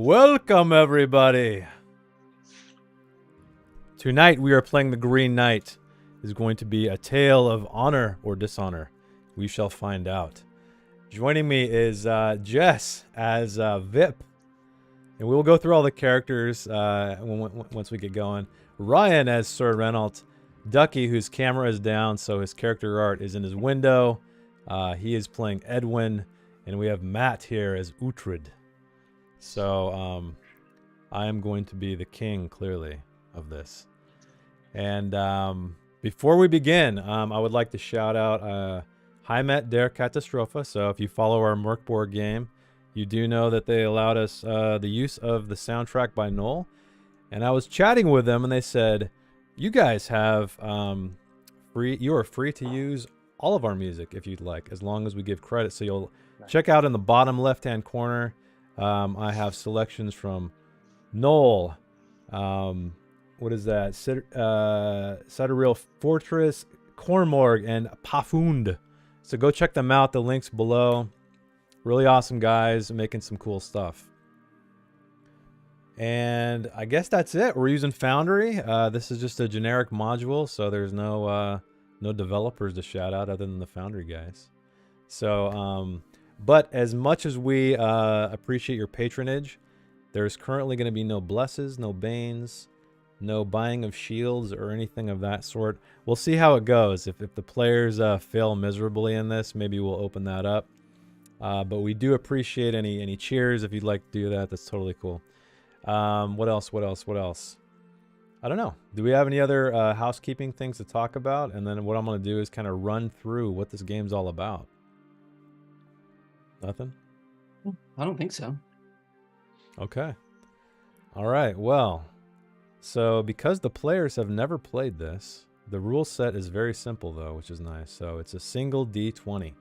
Welcome, everybody. Tonight we are playing the Green Knight. It is going to be a tale of honor or dishonor. We shall find out. Joining me is Jess as Vip. And we'll go through all the characters once we get going. Ryan as Sir Renault. Ducky, whose camera is down, so his character art is in his window. He is playing Edwin. And we have Matt here as Uhtred. So I am going to be the king, clearly, of this. And before we begin, I would like to shout out Heimat der Katastrophe. So if you follow our Merkborg game, you do know that they allowed us the use of the soundtrack by Noel. And I was chatting with them, and they said, you guys have you are free to use all of our music if you'd like, as long as we give credit. So you'll check out in the bottom left-hand corner. I have selections from Noel. What is that? Citadel Fortress, Cornmorg, and Pafund. So go check them out. The link's below. Really awesome guys making some cool stuff. And I guess that's it. We're using Foundry. This is just a generic module, so there's no developers to shout out other than the Foundry guys. So, but as much as we appreciate your patronage, there's currently going to be no blesses, no banes, no buying of shields or anything of that sort. We'll see how it goes. If the players fail miserably in this, maybe we'll open that up. But we do appreciate any cheers. If you'd like to do that, that's totally cool. What else? I don't know. Do we have any other housekeeping things to talk about? And then what I'm going to do is kind of run through what this game's all about. Nothing? I don't think so. Okay. All right. Well, so because the players have never played this, the rule set is very simple, though, which is nice. So it's a single D20.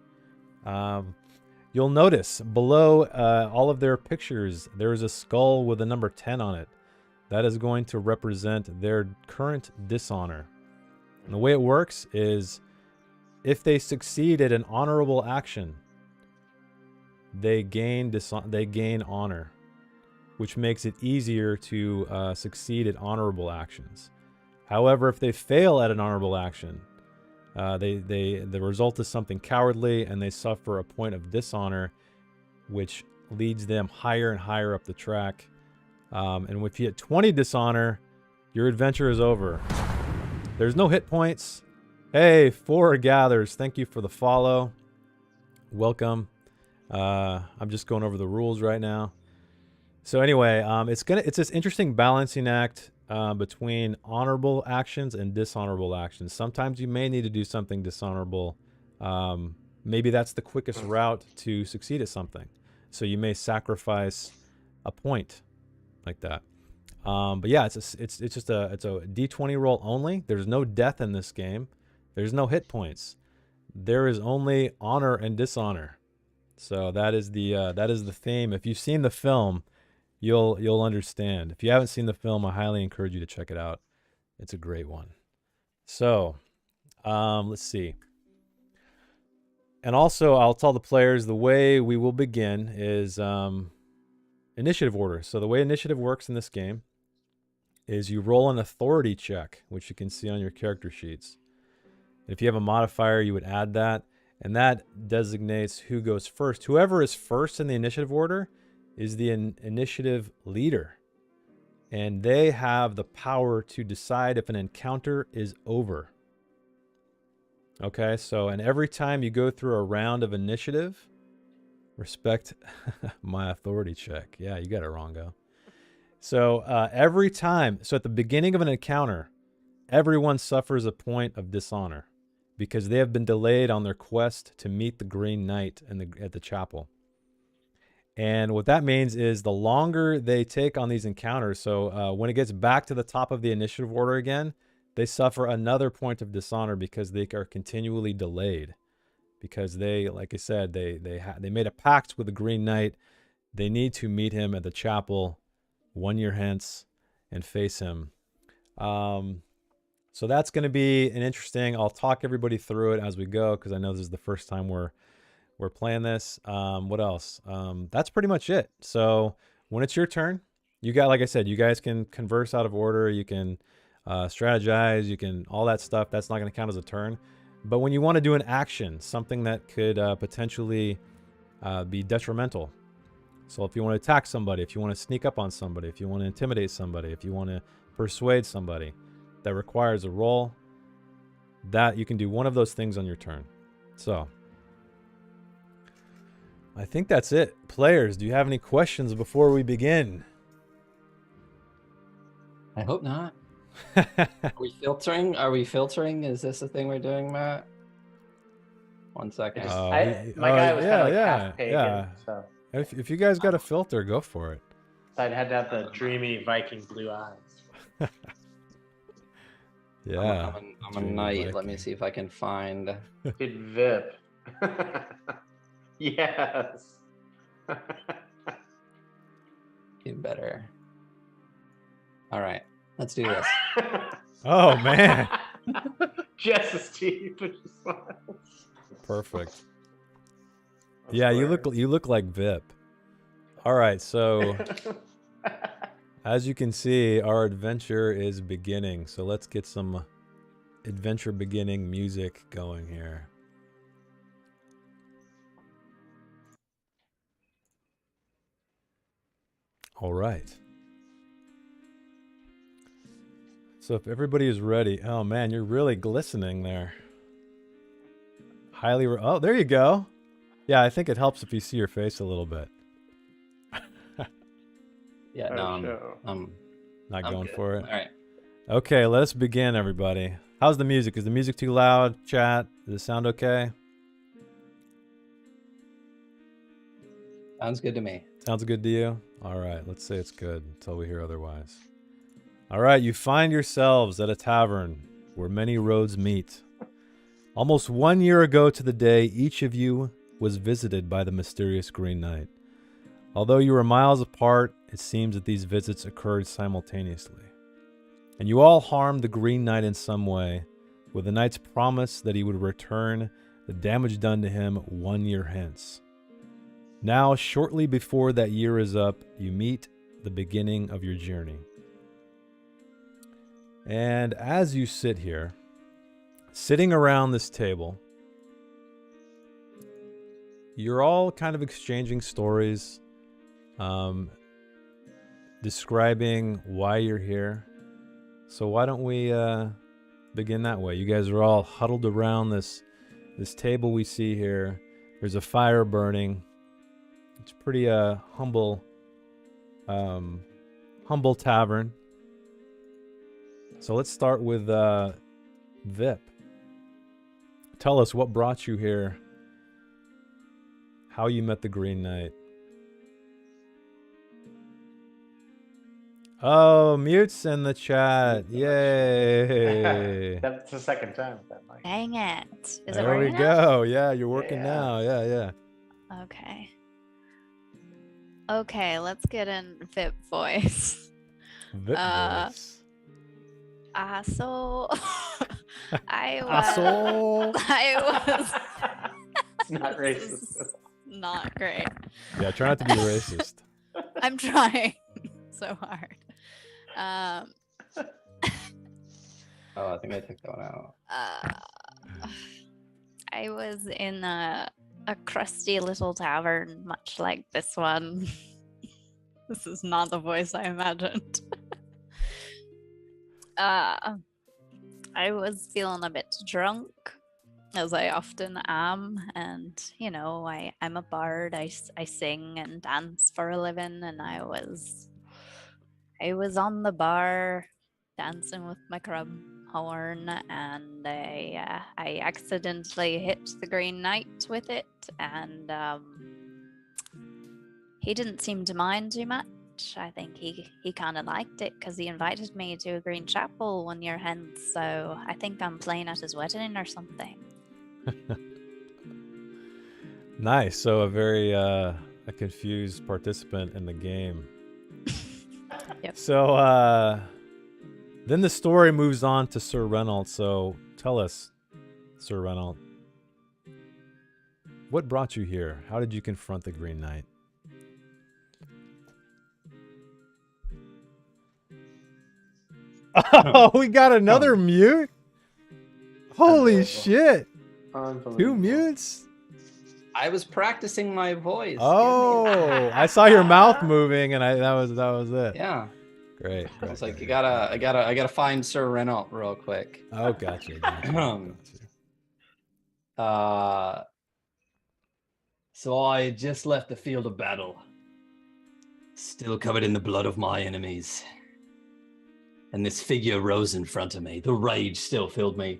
You'll notice below all of their pictures, there is a skull with a number 10 on it. That is going to represent their current dishonor. And the way it works is if they succeed at an honorable action, they gain honor, which makes it easier to succeed at honorable actions. However, if they fail at an honorable action, the result is something cowardly, and they suffer a point of dishonor, which leads them higher and higher up the track. And if you hit 20 dishonor, your adventure is over. There's no hit points. Hey, 4 gathers. Thank you for the follow. Welcome. I'm just going over the rules right now. So anyway, it's this interesting balancing act between honorable actions and dishonorable actions. Sometimes you may need to do something dishonorable. Maybe that's the quickest route to succeed at something. So you may sacrifice a point like that. But yeah, it's just a D20 roll only. There's no death in this game. There's no hit points. There is only honor and dishonor. So that is the theme. If you've seen the film, you'll understand. If you haven't seen the film, I highly encourage you to check it out. It's a great one. So, let's see. And also, I'll tell the players the way we will begin is initiative order. So the way initiative works in this game is you roll an authority check, which you can see on your character sheets. If you have a modifier, you would add that, and that designates who goes first. Whoever is first in the initiative order is the initiative leader, and they have the power to decide if an encounter is over. Okay, so and every time you go through a round of initiative, respect my authority check. Yeah, you got it wrong, Go. So every time, so at the beginning of an encounter, everyone suffers a point of dishonor because they have been delayed on their quest to meet the Green Knight at the chapel. And what that means is the longer they take on these encounters, so when it gets back to the top of the initiative order again, they suffer another point of dishonor because they are continually delayed. Because they, like I said, they made a pact with the Green Knight. They need to meet him at the chapel 1 year hence and face him. So that's going to be an interesting. I'll talk everybody through it as we go because I know this is the first time we're playing this. What else? That's pretty much it. So When it's your turn, you got, like I said, you guys can converse out of order. You can strategize. You can all that stuff. That's not going to count as a turn. But when you want to do an action, something that could potentially be detrimental. So if you want to attack somebody, if you want to sneak up on somebody, if you want to intimidate somebody, if you want to persuade somebody, that requires a roll, that you can do one of those things on your turn. So I think that's it. Players, do you have any questions before we begin? I hope not. Are we filtering? Are we filtering? Is this the thing we're doing, Matt? 1 second. My guy was kind of like yeah, half pagan, yeah. so If you guys got a filter, go for it. I'd had to have the dreamy Viking blue eyes. Yeah. I'm a knight. Let me see if I can find. Dude, Vip. Yes. Even better. All right, let's do this. Oh man. Just as cheap. Perfect. Yeah, you look like Vip. All right, so as you can see, our adventure is beginning. So let's get some adventure beginning music going here. All right. So if everybody is ready, oh man, you're really glistening there. Oh, there you go. Yeah, I think it helps if you see your face a little bit. Yeah, no, I'm not going good. for it. All right. Okay, let us begin, everybody. How's the music? Is the music too loud? Chat, does it sound okay? Sounds good to me. Sounds good to you? All right, let's say it's good until we hear otherwise. All right, you find yourselves at a tavern where many roads meet. Almost 1 year ago to the day, each of you was visited by the mysterious Green Knight. Although you were miles apart, it seems that these visits occurred simultaneously. And you all harmed the Green Knight in some way, with the Knight's promise that he would return the damage done to him 1 year hence. Now, shortly before that year is up, you meet the beginning of your journey. And as you sit here, sitting around this table, you're all kind of exchanging stories, describing why you're here. So why don't we begin that way? You guys are all huddled around this table we see here. There's a fire burning. It's pretty humble tavern. So let's start with Vip. Tell us what brought you here, how you met the Green Knight. Oh, mutes in the chat. Yay. That's the second time. Dang it. Is it there we working now? go. Yeah, you're working now. Yeah. Okay. Okay, let's get in Vip voice. Vip voice. So I was It's not racist. Not great. Yeah, try not to be racist. I'm trying so hard. Oh, I think I took that one out. I was in a crusty little tavern, much like this one. This is not the voice I imagined. I was feeling a bit drunk, as I often am, and you know, I'm a bard. I sing and dance for a living, and I was on the bar dancing with my crab horn, and I accidentally hit the Green Knight with it, and he didn't seem to mind too much. I think he kind of liked it because he invited me to a green chapel 1 year hence, so I think I'm playing at his wedding or something. Nice. So a very a confused participant in the game. Yep. So then the story moves on to Sir Renault. So tell us, Sir Renault, what brought you here? How did you confront the Green Knight? Oh, we got another mute? Holy Unbelievable. shit. 2 Unbelievable. mutes? I was practicing my voice. Oh, I saw your mouth moving, and that was it. Yeah. Great. I was like, great. I gotta find Sir Renault real quick. Oh, gotcha. So I just left the field of battle, still covered in the blood of my enemies. And this figure rose in front of me. The rage still filled me.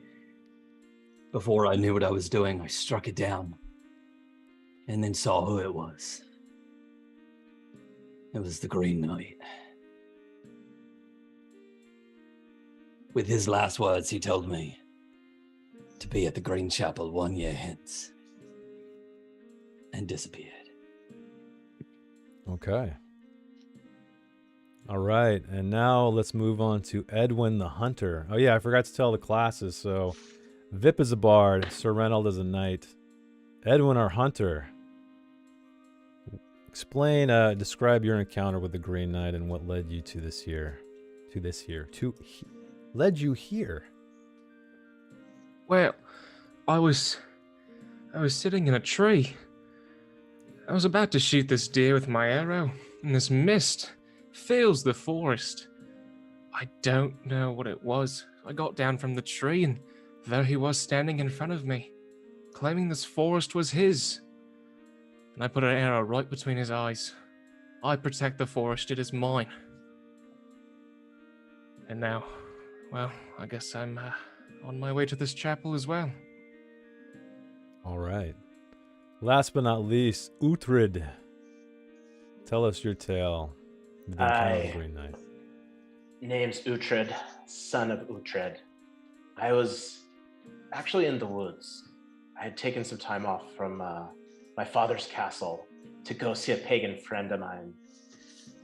Before I knew what I was doing, I struck it down and then saw who it was. It was the Green Knight. With his last words, he told me to be at the Green Chapel 1 year hence, and disappeared. Okay. All right, and now let's move on to Edwin the Hunter. Oh yeah, I forgot to tell the classes. So Vip is a bard, Sir Reynold is a knight. Edwin, our hunter. Describe your encounter with the Green Knight and what led you to this here. Led you here. Well, I was sitting in a tree. I was about to shoot this deer with my arrow, and this mist fills the forest. I don't know what it was. I got down from the tree, and there he was standing in front of me, claiming this forest was his. And I put an arrow right between his eyes. I protect the forest, it is mine. And now, well, I guess I'm on my way to this chapel as well. All right. Last but not least, Uhtred. Tell us your tale. The encounter with the Green Knight. Name's Uhtred, son of Uhtred. I was actually in the woods. I had taken some time off from my father's castle to go see a pagan friend of mine.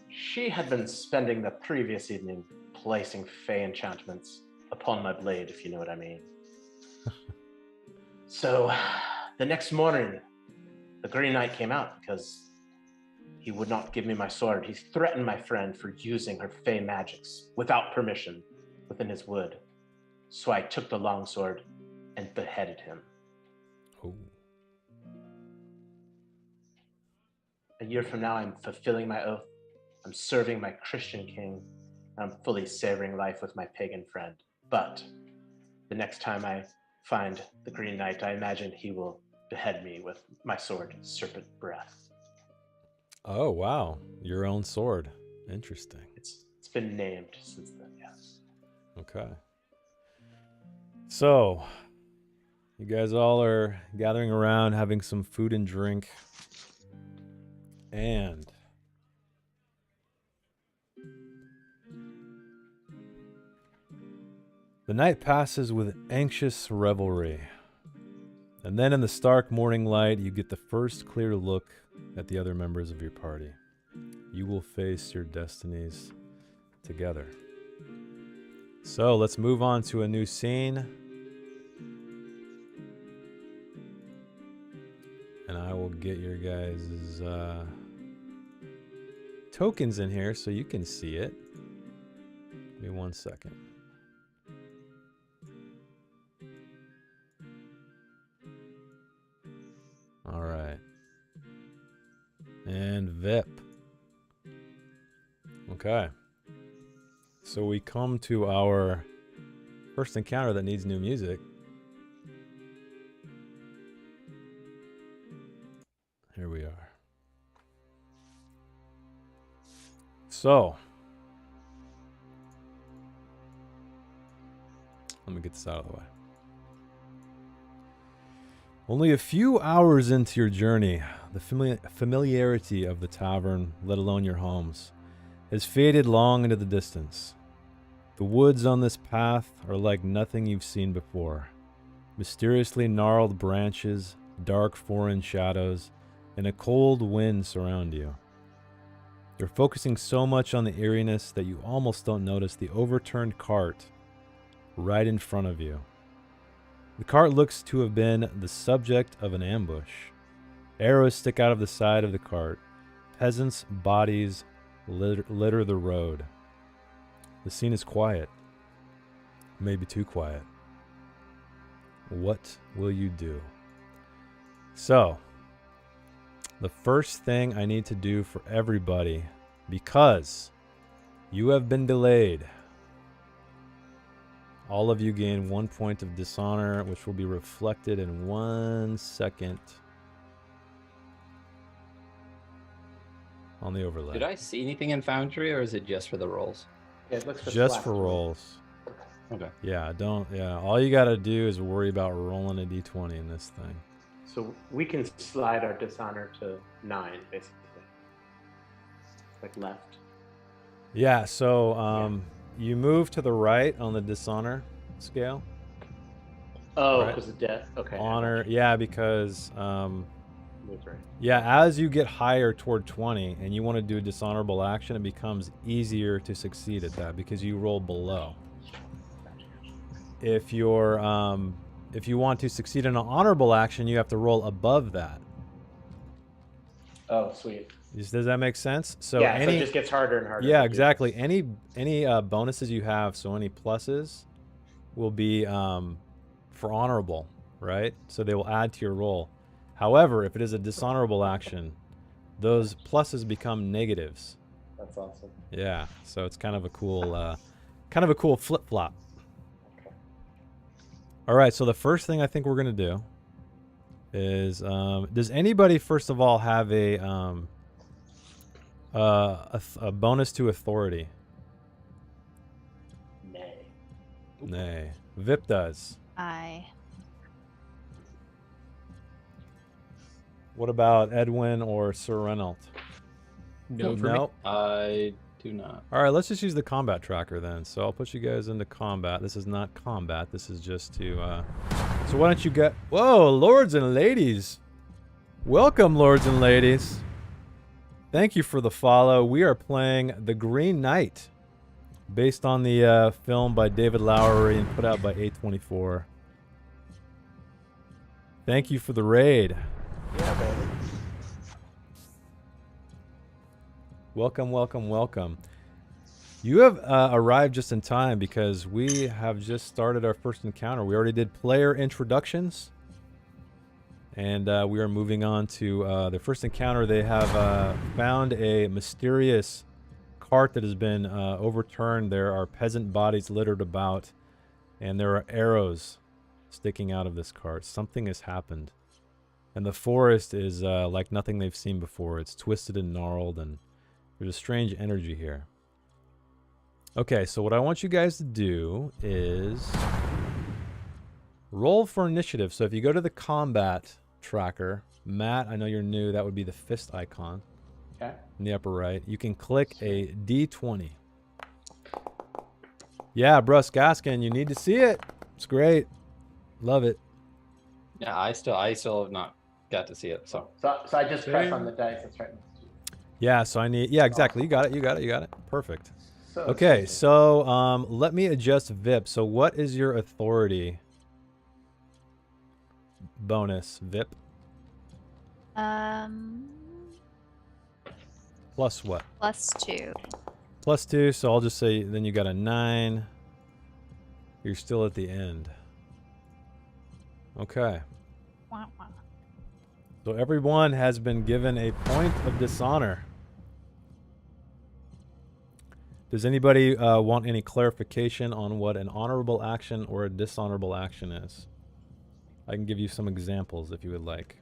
She had been spending the previous evening placing fey enchantments upon my blade, if you know what I mean. So the next morning, the Green Knight came out because he would not give me my sword. He threatened my friend for using her fey magics without permission within his wood. So I took the longsword and beheaded him. Oh. A year from now, I'm fulfilling my oath. I'm serving my Christian king. And I'm fully savoring life with my pagan friend. But the next time I find the Green Knight, I imagine he will behead me with my sword, Serpent Breath. Oh, wow. Your own sword. Interesting. It's been named since then, yes. Okay. So, you guys all are gathering around, having some food and drink. And the night passes with anxious revelry. And then in the stark morning light, you get the first clear look at the other members of your party. You will face your destinies together. So let's move on to a new scene. And I will get your guys' tokens in here so you can see it. Give me 1 second. All right. And Vip. Okay. So we come to our first encounter that needs new music. Here we are. So, let me get this out of the way. Only a few hours into your journey, the familiarity of the tavern, let alone your homes, has faded long into the distance. The woods on this path are like nothing you've seen before. Mysteriously gnarled branches, dark foreign shadows, and a cold wind surround you. You're focusing so much on the eeriness that you almost don't notice the overturned cart right in front of you. The cart looks to have been the subject of an ambush. Arrows stick out of the side of the cart. Peasants' bodies litter the road. The scene is quiet. Maybe too quiet. What will you do? So, the first thing I need to do for everybody, because you have been delayed, all of you gain 1 point of dishonor, which will be reflected in 1 second on the overlay. Did I see anything in Foundry, or is it just for the rolls? Yeah, it looks for Just slash for to roll. rolls. Okay. Yeah, all you gotta do is worry about rolling a d20 in this thing. So we can slide our dishonor to 9, basically. Like left. Yeah, so you move to the right on the dishonor scale. Oh, Right. because of death. Okay. I Honor, gotcha. yeah, because Move right. yeah, as you get higher toward 20 and you want to do a dishonorable action, it becomes easier to succeed at that because you roll below. If you're if you want to succeed in an honorable action, you have to roll above that. Oh, sweet. Does that make sense? So yeah, so it just gets harder and harder. Yeah, to do exactly. this. Any bonuses you have, so any pluses, will be for honorable, right? So they will add to your roll. However, if it is a dishonorable action, those pluses become negatives. That's awesome. Yeah, so it's kind of a cool flip flop. Okay. All right, so the first thing I think we're gonna do is, does anybody first of all have a bonus to authority? Nay. Nay. Vip does. I. What about Edwin or Sir Renault? No, for me. No. I do not. All right, let's just use the combat tracker then. So I'll put you guys into combat. This is not combat. This is just to. So why don't you get? Whoa, lords and ladies! Welcome, lords and ladies. Thank you for the follow. We are playing The Green Knight, based on the film by David Lowery and put out by A24. Thank you for the raid. Yeah, baby. Welcome, welcome, welcome. You have arrived just in time because we have just started our first encounter. We already did player introductions. And we are moving on to the first encounter. They have found a mysterious cart that has been overturned. There are peasant bodies littered about, and there are arrows sticking out of this cart. Something has happened. And the forest is like nothing they've seen before. It's twisted and gnarled, and there's a strange energy here. Okay, so what I want you guys to do is roll for initiative. So if you go to the combat tracker, Matt, I know you're new, that would be the fist icon Okay. in the upper right. You can click a D20. Yeah, Bruce Gaskin, you need to see it. It's great. Love it. Yeah, I still have not got to see it. So So I just press on the dice. That's right. Yeah, so I need, yeah, exactly. You got it. Perfect. So Okay, it's- so let me adjust VIP. So what is your authority bonus, VIP? Plus what? +2. Plus 2, so I'll just say then you got a 9. You're still at the end. Okay. Wah, wah. So everyone has been given a point of dishonor. Does anybody want any clarification on what an honorable action or a dishonorable action is? I can give you some examples if you would like.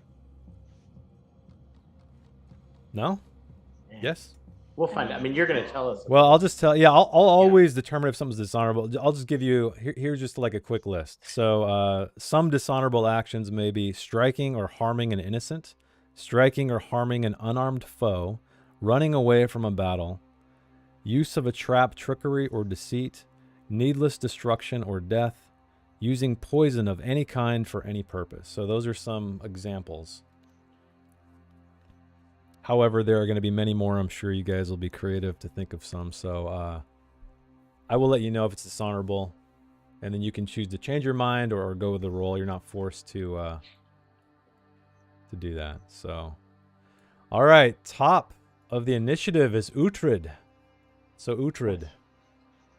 No? Yes? We'll find out. I mean, you're going to tell us. Well, I'll just tell. Yeah, I'll always determine if something's dishonorable. I'll just give you here's just like a quick list. So some dishonorable actions may be striking or harming an innocent, striking or harming an unarmed foe, running away from a battle, use of a trap, trickery, or deceit, needless destruction or death, using poison of any kind for any purpose. So those are some examples. However, there are going to be many more. I'm sure you guys will be creative to think of some. So I will let you know if it's dishonorable, and then you can choose to change your mind or go with the roll. You're not forced to do that. So, all right, top of the initiative is Uhtred. So Uhtred.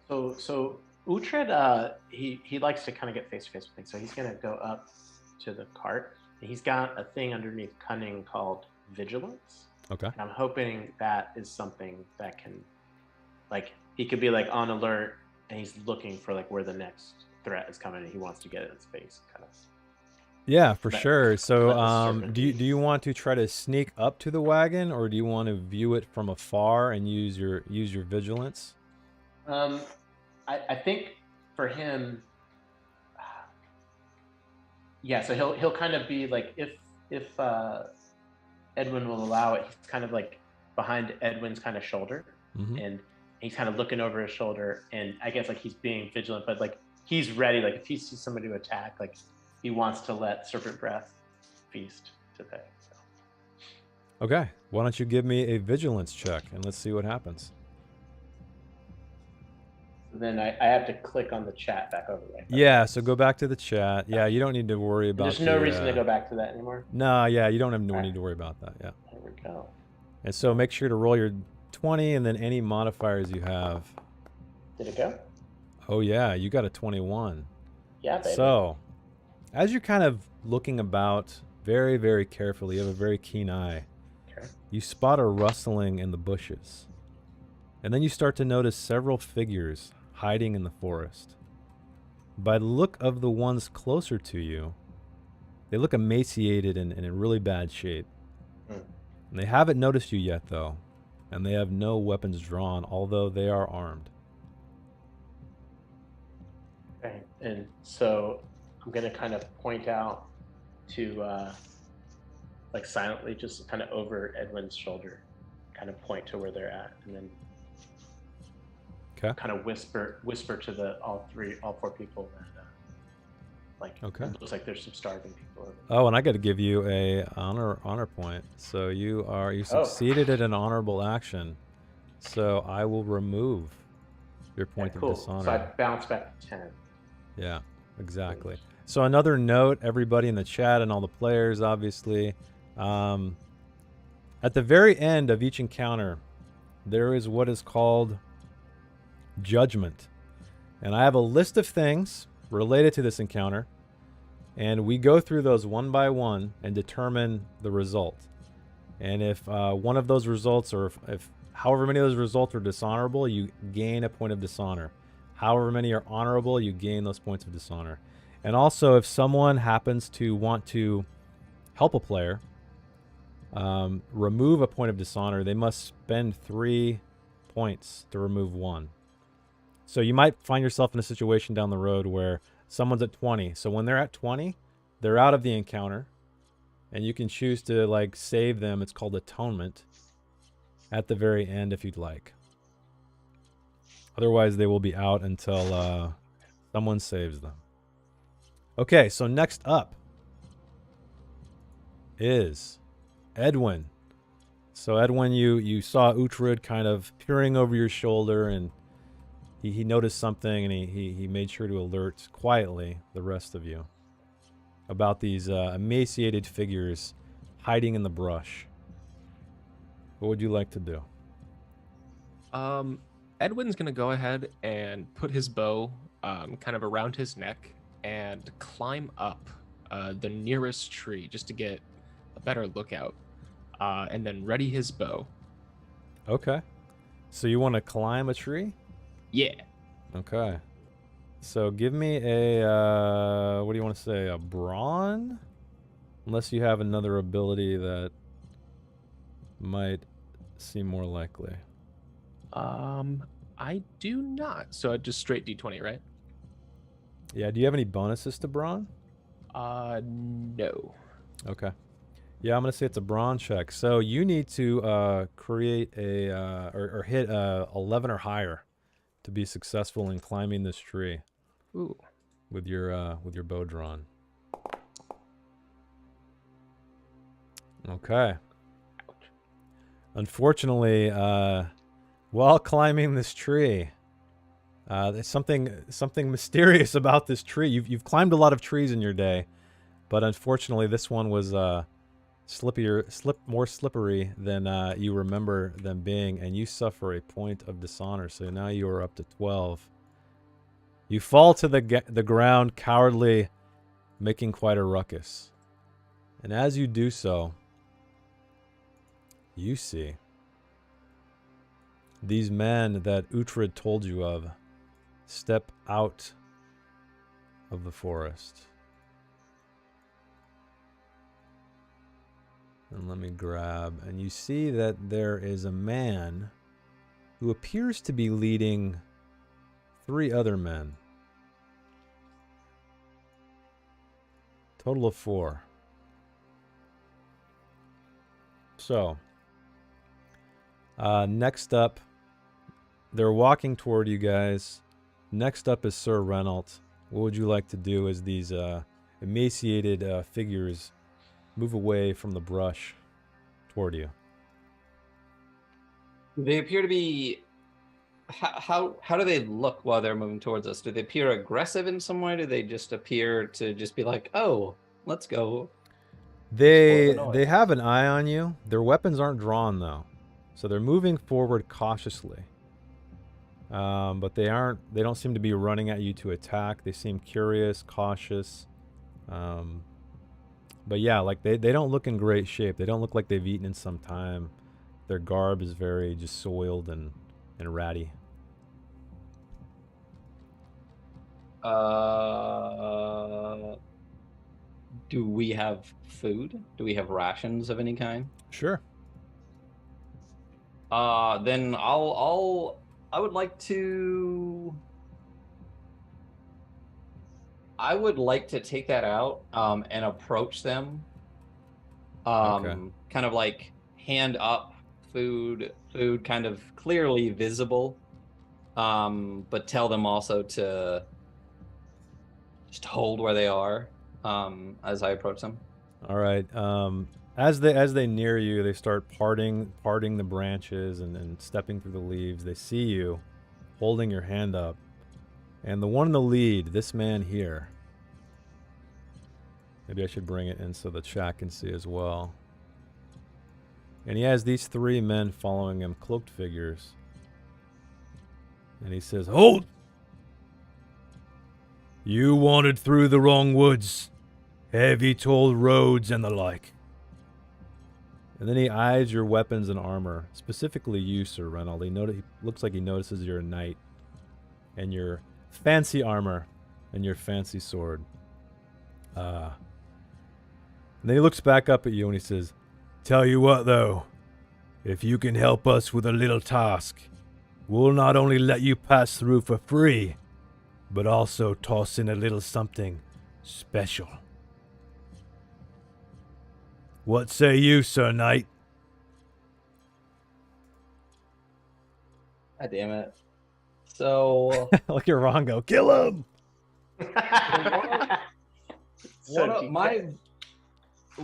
So Uhtred, he likes to kind of get face to face with things, so he's gonna go up to the cart. And he's got a thing underneath cunning called vigilance. Okay. And I'm hoping that is something that can, like, he could be like on alert, and he's looking for like where the next threat is coming, and he wants to get it in space, kind of. Yeah, for That- sure. So, that was do you want to try to sneak up to the wagon, or do you want to view it from afar and use your vigilance? I think for him, yeah. So he'll kind of be like, if Edwin will allow it, he's kind of like behind Edwin's kind of shoulder, and he's kind of looking over his shoulder, and I guess like he's being vigilant, but like he's ready. Like if he sees somebody to attack, like he wants to let Serpent Breath feast today. So. Okay. Why don't you give me a vigilance check and let's see what happens. Then I have to click on the chat back over there. Yeah, so go back to the chat. Yeah, you don't need to worry about There's no reason to go back to that anymore. No, yeah, you don't have no need to worry about that. Yeah. There we go. And so make sure to roll your 20 and then any modifiers you have. Did it go? Oh yeah, you got a 21. Yeah, baby. So, as you're kind of looking about very, very carefully, you have a very keen eye. Okay. You spot a rustling in the bushes. And then you start to notice several figures hiding in the forest. By the look of the ones closer to you, they look emaciated and in really bad shape. And they haven't noticed you yet, though, and they have no weapons drawn, although they are armed. Okay. And so I'm going to kind of point out to, like silently, just kind of over Edwin's shoulder, kind of point to where they're at, and then kind of whisper to all four people that it looks like there's some starving people. Oh, and I got to give you a honor point. So you succeeded at an honorable action. So I will remove your point of dishonor. So I bounce back to 10. Yeah, exactly. So another note, everybody in the chat and all the players, obviously, at the very end of each encounter, there is what is called judgment. And I have a list of things related to this encounter, and we go through those one by one and determine the result. And if one of those results, or if however many of those results are dishonorable, you gain a point of dishonor. However many are honorable, you gain those points of dishonor. And also, if someone happens to want to help a player remove a point of dishonor, they must spend 3 points to remove 1. So you might find yourself in a situation down the road where someone's at 20. So when they're at 20, they're out of the encounter, and you can choose to like save them. It's called atonement at the very end if you'd like. Otherwise, they will be out until someone saves them. Okay, so next up is Edwin. So Edwin, you saw Uhtred kind of peering over your shoulder, and he noticed something, and he made sure to alert quietly the rest of you about these emaciated figures hiding in the brush. What would you like to do? Edwin's gonna go ahead and put his bow kind of around his neck and climb up the nearest tree just to get a better lookout, and then ready his bow. Okay. So you want to climb a tree? Yeah. Okay. So give me a, what do you want to say, a brawn? Unless you have another ability that might seem more likely. I do not. So just straight D20, right? Yeah, do you have any bonuses to brawn? No. Okay. Yeah, I'm going to say it's a brawn check. So you need to create a, or hit 11 or higher to be successful in climbing this tree. Ooh. With your bow drawn. Okay. Unfortunately, while climbing this tree, there's something mysterious about this tree. You've climbed a lot of trees in your day, but unfortunately, this one was more slippery than you remember them being, and you suffer a point of dishonor. So now you are up to 12. You fall to the ground cowardly, making quite a ruckus. And as you do so, you see these men that Uhtred told you of step out of the forest. And let me grab, and you see that there is a man who appears to be leading 3 other men. Total of 4. So, next up, they're walking toward you guys. Next up is Sir Renault. What would you like to do as these emaciated figures move away from the brush toward you? They appear to be. How do they look while they're moving towards us? Do they appear aggressive in some way? Do they just appear to just be like, "Oh, let's go"? They noise. they have an eye on you. Their weapons aren't drawn though, so they're moving forward cautiously. But they don't seem to be running at you to attack. They seem curious, cautious. But yeah, like they don't look in great shape. They don't look like they've eaten in some time. Their garb is very just soiled and ratty. Do we have food? Do we have rations of any kind? Sure. Then I would like to take that out and approach them. Okay. Kind of like hand up food kind of clearly visible. But tell them also to just hold where they are as I approach them. All right. As they near you, they start parting the branches and stepping through the leaves. They see you holding your hand up. And the one in the lead, this man here. Maybe I should bring it in so the chat can see as well. And he has these 3 men following him, cloaked figures. And he says, "Hold! You wandered through the wrong woods, heavy toll roads and the like." And then he eyes your weapons and armor, specifically you, Sir Renault. He looks like he notices you're a knight, and your fancy armor, and your fancy sword. And then he looks back up at you and he says, "Tell you what, though, if you can help us with a little task, we'll not only let you pass through for free, but also toss in a little something special. What say you, Sir Knight?" God damn it. So Look at Rongo. Kill him!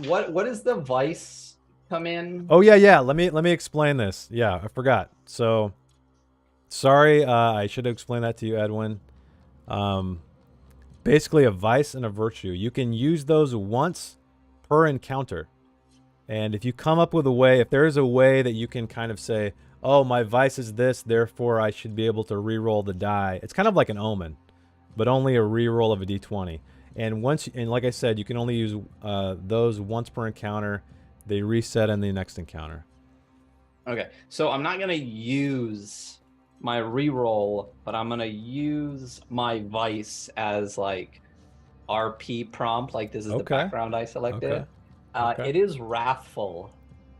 what is the vice come in? Oh yeah. Let me explain this. Yeah, I forgot. So sorry, I should have explained that to you, Edwin. Basically a vice and a virtue. You can use those once per encounter. And if you come up with a way, if there is a way that you can kind of say, "Oh, my vice is this, therefore I should be able to re-roll the die." It's kind of like an omen, but only a re-roll of a d20. And like I said, you can only use those once per encounter. They reset in the next encounter. Okay, so I'm not gonna use my re-roll, but I'm gonna use my vice as like RP prompt. Like this is the background I selected. Okay. Okay. It is wrathful.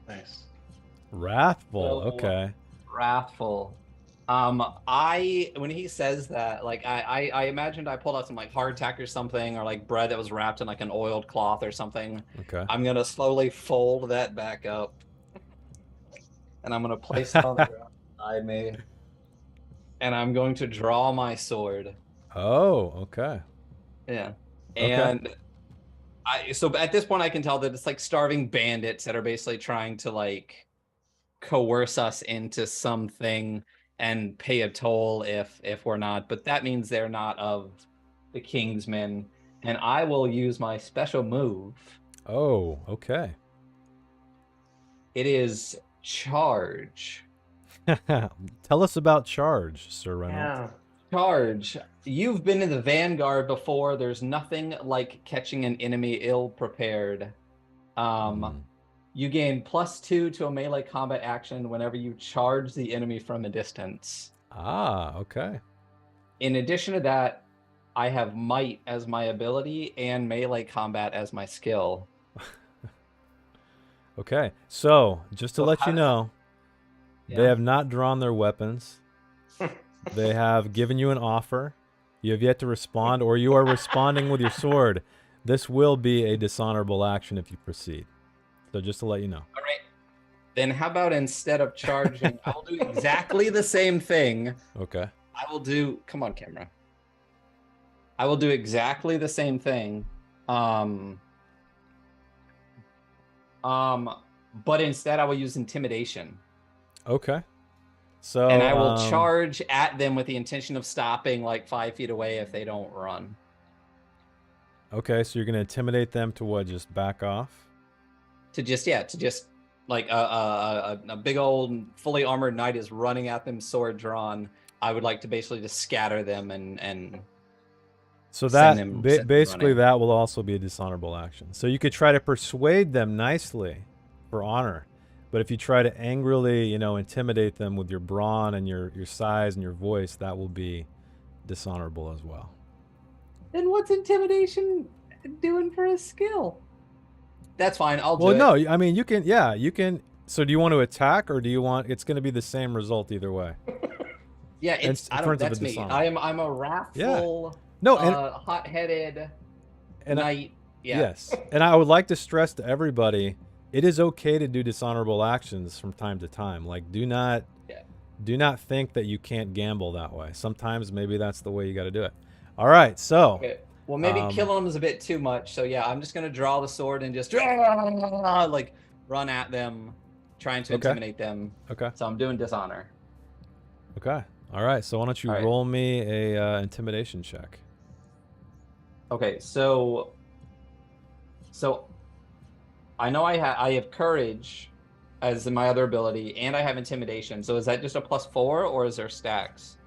Nice. Wrathful. So, Okay. Wrathful. When he says that, like I imagined I pulled out some like hardtack or something, or like bread that was wrapped in like an oiled cloth or something. Okay. I'm gonna slowly fold that back up, and I'm gonna place it on the ground beside me, and I'm going to draw my sword. Oh, okay. Yeah, Okay. and so at this point I can tell that it's like starving bandits that are basically trying to like coerce us into something and pay a toll if we're not, but that means they're not of the Kingsmen, and I will use my special move. Oh, okay. It is charge. Tell us about charge, Sir Renault. Yeah. Charge. You've been in the vanguard before. There's nothing like catching an enemy ill-prepared. You gain +2 to a melee combat action whenever you charge the enemy from a distance. Ah, okay. In addition to that, I have might as my ability and melee combat as my skill. Okay. So, just to So let how you does- know, they Yeah. have not drawn their weapons. They have given you an offer. You have yet to respond, or you are responding with your sword. This will be a dishonorable action if you proceed. So just to let you know. All right. Then how about instead of charging, I will do exactly the same thing. Okay. I will do. Come on, camera. I will do exactly the same thing. But instead I will use intimidation. Okay. So And I will charge at them with the intention of stopping like 5 feet away if they don't run. Okay, so you're gonna intimidate them to what? Just back off? To just like a big old fully armored knight is running at them, sword drawn. I would like to basically just scatter them and So send that them basically running. that will also be a dishonorable action. So you could try to persuade them nicely for honor, but if you try to angrily, intimidate them with your brawn and your size and your voice, that will be dishonorable as well. Then what's intimidation doing for a skill? That's fine. I'll do Well, it. no, I mean you can. Yeah, you can. So do you want to attack, or do you want? It's going to be the same result either way. Yeah, it's in I terms don't. of a That's me. dishonor. I'm a wrathful, No, and hot-headed and knight. Yeah. Yes, and I would like to stress to everybody, it is okay to do dishonorable actions from time to time. Like, do not think that you can't gamble that way. Sometimes maybe that's the way you got to do it. All right, so Okay. Well, maybe killing them is a bit too much. So yeah, I'm just gonna draw the sword and just like run at them, trying to Okay. intimidate them. Okay. So I'm doing dishonor. Okay. All right. So why don't you All right. roll me a intimidation check? Okay, so I know I have courage as my other ability, and I have intimidation. So is that just a +4, or is there stacks?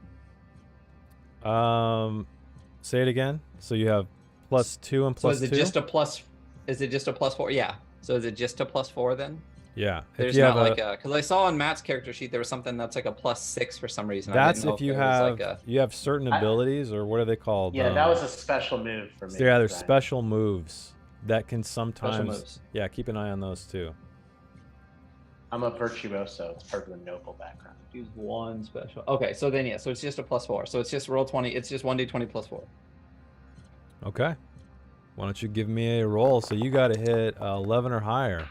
Say it again. So you have +2 and +2. So is it just a plus? Is it just a +4? Yeah. So is it just a +4 then? Yeah. If There's you not have like a, because I saw on Matt's character sheet there was something that's like a +6 for some reason. I That's didn't know if you there was have like a, you have certain abilities, or what are they called? Yeah, that was a special move for me. Yeah, there's Brian. special moves that can sometimes. special moves. Yeah, keep an eye on those too. I'm a virtuoso. It's part of the noble background. Use one special. Okay, so then yeah, so it's just a +4. So it's just roll 20. It's just 1d20 +4. Okay. Why don't you give me a roll? So you got to hit 11 or higher.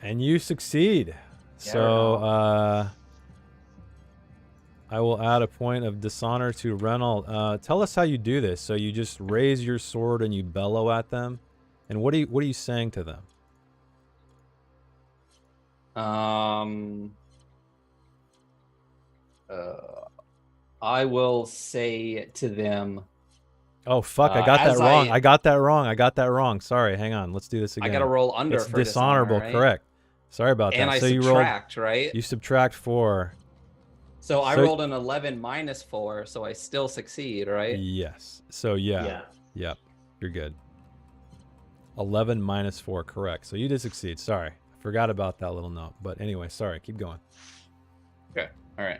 And you succeed. So I will add a point of dishonor to Reynolds. Tell us how you do this. So you just raise your sword and you bellow at them. And what are you saying to them? I will say to them. Oh fuck! I got that as wrong. I- I got that wrong. I got that wrong. Sorry. Hang on. Let's do this again. I got to roll under It's for dishonorable. dishonor, right? Correct. Sorry about And that. I So subtract, right? you subtract 4. So I so- rolled an 11 -4, so I still succeed, right? Yes. So yeah. Yep. You're good. 11 -4. Correct. So you did succeed. Sorry. I forgot about that little note. But anyway, sorry. Keep going. Okay. All right.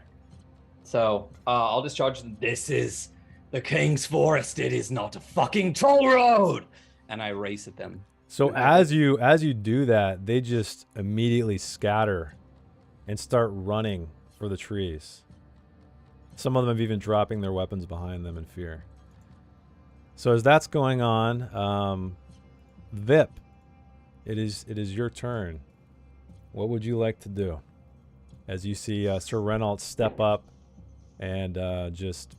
So I'll discharge. This is the King's Forest. It is not a fucking toll road. And I race at them. So as you do that, they just immediately scatter and start running for the trees. Some of them have even dropping their weapons behind them in fear. So as that's going on, Vip, it is your turn. What would you like to do? As you see Sir Reynolds step up and just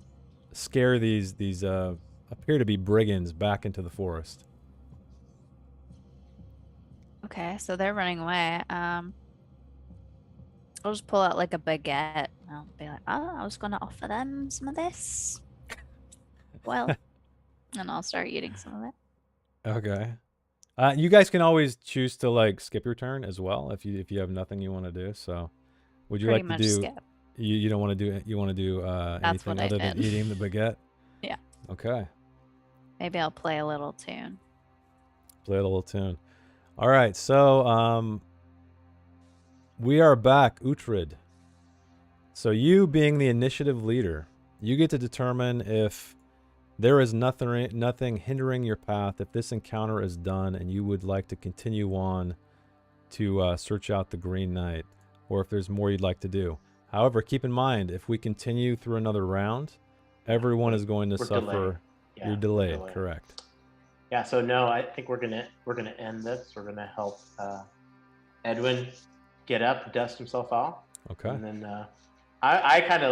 scare these appear to be brigands back into the forest. Okay, so they're running away. I'll just pull out like a baguette. I'll be like, oh, I was going to offer them some of this. Well, and I'll start eating some of it. Okay. You guys can always choose to like skip your turn as well if you have nothing you want to do. So, would you Pretty like much to do? skip. You don't want to do That's anything what I other than did. eating the baguette? Yeah. Okay. Maybe I'll play a little tune. Play a little tune. All right, so we are back, Uhtred. So you being the initiative leader, you get to determine if there is nothing hindering your path, if this encounter is done and you would like to continue on to search out the Green Knight, or if there's more you'd like to do. However, keep in mind, if we continue through another round, everyone is going to We're suffer. delayed. Yeah, You're we're delayed, delayed. correct. Yeah, so no, I think we're gonna end this. We're gonna help Edwin get up, dust himself off. Okay. And then I'm kind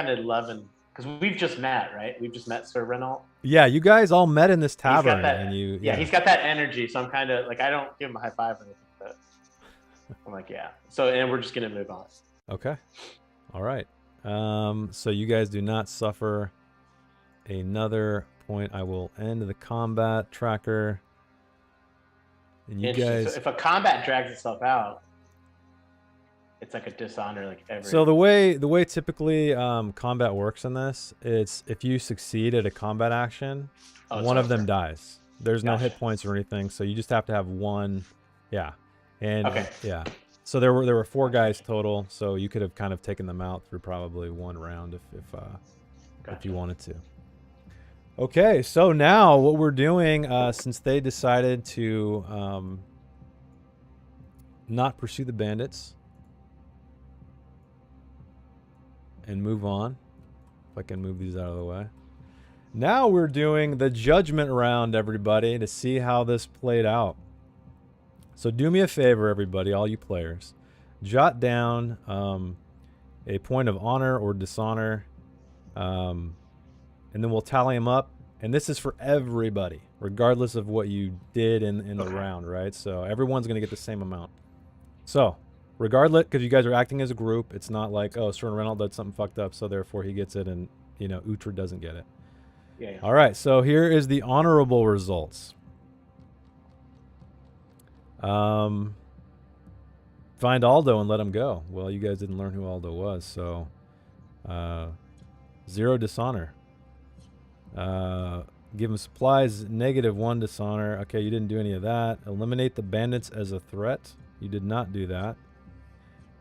of loving, because we've just met, right? We've just met Sir Renault. Yeah, you guys all met in this He's got tavern, that, and you. yeah, he's got that energy. So I'm kind of like, I don't give him a high five or anything, but I'm like, yeah. So, and we're just gonna move on. Okay. All right. So you guys do not suffer another point. I will end the combat tracker. And you guys. So if a combat drags itself out, it's like a dishonor, like every. So the way typically combat works in this, it's if you succeed at a combat action, one of them dies. There's no hit points or anything, so you just have to have one. Yeah. And okay. Yeah. So there were 4 guys total, so you could have kind of taken them out through probably one round if you wanted to. Okay, so now what we're doing, since they decided to not pursue the bandits and move on, if I can move these out of the way. Now we're doing the judgment round, everybody, to see how this played out. So do me a favor, everybody, all you players. Jot down a point of honor or dishonor, and then we'll tally them up. And this is for everybody, regardless of what you did in the round, right? So everyone's going to get the same amount. So regardless, because you guys are acting as a group, it's not like, oh, Sir Reynolds did something fucked up, so therefore he gets it, and, Uhtred doesn't get it. Yeah. All right, so here is the honorable results. Find Aldo and let him go. Well, you guys didn't learn who Aldo was, so 0 dishonor. Give him supplies, -1 dishonor. Okay, you didn't do any of that. Eliminate the bandits as a threat. You did not do that.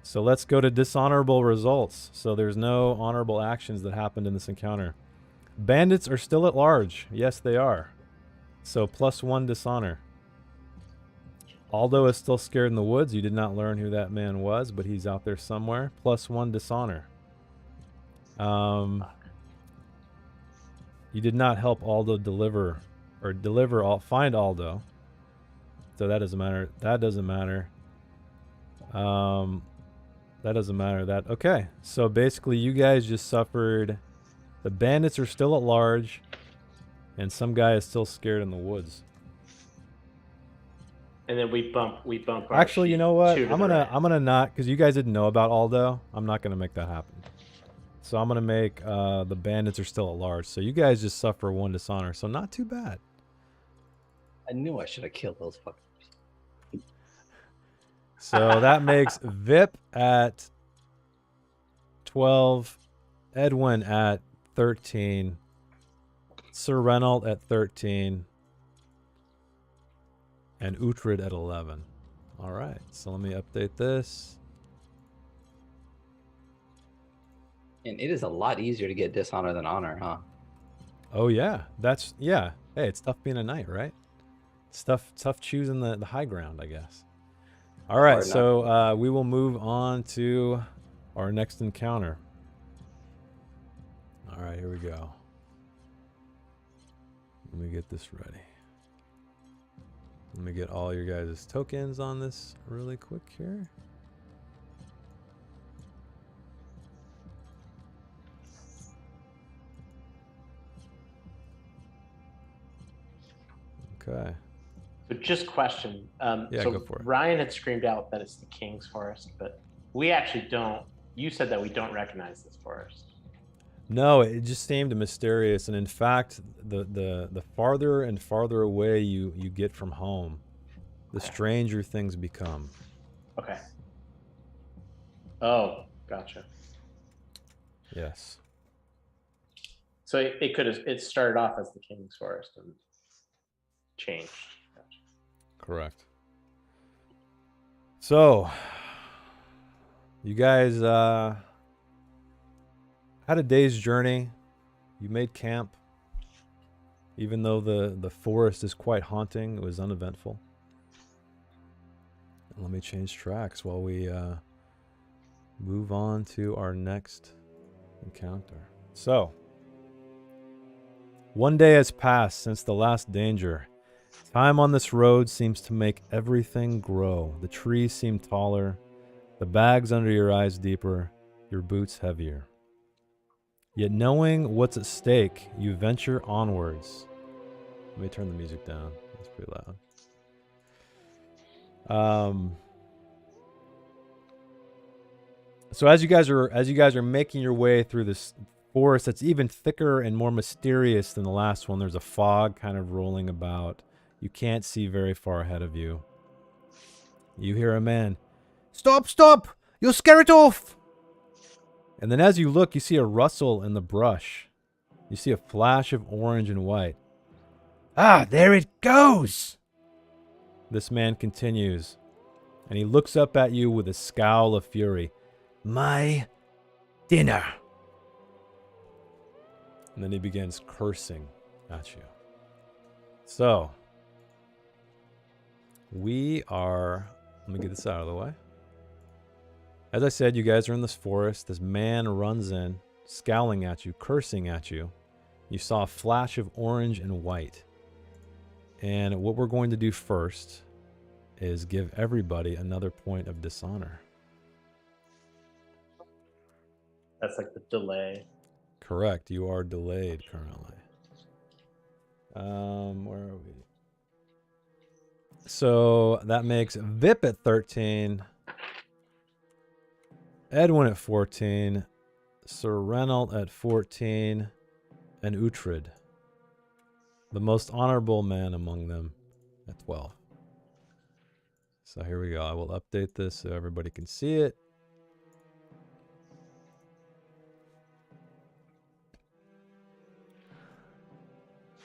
So let's go to dishonorable results. So there's no honorable actions that happened in this encounter. Bandits are still at large. Yes, they are. So +1 dishonor. Aldo is still scared in the woods. You did not learn who that man was, but he's out there somewhere. +1 dishonor. You did not help Aldo find Aldo. So that doesn't matter. That doesn't matter. That doesn't matter. Okay. So basically you guys just suffered. The bandits are still at large, and some guy is still scared in the woods. And then we bump. Our Actually, you know what? sheet I'm gonna not, because you guys didn't know about Aldo. I'm not gonna make that happen. So I'm gonna make the bandits are still at large. So you guys just suffer 1 dishonor. So not too bad. I knew I should have killed those fuckers. So that makes Vip at 12, Edwin at 13, Sir Reynolds at 13, and Uhtred at 11. All right, so let me update this. And it is a lot easier to get dishonor than honor, huh? Oh yeah, yeah. Hey, it's tough being a knight, right? It's tough choosing the high ground, I guess. All right, so we will move on to our next encounter. All right, here we go. Let me get this ready. Let me get all your guys' tokens on this really quick here. Okay. So just question. Yeah, so go for it. Ryan had screamed out that it's the King's Forest, but we actually don't. You said that we don't recognize this forest. No, it just seemed mysterious, and in fact, the farther and farther away you get from home, the stranger things become. Okay. Oh, gotcha. Yes. So it started off as the King's Forest and changed. Correct. So, you guys had a day's journey. You made camp. Even though the forest is quite haunting, it was uneventful. And let me change tracks while we move on to our next encounter. So, one day has passed since the last danger. Time on this road seems to make everything grow. The trees seem taller, the bags under your eyes deeper, your boots heavier. Yet knowing what's at stake, you venture onwards. Let me turn the music down. It's pretty loud. So as you guys are making your way through this forest that's even thicker and more mysterious than the last one, there's a fog kind of rolling about. You can't see very far ahead of you. You hear a man, "Stop, stop! You'll scare it off!" And then as you look, you see a rustle in the brush. You see a flash of orange and white. "Ah, there it goes!" This man continues, and he looks up at you with a scowl of fury. "My dinner." And then he begins cursing at you. So, let me get this out of the way. As I said, you guys are in this forest. This man runs in, scowling at you, cursing at you. You saw a flash of orange and white. And what we're going to do first is give everybody another point of dishonor. That's like the delay. Correct. You are delayed currently. Where are we? So that makes Vip at 13, Edwin at 14, Sir Reynold at 14, and Uhtred, the most honorable man among them, at 12. So here we go. I will update this so everybody can see it.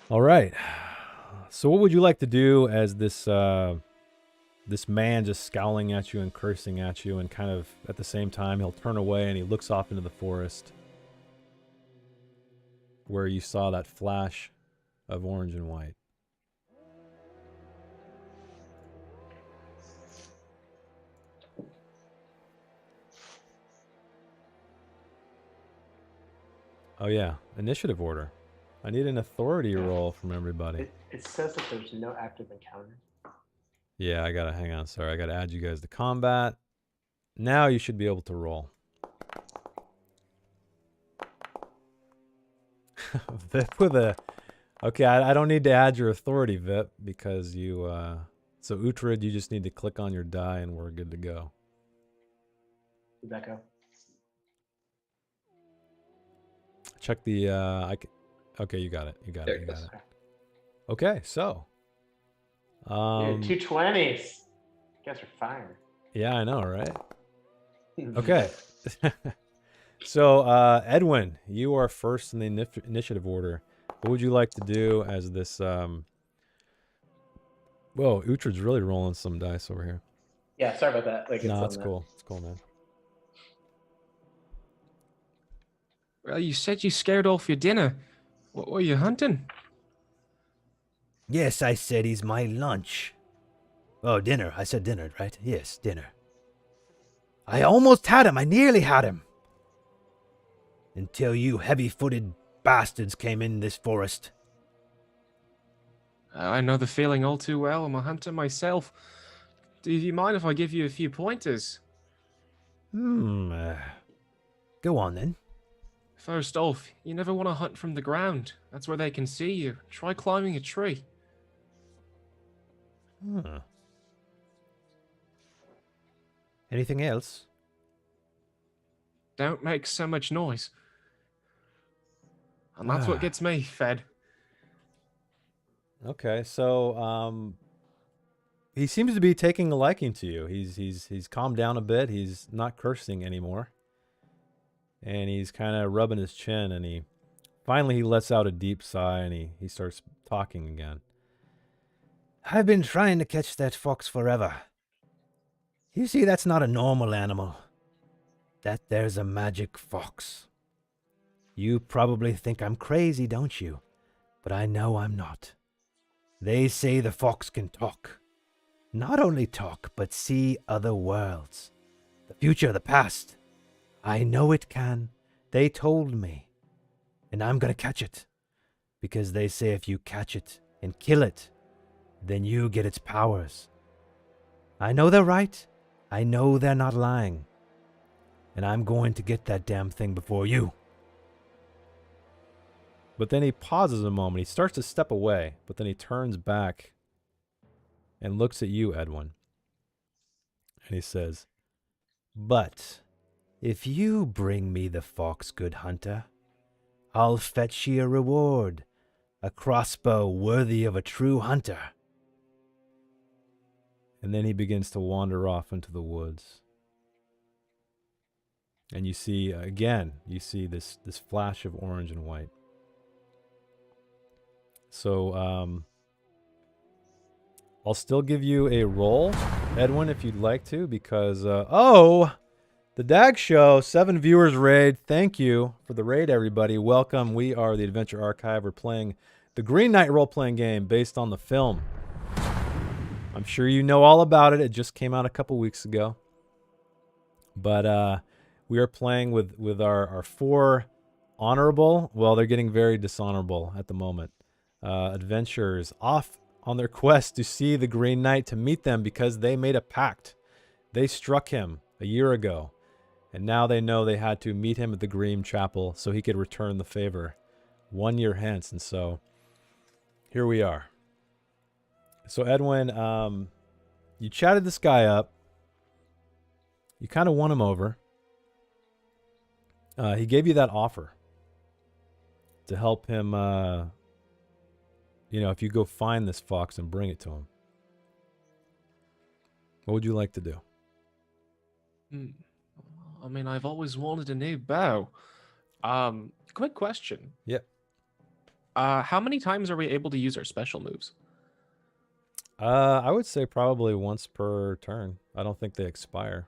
All right. So what would you like to do as this this man just scowling at you and cursing at you, and kind of at the same time he'll turn away and he looks off into the forest where you saw that flash of orange and white. Oh yeah, initiative order. I need an authority roll from everybody. It says that there's no active encounter. Yeah, I gotta hang on. Sorry, I gotta add you guys to combat. Now you should be able to roll. Vip with a. Okay, I don't need to add your authority, Vip, because you. So Uhtred, you just need to click on your die and we're good to go. Did that go? Check the. Okay, you got it. You got There it. it You got goes. it. Okay, so. Dude, 220s. You guys are fired. Yeah, I know, right? Okay. So, Edwin, you are first in the initiative order. What would you like to do as this? Whoa, Uhtred's really rolling some dice over here. Yeah, sorry about that. Like, No, on it's the- cool. It's cool, man. Well, you said you scared off your dinner. What were you hunting? Yes, I said he's my lunch. Oh, dinner. I said dinner, right? Yes, dinner. I almost had him. I nearly had him. Until you heavy-footed bastards came in this forest. I know the feeling all too well. I'm a hunter myself. Do you mind if I give you a few pointers? Go on then. First off, you never want to hunt from the ground. That's where they can see you. Try climbing a tree. Anything else? Don't make so much noise. And that's what gets me fed. Okay, so he seems to be taking a liking to you. He's calmed down a bit. He's not cursing anymore. and he's kind of rubbing his chin, and he lets out a deep sigh, and he starts talking again. I've been trying to catch that fox forever. You see, that's not a normal animal. That there's a magic fox. You probably think I'm crazy, don't you? But I know I'm not. They say the fox can talk. Not only talk, but see other worlds. The future, the past. I know it can. They told me. And I'm gonna catch it. Because they say if you catch it and kill it, then you get its powers. I know they're right. I know they're not lying. And I'm going to get that damn thing before you. But then he pauses a moment. He starts to step away, but then he turns back and looks at you, Edwin. And he says, But if you bring me the fox, good hunter, I'll fetch ye a reward, a crossbow worthy of a true hunter. and then he begins to wander off into the woods. And you see, again, this flash of orange and white. So, I'll still give you a roll, Edwin, if you'd like to, because, the Dag Show, 7 viewers raid. Thank you for the raid, everybody. Welcome. We are the Adventure Archive. We're playing the Green Knight role-playing game based on the film. I'm sure you know all about it. It just came out a couple weeks ago. But we are playing with our 4 honorable, well, they're getting very dishonorable at the moment, adventurers off on their quest to see the Green Knight, to meet them because they made a pact. They struck him a year ago, and now they know they had to meet him at the Green Chapel so he could return the favor 1 year hence. And so here we are. So Edwin, you chatted this guy up. You kind of won him over. He gave you that offer to help him, if you go find this fox and bring it to him. What would you like to do? I mean, I've always wanted a new bow. Quick question. Yep. How many times are we able to use our special moves? I would say probably once per turn. I don't think they expire.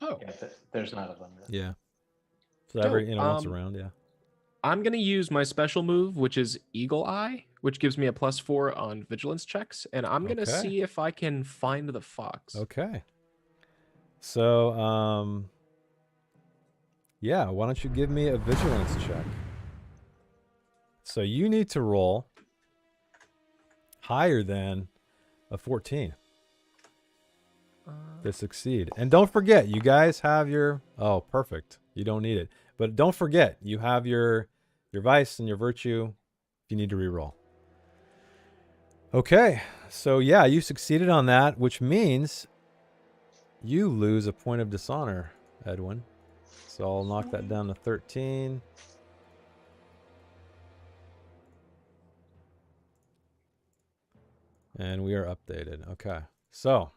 Oh. Yeah, there's not a limit. Yeah. So Dope. every, once around, yeah. I'm going to use my special move, which is Eagle Eye, which gives me a +4 on vigilance checks. And I'm going to Okay. see if I can find the fox. Okay. So, yeah, why don't you give me a vigilance check? So you need to roll higher than a 14 to succeed. And don't forget, you guys have your... Oh, perfect. You don't need it. But don't forget, you have your vice and your virtue if you need to reroll. Okay, so yeah, you succeeded on that, which means you lose a point of dishonor, Edwin. So I'll knock that down to 13. And we are updated. Okay, so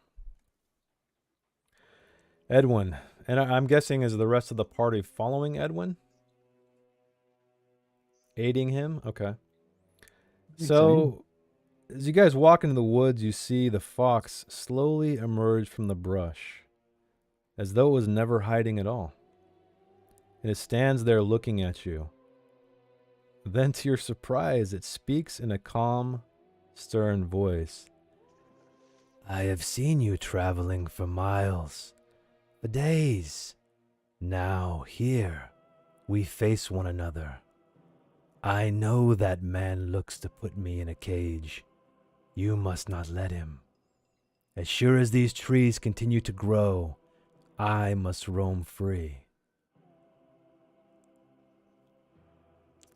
Edwin, and I'm guessing is the rest of the party following Edwin? Aiding him? Okay. So as you guys walk into the woods, you see the fox slowly emerge from the brush, as though it was never hiding at all. And it stands there looking at you. Then, to your surprise, it speaks in a calm, stern voice. I have seen you traveling for miles, for days. Now here, we face one another. I know that man looks to put me in a cage. You must not let him. As sure as these trees continue to grow, I must roam free.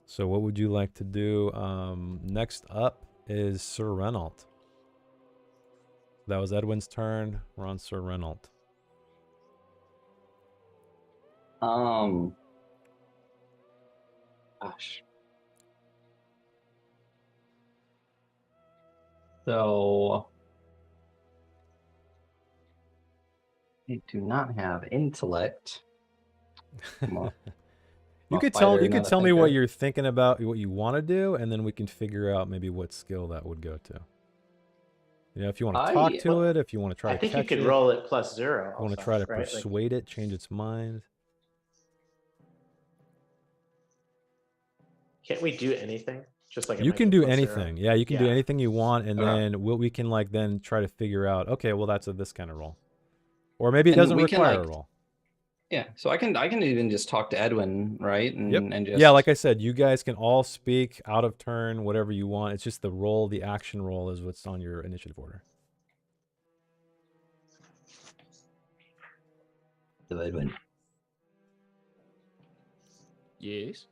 So what would you like to do? Next up is Sir Renault. That was Edwin's turn. We're on Sir Renault. Gosh. So I do not have intellect. Come on. You could tell me what you're thinking about, what you want to do, and then we can figure out maybe what skill that would go to. You know, if you want to talk to it, if you want to try to catch it. I think you could roll it +0. You want to try to persuade it, change its mind. Can't we do anything? Just like you can do anything. Yeah, you can do Yeah. anything you want, and then we can like then try to figure out. Okay, well that's this kind of roll, or maybe it doesn't require a roll. Yeah, so I can even just talk to Edwin, right? And just... Yeah, like I said, you guys can all speak out of turn, whatever you want. It's just the action roll is what's on your initiative order. So Edwin. Yes.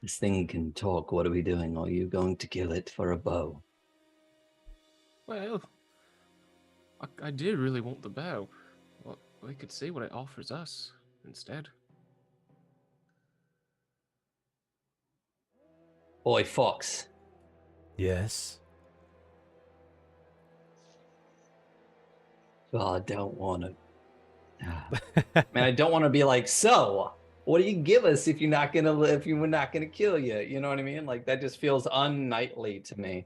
This thing can talk. What are we doing? Are you going to kill it for a bow? Well, I do really want the bow. Well, we could see what it offers us instead. Boy, Fox. Yes. Oh, I don't want to. Man, I don't want to be like, so what do you give us if you're not gonna if we're not gonna kill you? You know what I mean? Like that just feels unknightly to me.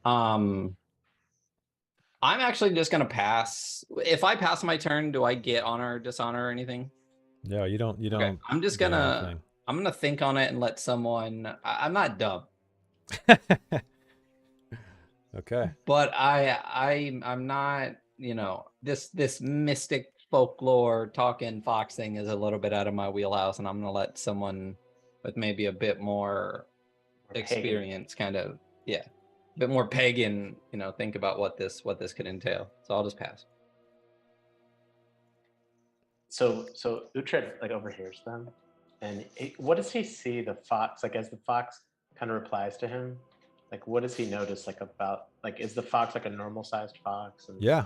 I'm actually just gonna pass. If I pass my turn, do I get honor, dishonor, or anything? No, you don't. You don't. Okay. I'm just gonna. I'm gonna think on it and let someone. I'm not dumb. Okay. But I'm not. You know, this mystic folklore talking fox thing is a little bit out of my wheelhouse, and I'm gonna let someone with maybe a bit more experience kind of a bit more pagan, you know, think about what this could entail. So I'll just pass. So Uhtred like overhears them, and what does he see the fox like as the fox kind of replies to him? Like what does he notice like about like is the fox like a normal sized fox? And yeah.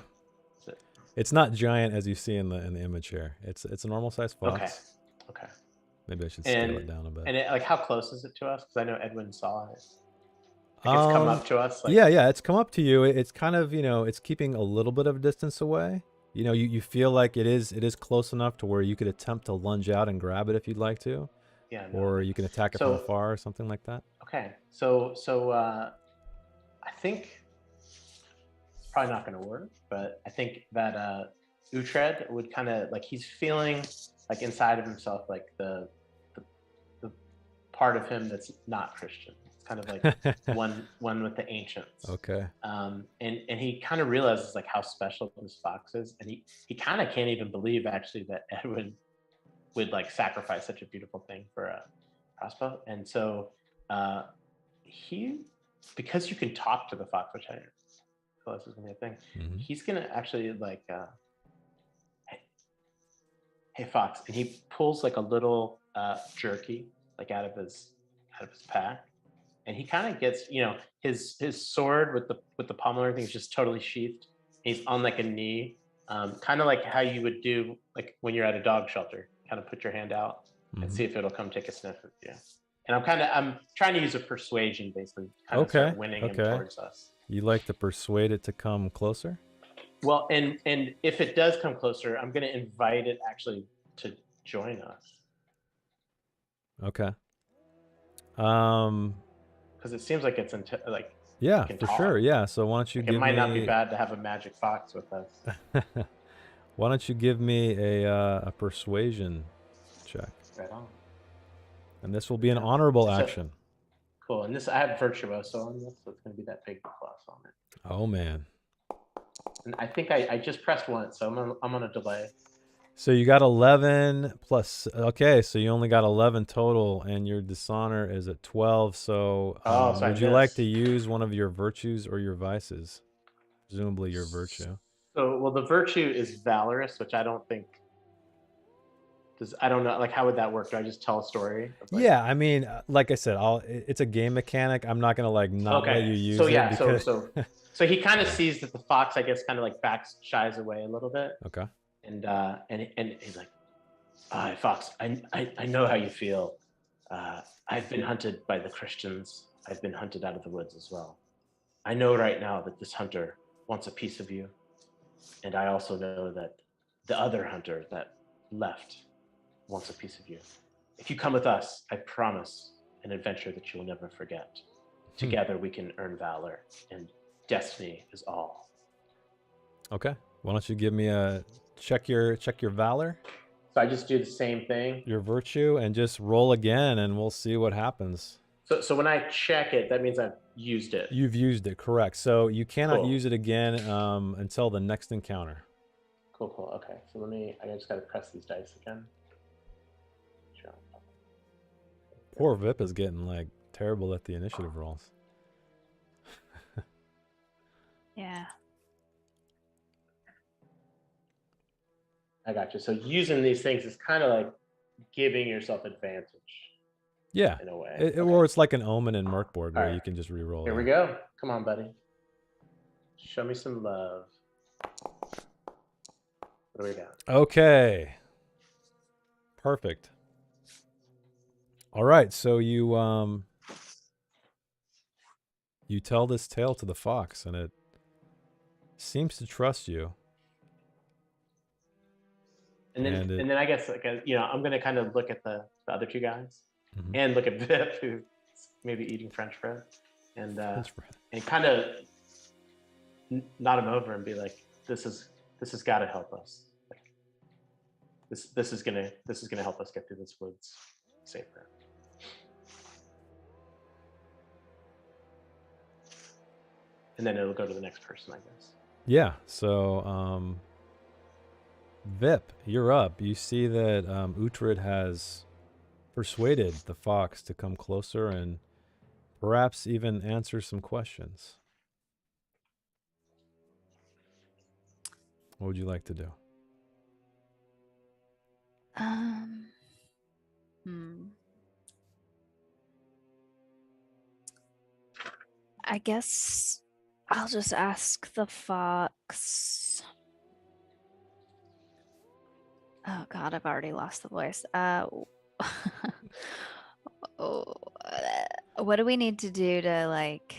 It's not giant as you see in the image here. It's a normal sized fox. Okay. Maybe I should scale it down a bit. And like how close is it to us? Because I know Edwin saw it. Like it's come up to us. Like... Yeah, it's come up to you. It's kind of it's keeping a little bit of distance away. You know, you feel like it is close enough to where you could attempt to lunge out and grab it if you'd like to. Yeah. No. Or you can attack it from afar or something like that. Okay. So I think. Probably not going to work, but I think that Uhtred would kind of like he's feeling like inside of himself like the part of him that's not Christian. It's kind of like one with the ancients. Okay. And he kind of realizes like how special this fox is, and he kind of can't even believe actually that Edwin would like sacrifice such a beautiful thing for a crossbow. And so because you can talk to the fox, which I this is gonna be a thing. Mm-hmm. He's gonna actually like, hey fox, and he pulls like a little jerky like out of his pack, and he kind of gets his sword with the pommel and everything is just totally sheathed. He's on like a knee, kind of like how you would do like when you're at a dog shelter. Kind of put your hand out and see if it'll come take a sniff of you. And I'm trying to use a persuasion basically, kind of start winning him towards us. You like to persuade it to come closer? Well, and if it does come closer, I'm going to invite it actually to join us. Okay. Because it seems like it's like yeah, for sure. Yeah. So why don't you give me? It might not be bad to have a magic fox with us. Why don't you give me a persuasion check? Right on. And this will be an honorable action. Cool. And this I have virtuoso on this, so it's going to be that big plus on it. Oh man. And I think I just pressed once, so I'm on a delay. So you got 11 plus. Okay, so you only got 11 total, and your dishonor is at 12. So, would you like to use one of your virtues or your vices? Presumably your virtue. So, well, the virtue is valorous, which I don't think. I don't know, like how would that work? Do I just tell a story? Yeah, I mean, like I said, it's a game mechanic. I'm not gonna like not let you use it. Because... so he kind of sees that the fox, I guess, kind of like shies away a little bit. Okay. And he's like, "Hi, fox. I know how you feel. I've been hunted by the Christians. I've been hunted out of the woods as well. I know right now that this hunter wants a piece of you, and I also know that the other hunter that left wants a piece of you. If you come with us, I promise an adventure that you will never forget. Together we can earn valor, and destiny is all. Okay. Why don't you give me a check your valor, So I just do the same thing. your virtue, and just roll again, and we'll see what happens. So when I check it, that means I've used it. You've used it, correct. So you cannot Cool. use it again until the next encounter. Cool. Okay, so I just gotta press these dice again. Sure. Poor Vip is getting like terrible at the initiative rolls. Yeah. I got you. So using these things is kind of like giving yourself advantage Yeah. in a way. Okay. Or it's like an omen in Merkboard where Alright. you can just re-roll. Here we go. Come on, buddy. Show me some love. What do we got? Okay. Perfect. All right, so you tell this tale to the fox, and it seems to trust you. And then I guess I'm gonna kind of look at the other two guys and look at Vip, who's maybe eating French bread, and kind of nod him over and be like, "This has got to help us. Like, this is gonna help us get through this woods safer." And then it'll go to the next person, I guess. Yeah. So, Vip, you're up. You see that Uhtred has persuaded the fox to come closer and perhaps even answer some questions. What would you like to do? I guess I'll just ask the fox. Oh God, I've already lost the voice. What do we need to do to like?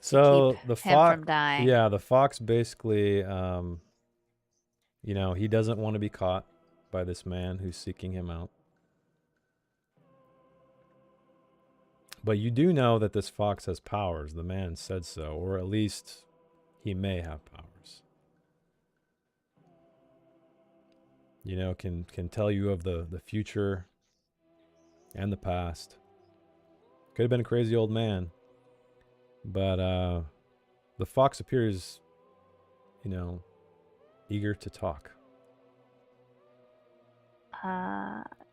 So keep the him fox, from dying? yeah, the fox basically, he doesn't want to be caught by this man who's seeking him out. But you do know that this fox has powers. The man said so, or at least he may have powers. Can tell you of the future and the past. Could have been a crazy old man. But the fox appears, eager to talk.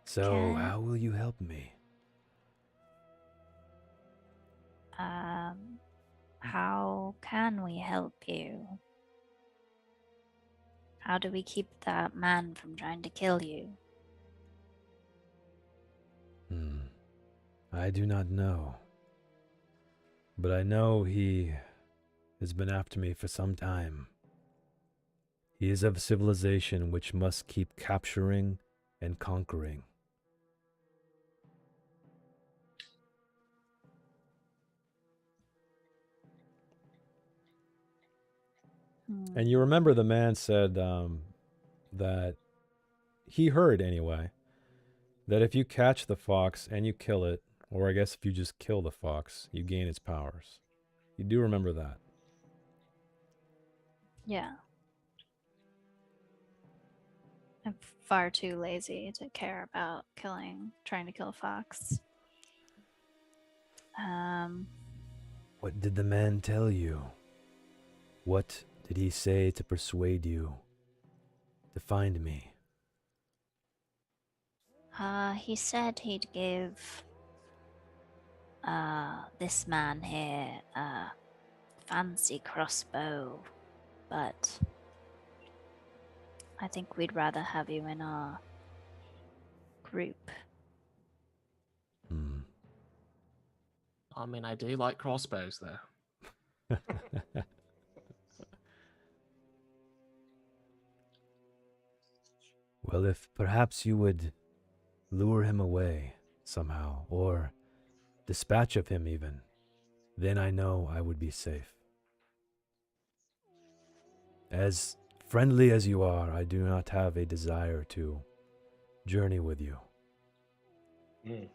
So, how will you help me? How can we help you? How do we keep that man from trying to kill you? I do not know. But I know he has been after me for some time. He is of a civilization which must keep capturing and conquering. And you remember the man said that he heard anyway, that if you catch the fox and you kill it, or I guess if you just kill the fox, you gain its powers. You do remember that? Yeah. I'm far too lazy to care about trying to kill a fox. What did the man tell you? What did he say to persuade you to find me? He said he'd give this man here a fancy crossbow, but I think we'd rather have you in our group. I mean, I do like crossbows, though. Well, if perhaps you would lure him away somehow, or dispatch of him even, then I know I would be safe. As friendly as you are, I do not have a desire to journey with you. Mm.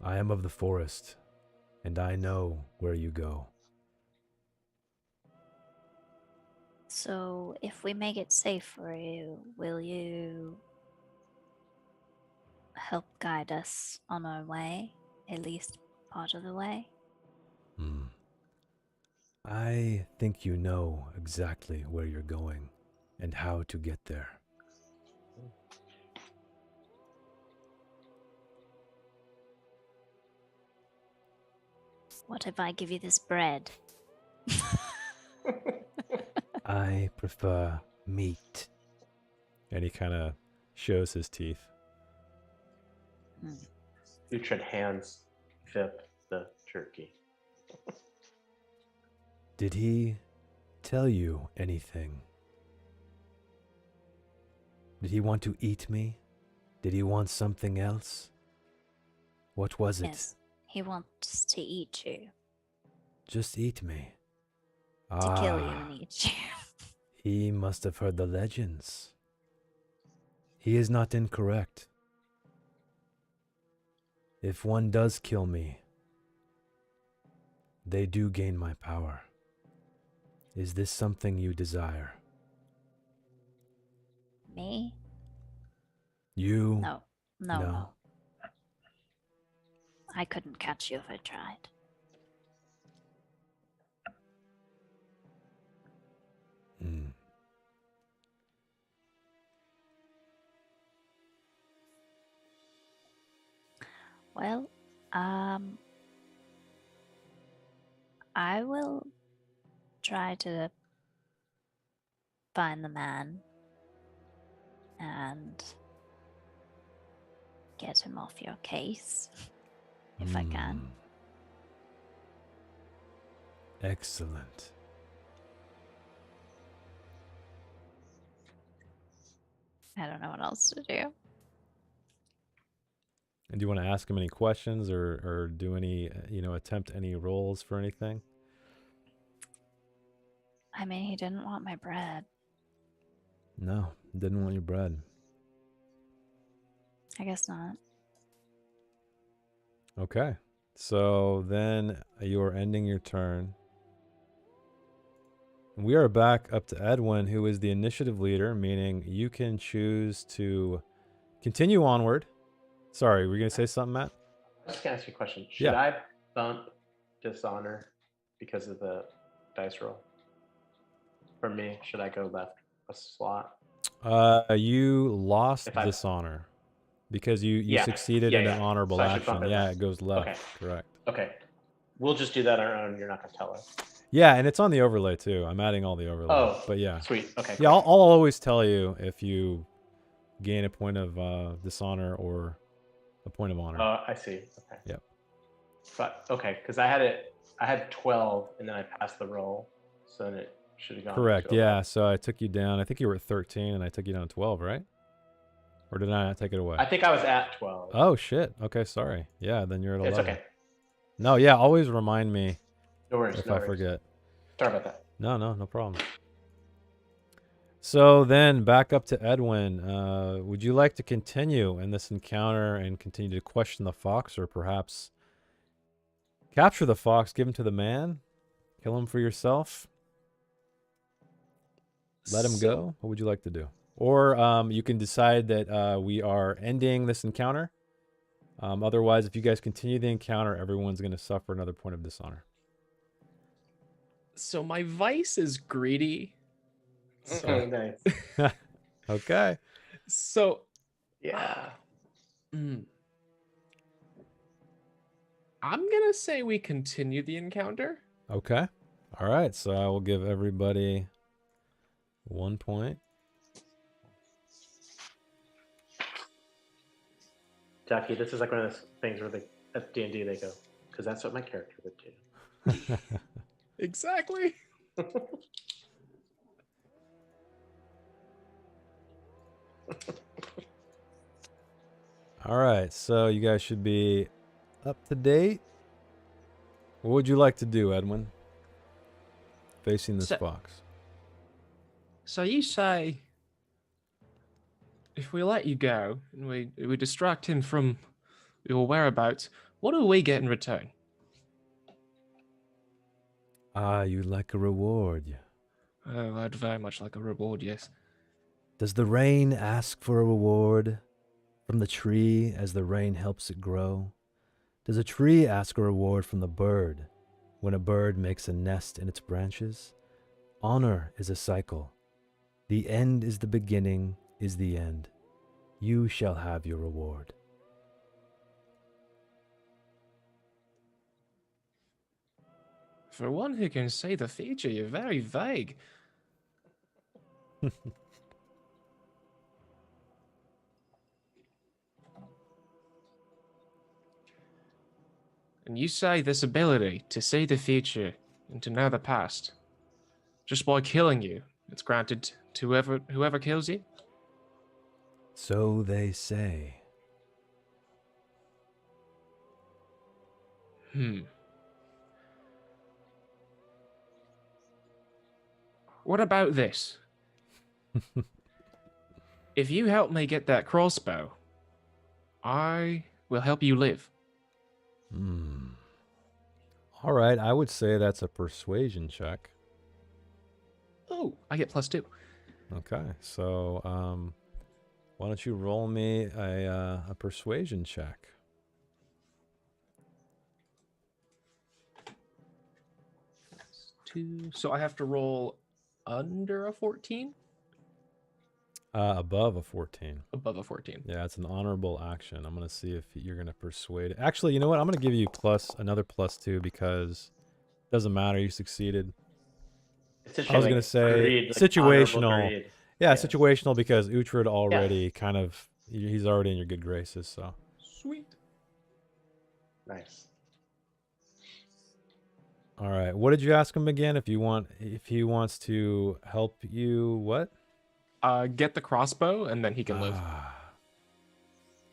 I am of the forest, and I know where you go. So, if we make it safe for you, will you help guide us on our way, at least part of the way? Hmm. I think you know exactly where you're going and how to get there. What if I give you this bread? I prefer meat. And he kind of shows his teeth. Uhtred hands Vip the turkey. Did he tell you anything? Did he want to eat me? Did he want something else? What was it? Yes, he wants to eat you, Just eat me. to kill you and eat you. He must have heard the legends. He is not incorrect. If one does kill me, they do gain my power. Is this something you desire? Me? You? No, No. no. I couldn't catch you if I tried. Mm. Well, I will try to find the man and get him off your case, if I can. Excellent. I don't know what else to do. And do you want to ask him any questions or do any, attempt any rolls for anything? I mean, he didn't want my bread. No, didn't want your bread. I guess not. Okay. So then you are ending your turn. We are back up to Edwin, who is the initiative leader, meaning you can choose to continue onward. Sorry, were you going to say something, Matt? I'm just gonna ask you a question. Should I bump dishonor because of the dice roll? For me, should I go left a slot? You lost dishonor because you succeeded in an honorable So I should bump action. it Yeah, left. it goes left. Okay. Correct. Okay. We'll just do that on our own. You're not gonna tell us. Yeah, and it's on the overlay too. I'm adding all the overlay. Oh, but yeah. Sweet. Okay. Yeah, Cool. I'll always tell you if you gain a point of dishonor or a point of honor. Oh, I see. Okay. Yep. But okay, because I had 12 and then I passed the roll, so then it should have gone. Correct. to Yeah. 11. So I took you down. I think you were at 13, and I took you down to 12, right? Or did I not take it away? I think I was at 12. Oh shit. Okay, sorry. Yeah, then you're at 11. It's okay. No, yeah. Always remind me No worries. if no I worries. forget. Sorry about that. No problem. So then back up to Edwin. Would you like to continue in this encounter and continue to question the fox, or perhaps capture the fox, give him to the man, kill him for yourself, let him go? What would you like to do? Or you can decide that we are ending this encounter. Otherwise, if you guys continue the encounter, everyone's going to suffer another point of dishonor. So my vice is greedy. So, Nice. Okay. so Yeah. I'm gonna say we continue the encounter. Okay. All right. So I will give everybody 1 point. Jackie, this is like one of those things where they at D&D they go, because that's what my character would do. Exactly. All right. So you guys should be up to date. What would you like to do, Edwin? Facing this So- fox. So you say if we let you go and we distract him from your whereabouts, what do we get in return? Ah, you like a reward. Oh, I'd very much like a reward, yes. Does the rain ask for a reward from the tree as the rain helps it grow? Does a tree ask a reward from the bird when a bird makes a nest in its branches? Honor is a cycle. The end is the beginning, is the end. You shall have your reward. For one who can say the future, you're very vague. And you say this ability to see the future and to know the past, just by killing you, it's granted to whoever kills you? So they say. What about this? If you help me get that crossbow, I will help you live. All right, I would say that's a persuasion check. Oh, I get +2. Okay, so why don't you roll me a persuasion check? +2. So I have to roll under a 14? Above a 14. Above a 14. Yeah, it's an honorable action. I'm gonna see if you're gonna persuade. Actually, you know what? I'm gonna give you another +2 because it doesn't matter. You succeeded. I was gonna say situational. Yeah, Yes. situational because Uhtred already kind of he's already in your good graces. So Sweet. Nice. all right, what did you ask him again? If he wants to help you, what? Get the crossbow, and then he can live.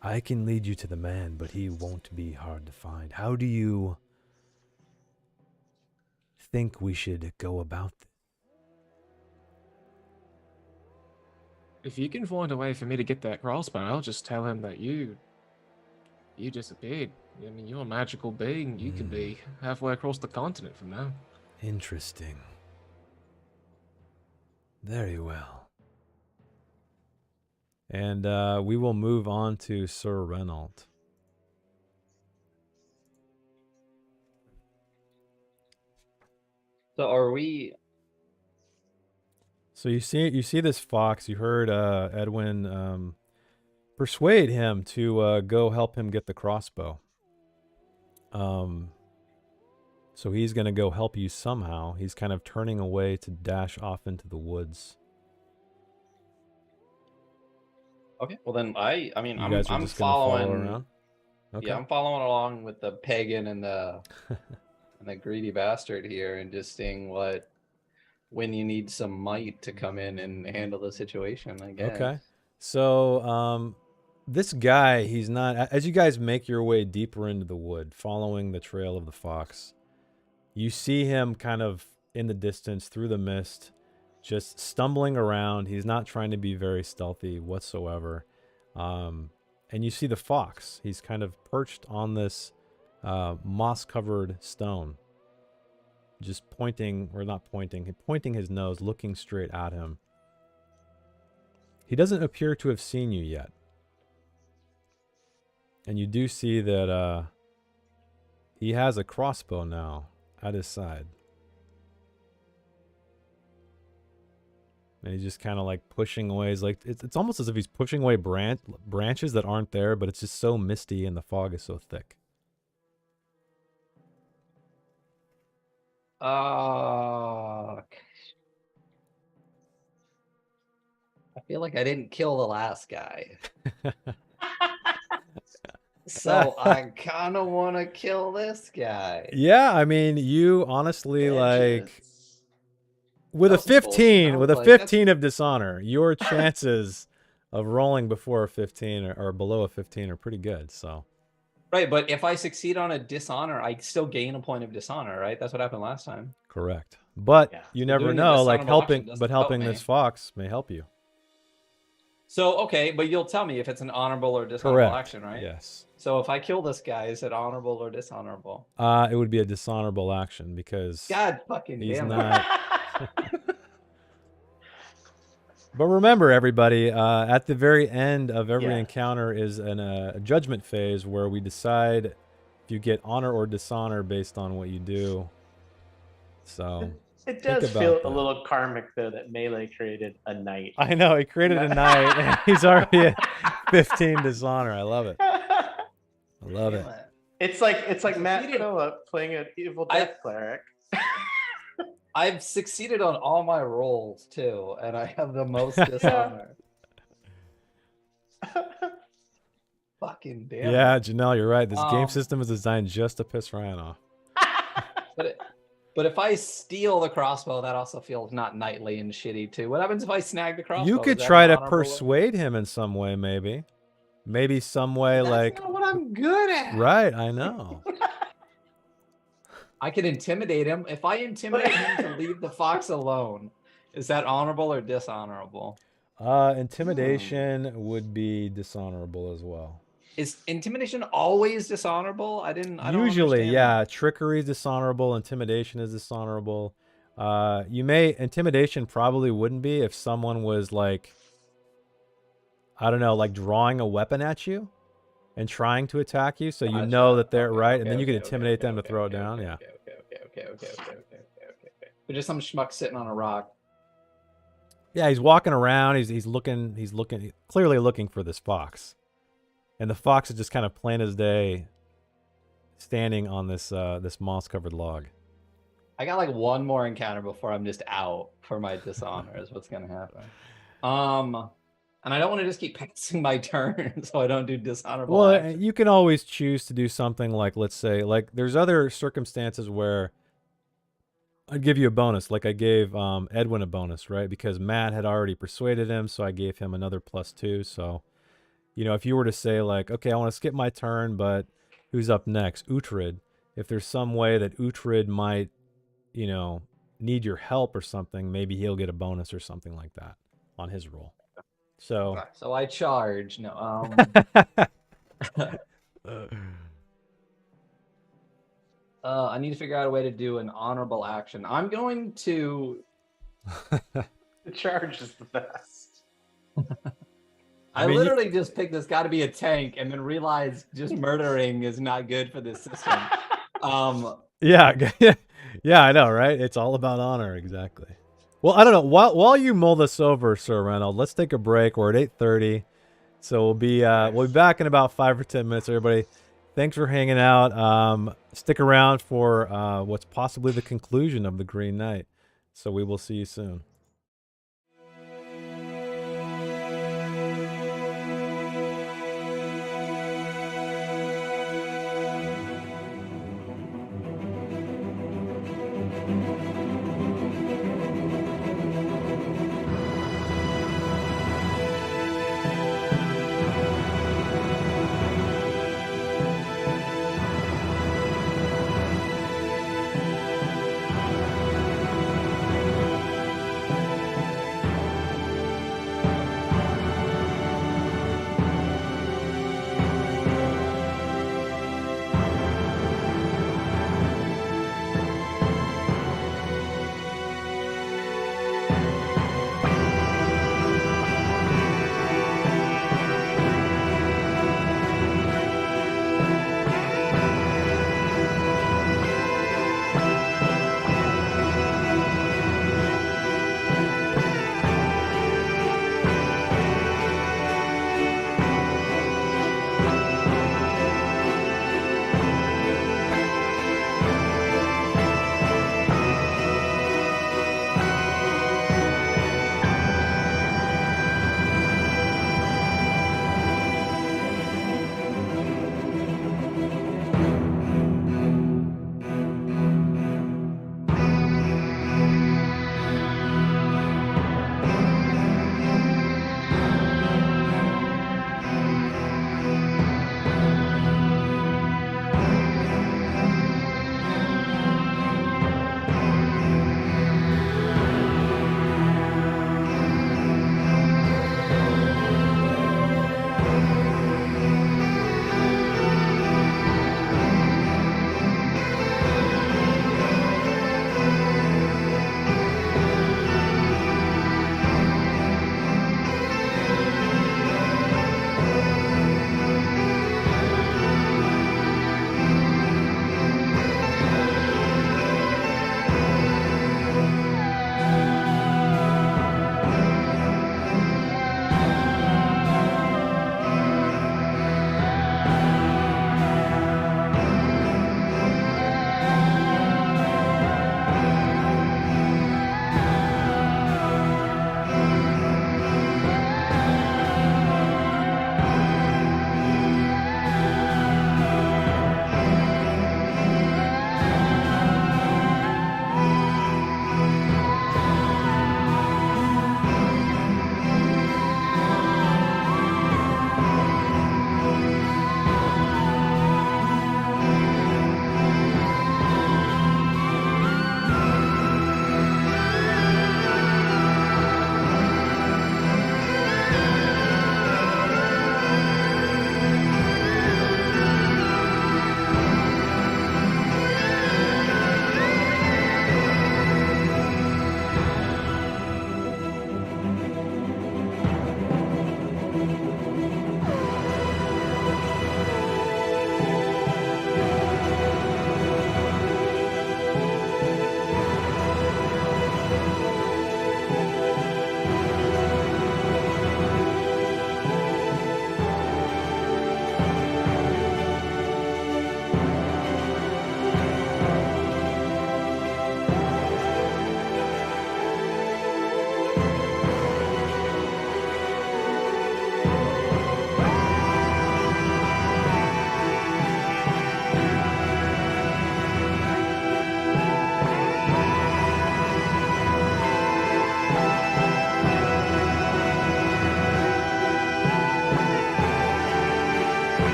I can lead you to the man, but he won't be hard to find. How do you think we should go about this? If you can find a way for me to get that crossbow, I'll just tell him that you disappeared. I mean, you're a magical being. You could be halfway across the continent from now. Interesting. Very well. And we will move on to Sir Renault. So are we? So you see this fox. You heard Edwin persuade him to go help him get the crossbow. So he's gonna go help you somehow. He's kind of turning away to dash off into the woods. Okay. Well, then I mean, You guys are I'm just gonna follow following. around. Okay. Yeah, I'm following along with the pagan and the and the greedy bastard here, and just seeing when you need some might to come in and handle the situation, I guess. Okay. So this guy, he's not. As you guys make your way deeper into the wood, following the trail of the fox, you see him kind of in the distance through the mist, just stumbling around. He's not trying to be very stealthy whatsoever. And you see the fox. He's kind of perched on this moss-covered stone, just pointing his nose, looking straight at him. He doesn't appear to have seen you yet. And you do see that he has a crossbow now at his side. And he's just kind of like pushing away. He's like, it's almost as if he's pushing away branches that aren't there, but it's just so misty and the fog is so thick. I feel like I didn't kill the last guy. So I kind of want to kill this guy. Yeah, I mean, you honestly like with a That was some 15, bullshit. with I a was like, 15 of dishonor, your chances of rolling before a 15 or below a 15 are pretty good. So Right, but if I succeed on a dishonor, I still gain a point of dishonor, right? That's what happened last time. correct. But Yeah. you So never doing a know, like dishonorable action helping doesn't help this me. fox may help you. So, okay, but you'll tell me if it's an honorable or dishonorable Correct. action, right? Yes. So if I kill this guy, is it honorable or dishonorable? It would be a dishonorable action because God fucking he's damn not. But remember, everybody, at the very end of every Yeah. encounter is a judgment phase where we decide if you get honor or dishonor based on what you do. So It think does about feel that. a little karmic though that Melee created a knight. I know he created a knight, and he's already at 15 dishonor. I love it. I love it. It's like Matt Succeeded. Phillip playing an evil I- death cleric. I've succeeded on all my rolls too, and I have the most dishonor. Fucking damn. Yeah, it. Janelle, you're right. This game Um, system is designed just to piss Ryan off. But if I steal the crossbow, that also feels not knightly and shitty too. What happens if I snag the crossbow? You Is could that try an to honorable way? persuade him in some way, maybe. Maybe some way That's like not what I'm good at. right, I know. I can intimidate him. If I intimidate him to leave the fox alone, is that honorable or dishonorable? Intimidation would be dishonorable as well. Is intimidation always dishonorable? I don't Usually, understand yeah. that. Trickery is dishonorable. Intimidation is dishonorable. Intimidation probably wouldn't be if someone was like, I don't know, like drawing a weapon at you and trying to attack you, so you know that they're right, and then you can intimidate them to throw it down. Yeah. But just some schmuck sitting on a rock. Yeah, he's walking around. He's looking clearly looking for this fox, and the fox is just kind of plain as day, standing on this this moss covered log. I got like one more encounter before I'm just out for my dishonor. Is what's gonna happen. And I don't want to just keep passing my turn, so I don't do dishonorable. Well, actions. you can always choose to do something like, let's say, like there's other circumstances where I'd give you a bonus, like I gave Edwin a bonus, right? Because Matt had already persuaded him, so I gave him another +2. So, you know, if you were to say like, okay, I want to skip my turn, but who's up next? Uhtred. If there's some way that Uhtred might, you know, need your help or something, maybe he'll get a bonus or something like that on his roll. So, So I charge. No. I need to figure out a way to do an honorable action. I'm going to. The charge is the best. I mean, literally just picked this got to be a tank, and then realized just murdering is not good for this system. yeah, yeah, I know, right? It's all about honor, exactly. Well, I don't know. While you mull this over, Sir Reynolds, let's take a break. We're at 8:30, so we'll be back in about 5 or 10 minutes. Everybody, thanks for hanging out. Stick around for what's possibly the conclusion of the Green Knight. So we will see you soon.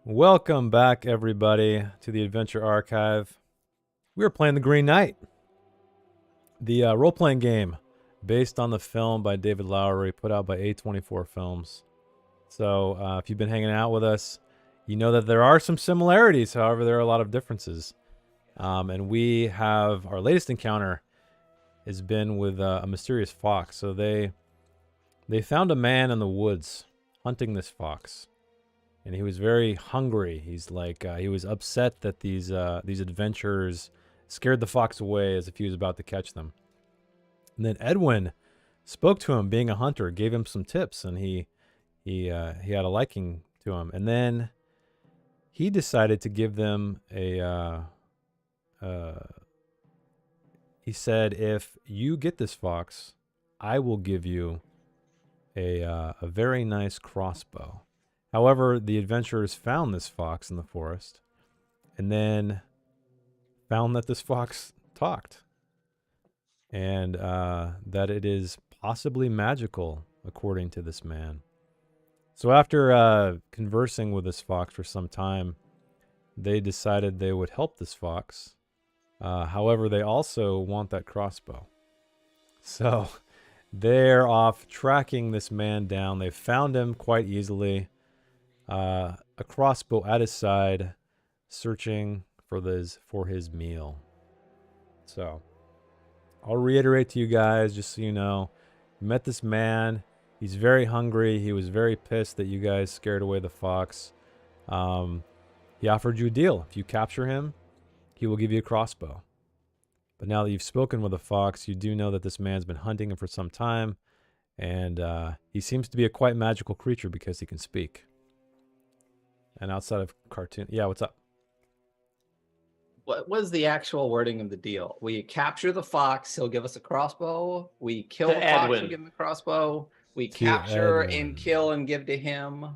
Welcome back, everybody, to the Adventure Archive. We are playing The Green Knight, the role-playing game based on the film by David Lowery, put out by A24 Films. So if you've been hanging out with us, you know that there are some similarities. However, there are a lot of differences. And we have our latest encounter has been with a mysterious fox. So they found a man in the woods hunting this fox. And he was very hungry. He's like he was upset that these adventurers scared the fox away as if he was about to catch them. And then Edwin spoke to him, being a hunter, gave him some tips, and he had a liking to him. And then he decided to give them a. He said, "If you get this fox, I will give you a very nice crossbow." However, the adventurers found this fox in the forest and then found that this fox talked and that it is possibly magical, according to this man. So after conversing with this fox for some time, they decided they would help this fox. However, they also want that crossbow. So they're off tracking this man down. They found him quite easily. A crossbow at his side, searching for his meal. So, I'll reiterate to you guys, just so you know, you met this man. He's very hungry. He was very pissed that you guys scared away the fox. He offered you a deal. If you capture him, he will give you a crossbow. But now that you've spoken with the fox, you do know that this man's been hunting him for some time, and he seems to be a quite magical creature because he can speak. And outside of cartoon, yeah, what's up? What was the actual wording of the deal? We capture the fox, he'll give us a crossbow. We kill the fox, Edwin. we'll give him a crossbow. We To capture Edwin. and kill and give to him.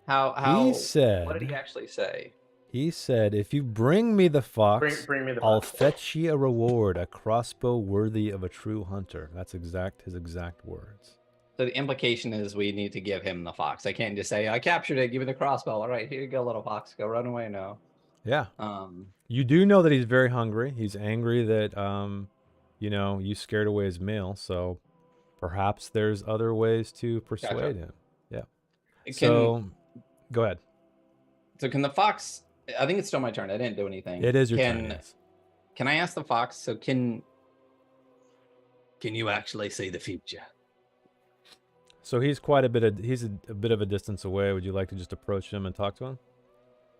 How? He said. What did he actually say? He said, "If you bring me the fox, Bring me the I'll fox. fetch ye a reward, a crossbow worthy of a true hunter." That's his exact words. So the implication is we need to give him the fox. I can't just say, I captured it, give me the crossbow. All right, here you go, little fox. Go run away now. Yeah. Um, You do know that he's very hungry. He's angry that, you scared away his meal. So perhaps there's other ways to persuade him. Yeah. So go ahead. So can the fox, I think it's still my turn. I didn't do anything. It is your turn. Yes. Can I ask the fox, so can you actually see the future? So he's he's a bit of a distance away. Would you like to just approach him and talk to him?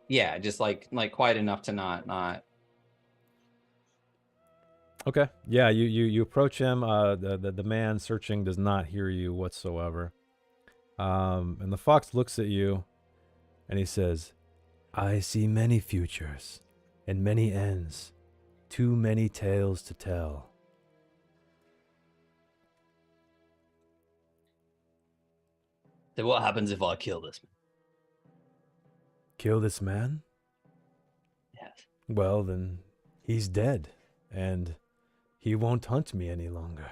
Yeah, just like quiet enough to not. Okay. Yeah, you approach him. The man searching does not hear you whatsoever. And the fox looks at you and he says, "I see many futures and many ends, too many tales to tell." So what happens if I kill this man? Kill this man? Yes. Well, then he's dead, and he won't hunt me any longer,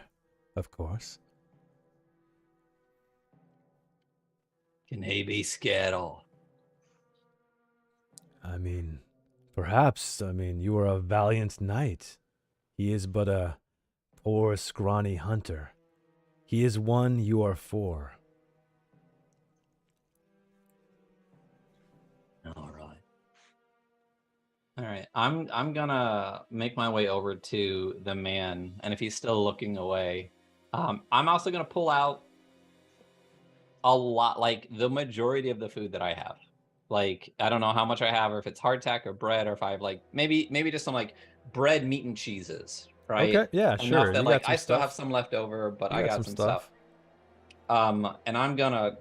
of course. Can he be scared off? I mean, perhaps. I mean, you are a valiant knight. He is but a poor, scrawny hunter. He is one you are for. All right. I'm gonna make my way over to the man, and if he's still looking away, I'm also gonna pull out a lot, like the majority of the food that I have. Like, I don't know how much I have, or if it's hardtack or bread, or if I have like maybe just some like bread, meat, and cheeses, right? Okay, yeah, Enough sure. that You like got some I still stuff. have some left over, but You I got some stuff. stuff. And I'm gonna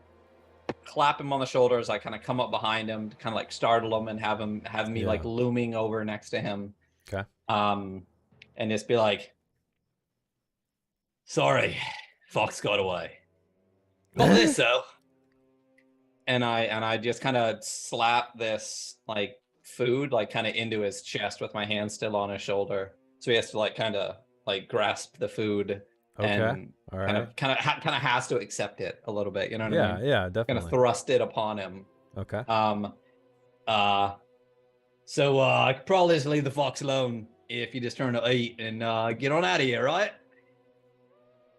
clap him on the shoulders. I kind of come up behind him to kind of like startle him and have me Yeah. like looming over next to him. Okay. And just be like, "Sorry, Fox got away. Not this though." And I just kind of slap this like food like kind of into his chest with my hand still on his shoulder, so he has to like kind of like grasp the food. Okay. And All right. kind of has to accept it a little bit. You know what I mean? Yeah, Kind definitely. of thrust it upon him. Okay. So I could probably just leave the fox alone if you just turn to 8 and get on out of here, right?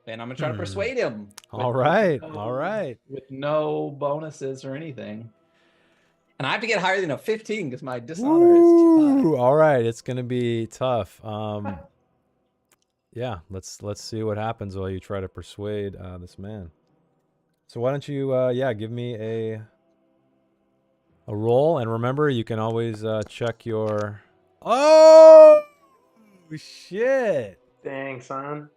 And I'm gonna try to persuade him. All right. All right. With no bonuses or anything. And I have to get higher than a 15 because my dishonor is too Ooh, all right. It's gonna be tough. Yeah. Let's see what happens while you try to persuade this man. So why don't you give me a roll, and remember you can always check your. Oh shit! Dang, son.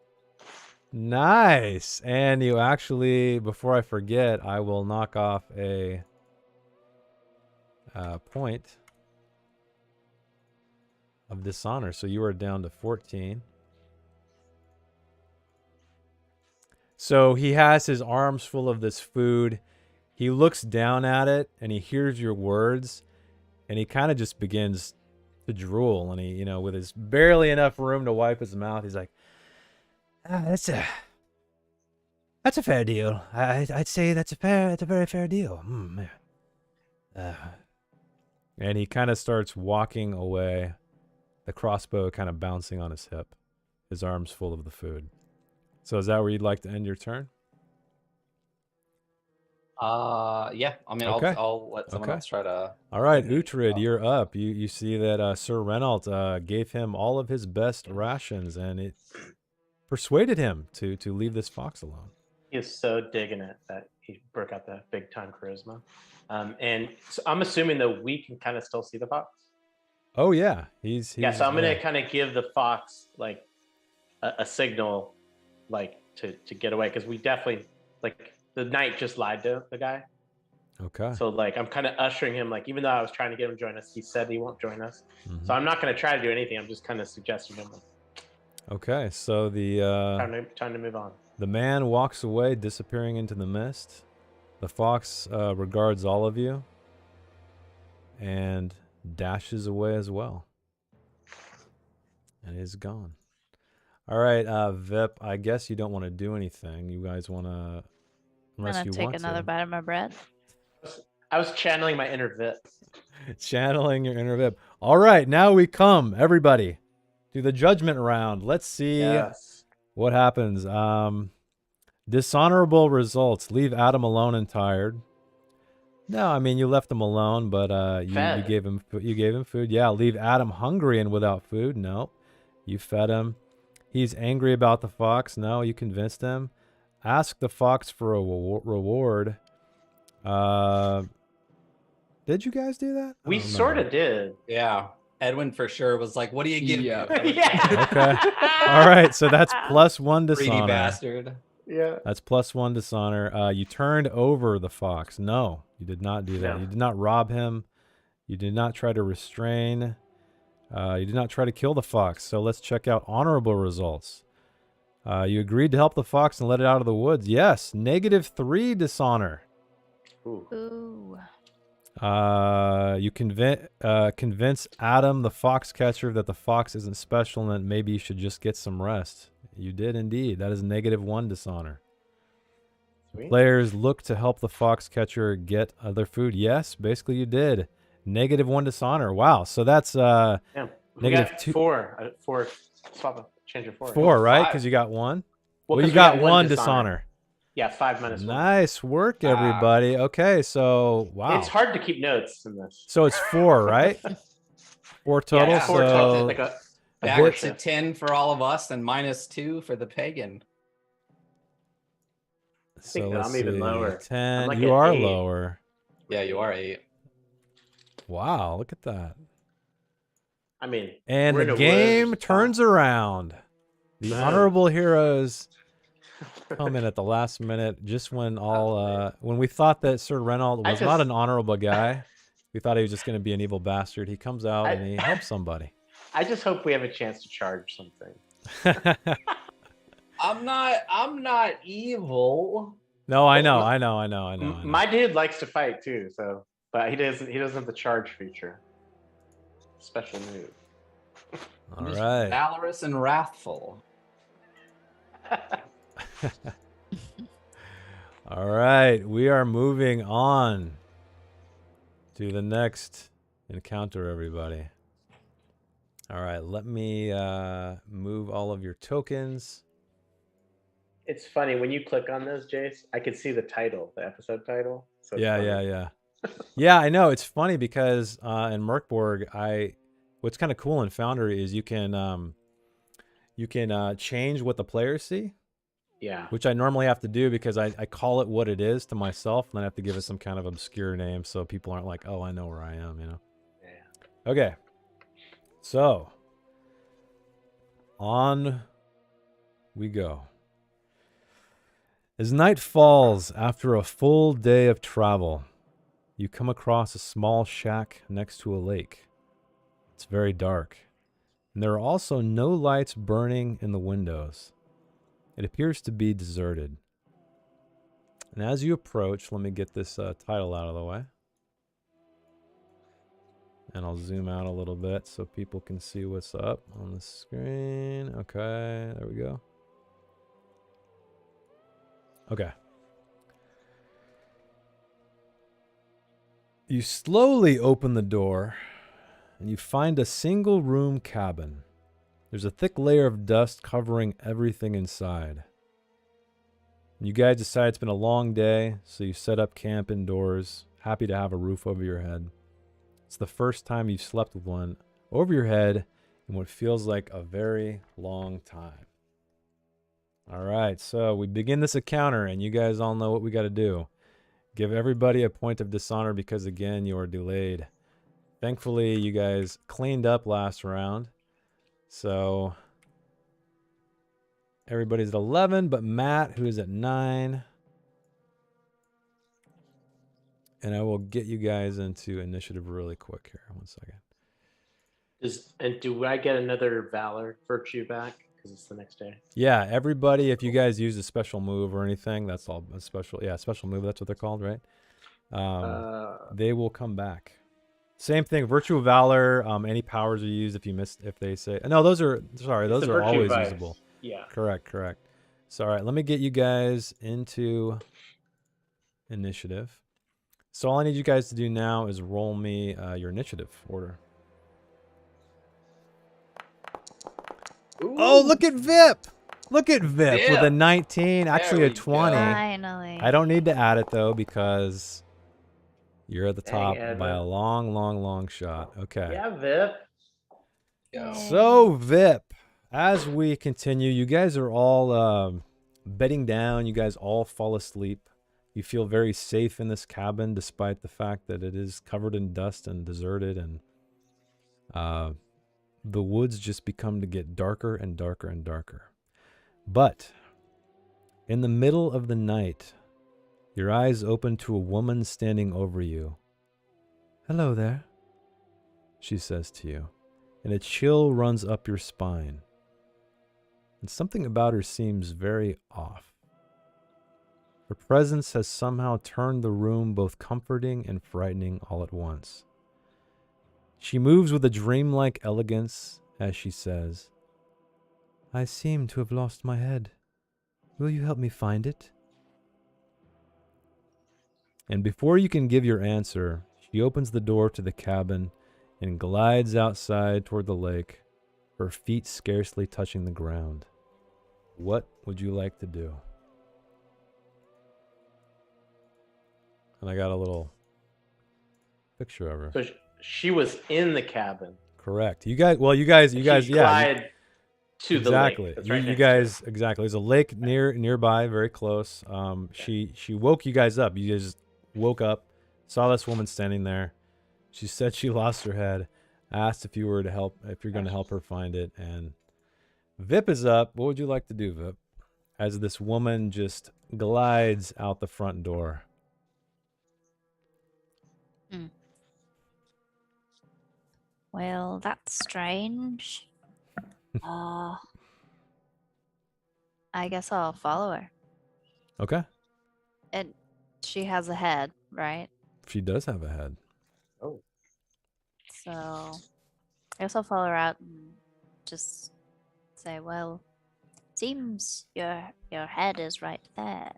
Nice. And you actually, before I forget, I will knock off a point of dishonor. So you are down to 14. So he has his arms full of this food. He looks down at it and he hears your words and he kind of just begins to drool. And he, you know, with his barely enough room to wipe his mouth, he's like, that's a fair deal. I'd say that's a very fair deal. And he kind of starts walking away, the crossbow kind of bouncing on his hip, his arms full of the food. So is that where you'd like to end your turn? Yeah. I mean, Okay. I'll let someone else try to. All right, Uhtred, you're up. You see that Sir Renault gave him all of his best rations, and it persuaded him to leave this fox alone. He is so digging it that he broke out the big time charisma. And so I'm assuming that we can kind of still see the fox. Oh yeah, he's So I'm gonna kind of give the fox like a signal, like to get away, because we definitely, like, the knight just lied to the guy. Okay. So like I'm kind of ushering him, like, even though I was trying to get him to join us, he said he won't join us. So I'm not gonna try to do anything. I'm just kind of suggesting him. Okay, so the Time to move on. the man walks away, disappearing into the mist. The fox regards all of you and dashes away as well. And is gone. All right, Vip, I guess you don't want to do anything. You guys want to, unless I'm you gonna want take another bite of my bread. I was channeling my inner Vip. Channeling your inner Vip. All right, now we come, everybody, to the judgment round. Let's see what happens. Dishonorable results. Leave Adam alone and tired. No, I mean you left him alone, but you gave him food. Yeah, leave Adam hungry and without food. No, you fed him. He's angry about the fox. No, you convinced him. Ask the fox for a reward. Did you guys do that? We sort of did. Yeah. Edwin for sure was like, "What do you give me?" Yeah. Okay. All right. So that's +1 dishonor. Greedy bastard. Yeah. That's +1 dishonor. You turned over the fox. No, you did not do that. No. You did not rob him. You did not try to restrain. You did not try to kill the fox. So let's check out honorable results. You agreed to help the fox and let it out of the woods. Yes. -3 dishonor. Ooh. You convince Adam, the fox catcher, that the fox isn't special and that maybe you should just get some rest. You did indeed. That is -1 dishonor. Sweet. Players look to help the fox catcher get other food. Yes, basically you did. -1 dishonor. Wow. So that's Yeah. We got -2. 4. 4. Swap. Change your 4. 4, right? 5. Because you got 1. Well, Well, 'cause you we got got 1 dishonor. Yeah, 5 minus 1. Nice work, everybody. Okay, so wow. It's hard to keep notes in this. So it's 4, right? 4 total. Yeah, 4 so total. Like a Back to 10 for all of us and -2 for the pagan. So that let's I'm even see. lower. 10. I'm like You at are 8. lower. Yeah, you are 8. Wow, look at that. I mean, And we're the in game woods. turns around. The Man. honorable heroes come in at the last minute, just when when we thought that Sir Renault was not an honorable guy. We thought he was just going to be an evil bastard. He comes out and he helps somebody. I just hope we have a chance to charge something. I'm not evil. No, I know. My dude likes to fight too, so but he doesn't have the charge feature. Special move. All Just right. valorous and wrathful. All right. We are moving on to the next encounter everybody. All right, let me move all of your tokens. It's funny when you click on those, Jace. I could see the title, the episode title. So it's funny. Yeah. Yeah, I know. It's funny because in Merkborg, what's kind of cool in Foundry is you can change what the players see. Yeah. Which I normally have to do because I call it what it is to myself, and then I have to give it some kind of obscure name so people aren't like, oh, I know where I am, you know? Yeah. Okay. So, on we go. As night falls after a full day of travel, you come across a small shack next to a lake. It's very dark, and there are also no lights burning in the windows. It appears to be deserted. And as you approach, let me get this title out of the way. And I'll zoom out a little bit so people can see what's up on the screen. Okay, there we go. Okay. You slowly open the door and you find a single room cabin. There's a thick layer of dust covering everything inside. You guys decide it's been a long day, so you set up camp indoors, happy to have a roof over your head. It's the first time you've slept with one over your head in what feels like a very long time. All right, so we begin this encounter, and you guys all know what we got to do. Give everybody a point of dishonor because, again, you are delayed. Thankfully, you guys cleaned up last round, so everybody's at 11, but Matt, who is at 9. And I will get you guys into initiative really quick here. 1 second. Do I get another Valor virtue back? Because it's the next day. Yeah, everybody, if you guys use a special move or anything, that's all a special. Yeah, special move. That's what they're called, right? They will come back. Same thing. Virtue Valor. Any powers are used if you missed. If they say no, those are those are always vibes. usable. Yeah. Correct. So all right, let me get you guys into initiative. So all I need you guys to do now is roll me your initiative order. Ooh. Oh, look at Vip! Look at Vip with a 19, actually a we 20. go. Finally. I don't need to add it though because you're at the Dang, top Edna. by a long shot. Okay. Yeah, Vip. So Vip, as we continue, you guys are all bedding down. You guys all fall asleep. You feel very safe in this cabin despite the fact that it is covered in dust and deserted, and the woods just become to get darker and darker and darker. But in the middle of the night, your eyes open to a woman standing over you. "Hello there," she says to you, and a chill runs up your spine. And something about her seems very off. Her presence has somehow turned the room both comforting and frightening all at once. She moves with a dreamlike elegance as she says, "I seem to have lost my head. Will you help me find it?" And before you can give your answer, she opens the door to the cabin and glides outside toward the lake, her feet scarcely touching the ground. What would you like to do? And I got a little picture of her. So she was in the cabin. Correct. You guys, She yeah. glide to the lake. Exactly. That's right You next guys, to it. exactly. There's a lake nearby, very close. She woke you guys up. You guys woke up, saw this woman standing there. She said she lost her head, asked if you're going to help her find it, and Vip is up. What would you like to do, Vip? As this woman just glides out the front door. Well, that's strange. I guess I'll follow her. Okay. And she has a head, right? She does have a head. Oh. So I guess I'll follow her out and just say, well, seems your head is right there.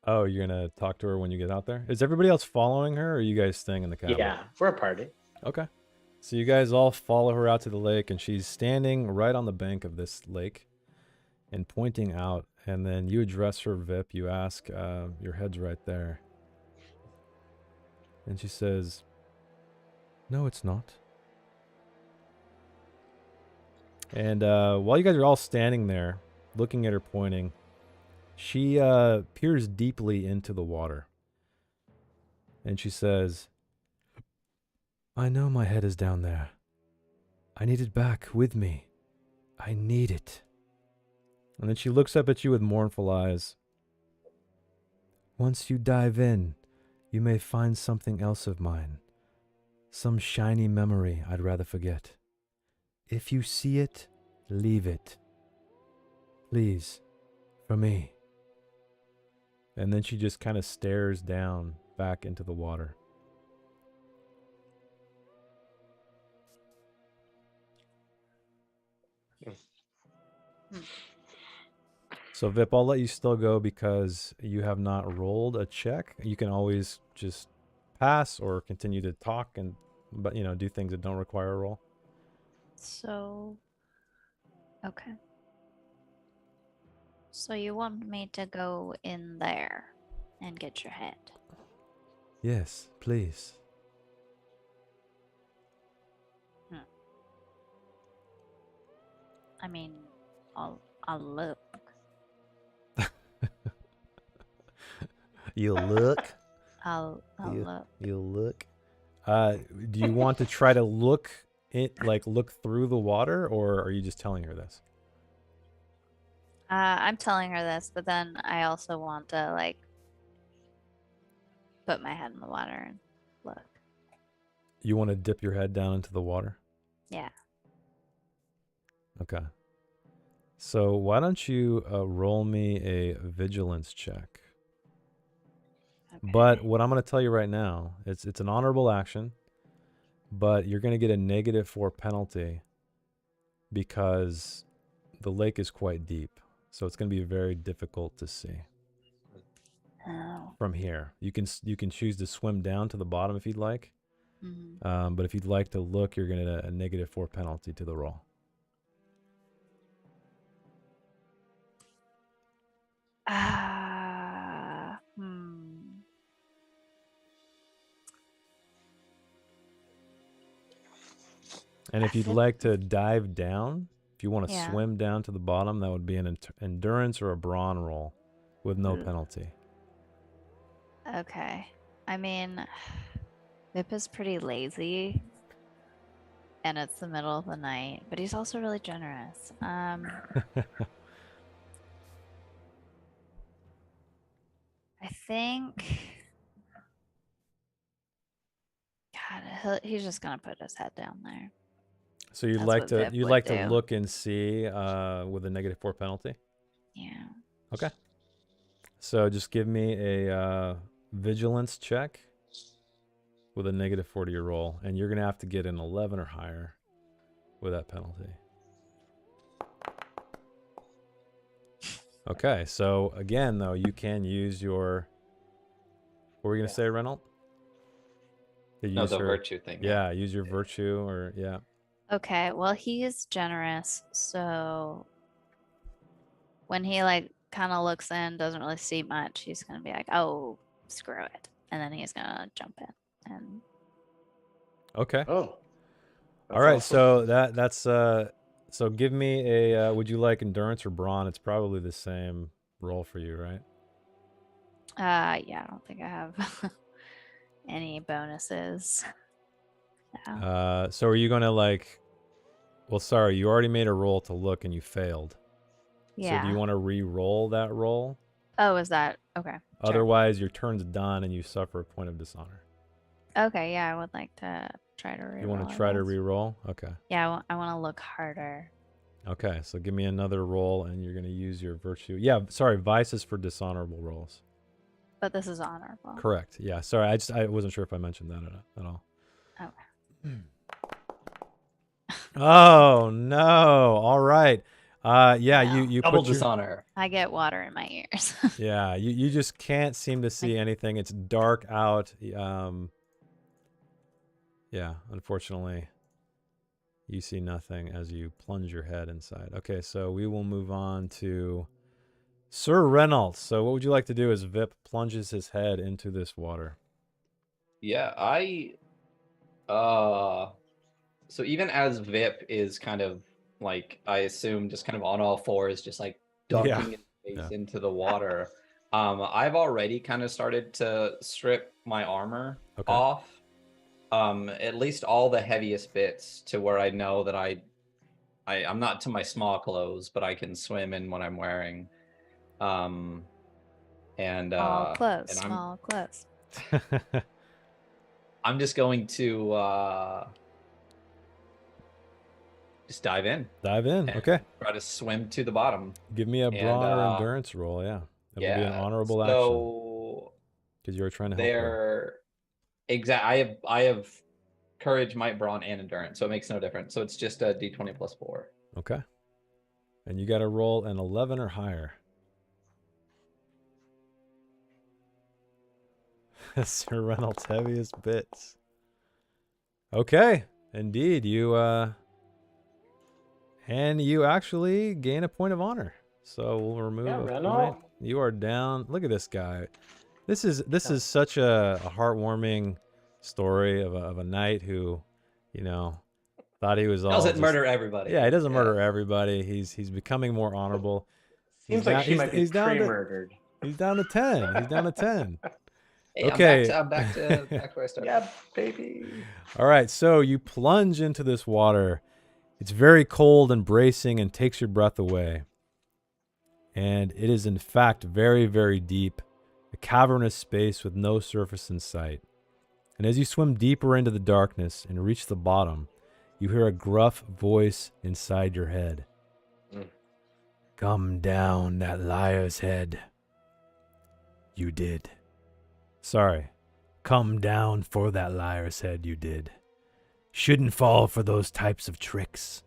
Oh, you're gonna talk to her when you get out there? Is everybody else following her, or are you guys staying in the cabin? Yeah, we're a party. Okay. So you guys all follow her out to the lake, and she's standing right on the bank of this lake and pointing out. And then you address her, Vip. You ask, your head's right there. And she says, "No, it's not." And while you guys are all standing there, looking at her pointing, she peers deeply into the water. And she says, "I know my head is down there. I need it back with me. I need it." And then she looks up at you with mournful eyes. "Once you dive in, you may find something else of mine. Some shiny memory I'd rather forget. If you see it, leave it. Please, for me." And then she just kind of stares down back into the water. So Vip, I'll let you still go because you have not rolled a check. You can always just pass or continue to talk but do things that don't require a roll. So, okay. So you want me to go in there and get your head? Yes, please. I mean, I'll look. You look. I'll look. You look. Do you want to try to look through the water, or are you just telling her this? I'm telling her this, but then I also want to put my head in the water and look. You want to dip your head down into the water? Yeah. Okay. So why don't you roll me a vigilance check? Okay. But what I'm going to tell you right now, it's an honorable action, but you're going to get a -4 penalty because the lake is quite deep. So it's going to be very difficult to see from here. You can choose to swim down to the bottom if you'd like. Mm-hmm. But if you'd like to look, you're going to get a -4 penalty to the roll. And if you'd like to dive down, if you want to swim down to the bottom, that would be an endurance or a brawn roll with no penalty. Okay. I mean, Vip is pretty lazy, and it's the middle of the night, but he's also really generous. I think... God, he's just gonna put his head down there. So you'd like to look and see with a -4 penalty? Yeah. Okay. So just give me a vigilance check with a -4 to your roll, and you're gonna have to get an 11 or higher with that penalty. Okay. So again, though, you can use your. What were you gonna say, Reynolds? No, the virtue thing. Yeah, use your virtue Okay, well, he is generous, so when he kind of looks in, doesn't really see much, he's gonna be like, "Oh, screw it," and then he's gonna jump in. And Okay. Oh. All right. Awesome. So that's so give me a. Would you like endurance or brawn? It's probably the same roll for you, right? yeah, I don't think I have any bonuses. No. So are you gonna well, sorry, you already made a roll to look and you failed. Yeah. So do you want to re-roll that roll? Oh, is that okay? Otherwise, your turn's done and you suffer a point of dishonor. Okay, yeah, I would like to try to re-roll. You want to try to re-roll? Okay. Yeah, I want to look harder. Okay, so give me another roll and you're gonna use your virtue. Yeah, sorry, vice is for dishonorable rolls. But this is honorable. Correct. Yeah, sorry, I wasn't sure if I mentioned that at all. Okay. Oh no! All right. Yeah, Wow. you Double put your dishonor. I get water in my ears. yeah, you just can't seem to see anything. It's dark out. Yeah, unfortunately, you see nothing as you plunge your head inside. Okay, so we will move on to Sir Reynolds. So what would you like to do as Vip plunges his head into this water? Yeah, so even as Vip is kind of like, I assume, just kind of on all fours, just like dunking his face into the water, I've already kind of started to strip my armor off. At least all the heaviest bits, to where I know that I'm not to my small clothes, but I can swim in what I'm wearing. And Small clothes, and small clothes. I'm just going to just dive in. Dive in. Okay. Try to swim to the bottom. Give me a brawn or endurance roll. Yeah. It'll be an honorable action. Because you're trying to help her. I have courage, might, brawn, and endurance, so it makes no difference. So it's just a d20 plus 4. Okay. And you got to roll an 11 or higher. Sir Reynolds' heaviest bits. Okay. Indeed. And you actually gain a point of honor. So we'll remove a point. You are down. Look at this guy. This is such a heartwarming story of a knight who, thought he was all doesn't murder everybody. Yeah, he doesn't murder everybody. He's becoming more honorable. Seems like she might be pre-murdered. He's down to 10. He's down to 10. Hey, okay. I'm back to where I started. Yeah, baby. All right, so you plunge into this water. It's very cold and bracing and takes your breath away. And it is in fact very, very deep, a cavernous space with no surface in sight. And as you swim deeper into the darkness and reach the bottom, you hear a gruff voice inside your head. Come down, that liar's head. You did. Sorry. Come down for that liar's head, you did. Shouldn't fall for those types of tricks.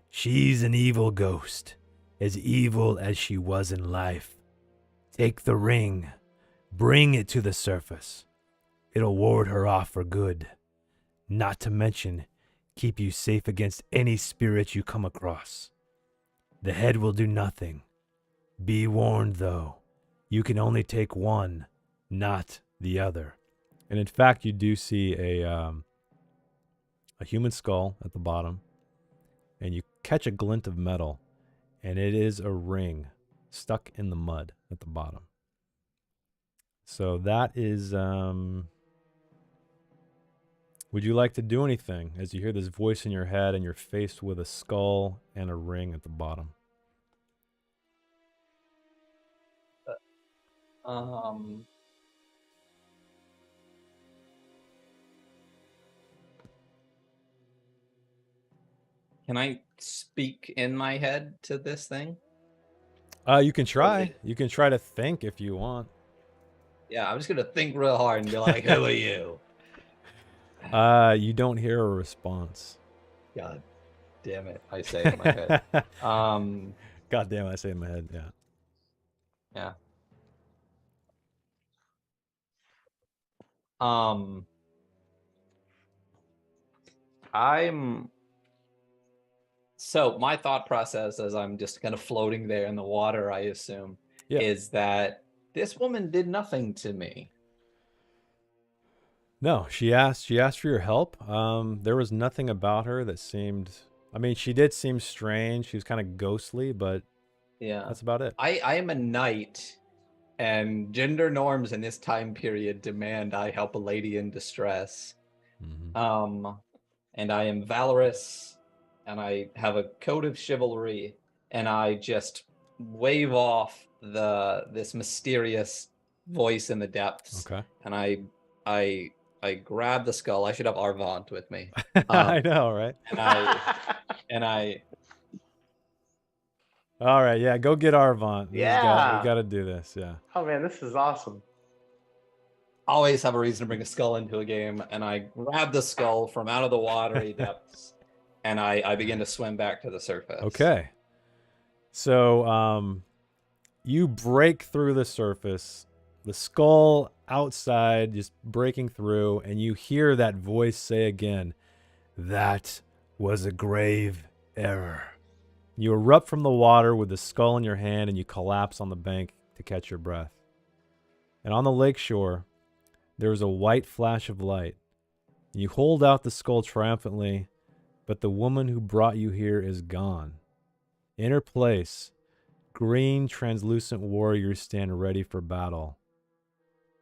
She's an evil ghost, as evil as she was in life. Take the ring. Bring it to the surface. It'll ward her off for good. Not to mention, keep you safe against any spirit you come across. The head will do nothing. Be warned, though. You can only take one, not the other. And in fact, you do see a human skull at the bottom, and you catch a glint of metal, and it is a ring stuck in the mud at the bottom. So that is, would you like to do anything as you hear this voice in your head and you're faced with a skull and a ring at the bottom? Can I speak in my head to this thing? You can try. You can try to think if you want. Yeah, I'm just gonna think real hard and be like, "Who are you?" You don't hear a response. God damn it! I say it in my head. God damn it! I say it in my head. Yeah. Yeah. So my thought process, as I'm just kind of floating there in the water, I assume, is that this woman did nothing to me. No, she asked for your help. There was nothing about her that seemed, I mean, she did seem strange. She was kind of ghostly, but yeah, that's about it. I am a knight, and gender norms in this time period demand I help a lady in distress. Mm-hmm. And I am valorous, and I have a code of chivalry, and I just wave off this mysterious voice in the depths. Okay. And I grab the skull. I should have Arvant with me. I know, right? And I. All right, yeah, go get Arvant. We got to do this. Yeah. Oh man, this is awesome. Always have a reason to bring a skull into a game, and I grab the skull from out of the watery depths, and I begin to swim back to the surface. Okay. So you break through the surface, the skull outside just breaking through, and you hear that voice say again, "That was a grave error." You erupt from the water with the skull in your hand, and you collapse on the bank to catch your breath. And on the lakeshore, there is a white flash of light. You hold out the skull triumphantly, but the woman who brought you here is gone. In her place, green translucent warriors stand ready for battle.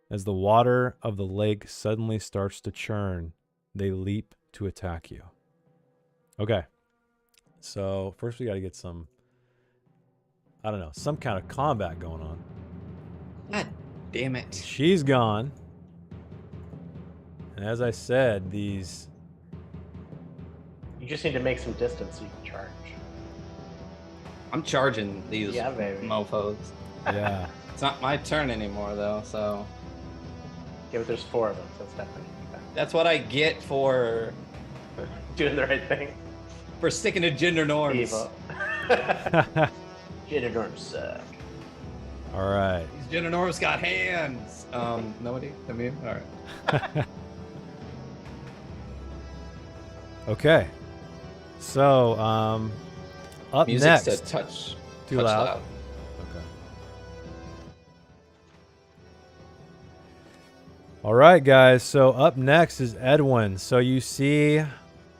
As the water of the lake suddenly starts to churn, they leap to attack you. Okay. So first we got to get some, I don't know, some kind of combat going on. God damn it. She's gone. And as I said, these... You just need to make some distance so you can charge. I'm charging these Yeah, baby. mofos. Yeah. It's not my turn anymore, though, so... Yeah, but there's 4 of them, so it's definitely That's what I get for doing the right thing. sticking to gender norms. Evil. Gender norms suck. All right. These gender norms got hands. Nobody? I mean, all right. Okay. So, up Music's next. a touch Too touch loud? loud. Okay. All right, guys. So up next is Edwin. So you see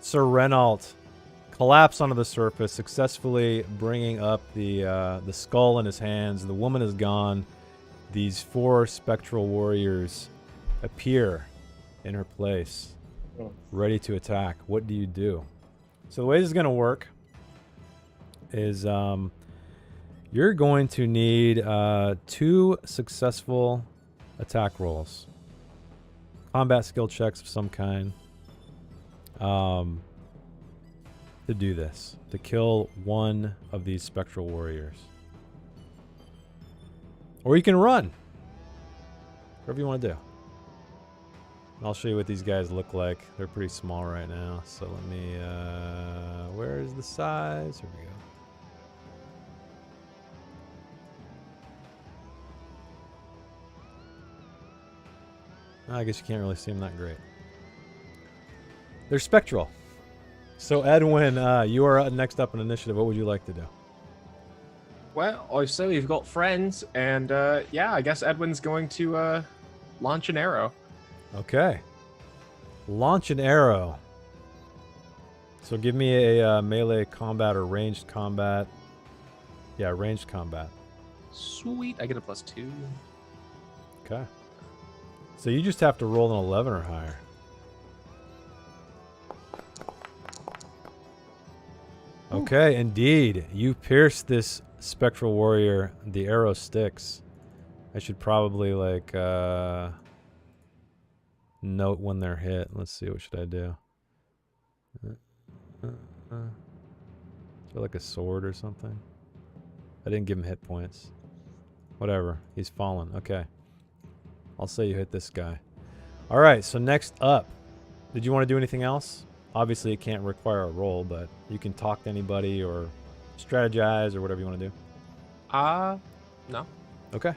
Sir Renault collapse onto the surface, successfully bringing up the skull in his hands. The woman is gone. These 4 spectral warriors appear in her place, ready to attack. What do you do? So the way this is going to work is you're going to need 2 successful attack rolls. Combat skill checks of some kind. To do this. To kill one of these spectral warriors. Or you can run. Whatever you want to do. I'll show you what these guys look like. They're pretty small right now. So let me... where's the size? Here we go. I guess you can't really see them that great. They're spectral. So Edwin, you are next up in initiative. What would you like to do? Well, I say we've got friends, and yeah, I guess Edwin's going to launch an arrow. Okay. Launch an arrow. So give me a melee combat or ranged combat. Yeah, ranged combat. Sweet, I get a +2. Okay. So you just have to roll an 11 or higher. Okay, indeed. You pierce this spectral warrior. The arrow sticks. I should probably like note when they're hit. Let's see, what should I do? Is there like a sword or something? I didn't give him hit points. Whatever. He's fallen. Okay. I'll say you hit this guy. All right, so next up. Did you want to do anything else? Obviously, it can't require a roll, but you can talk to anybody or strategize or whatever you want to do. No. Okay.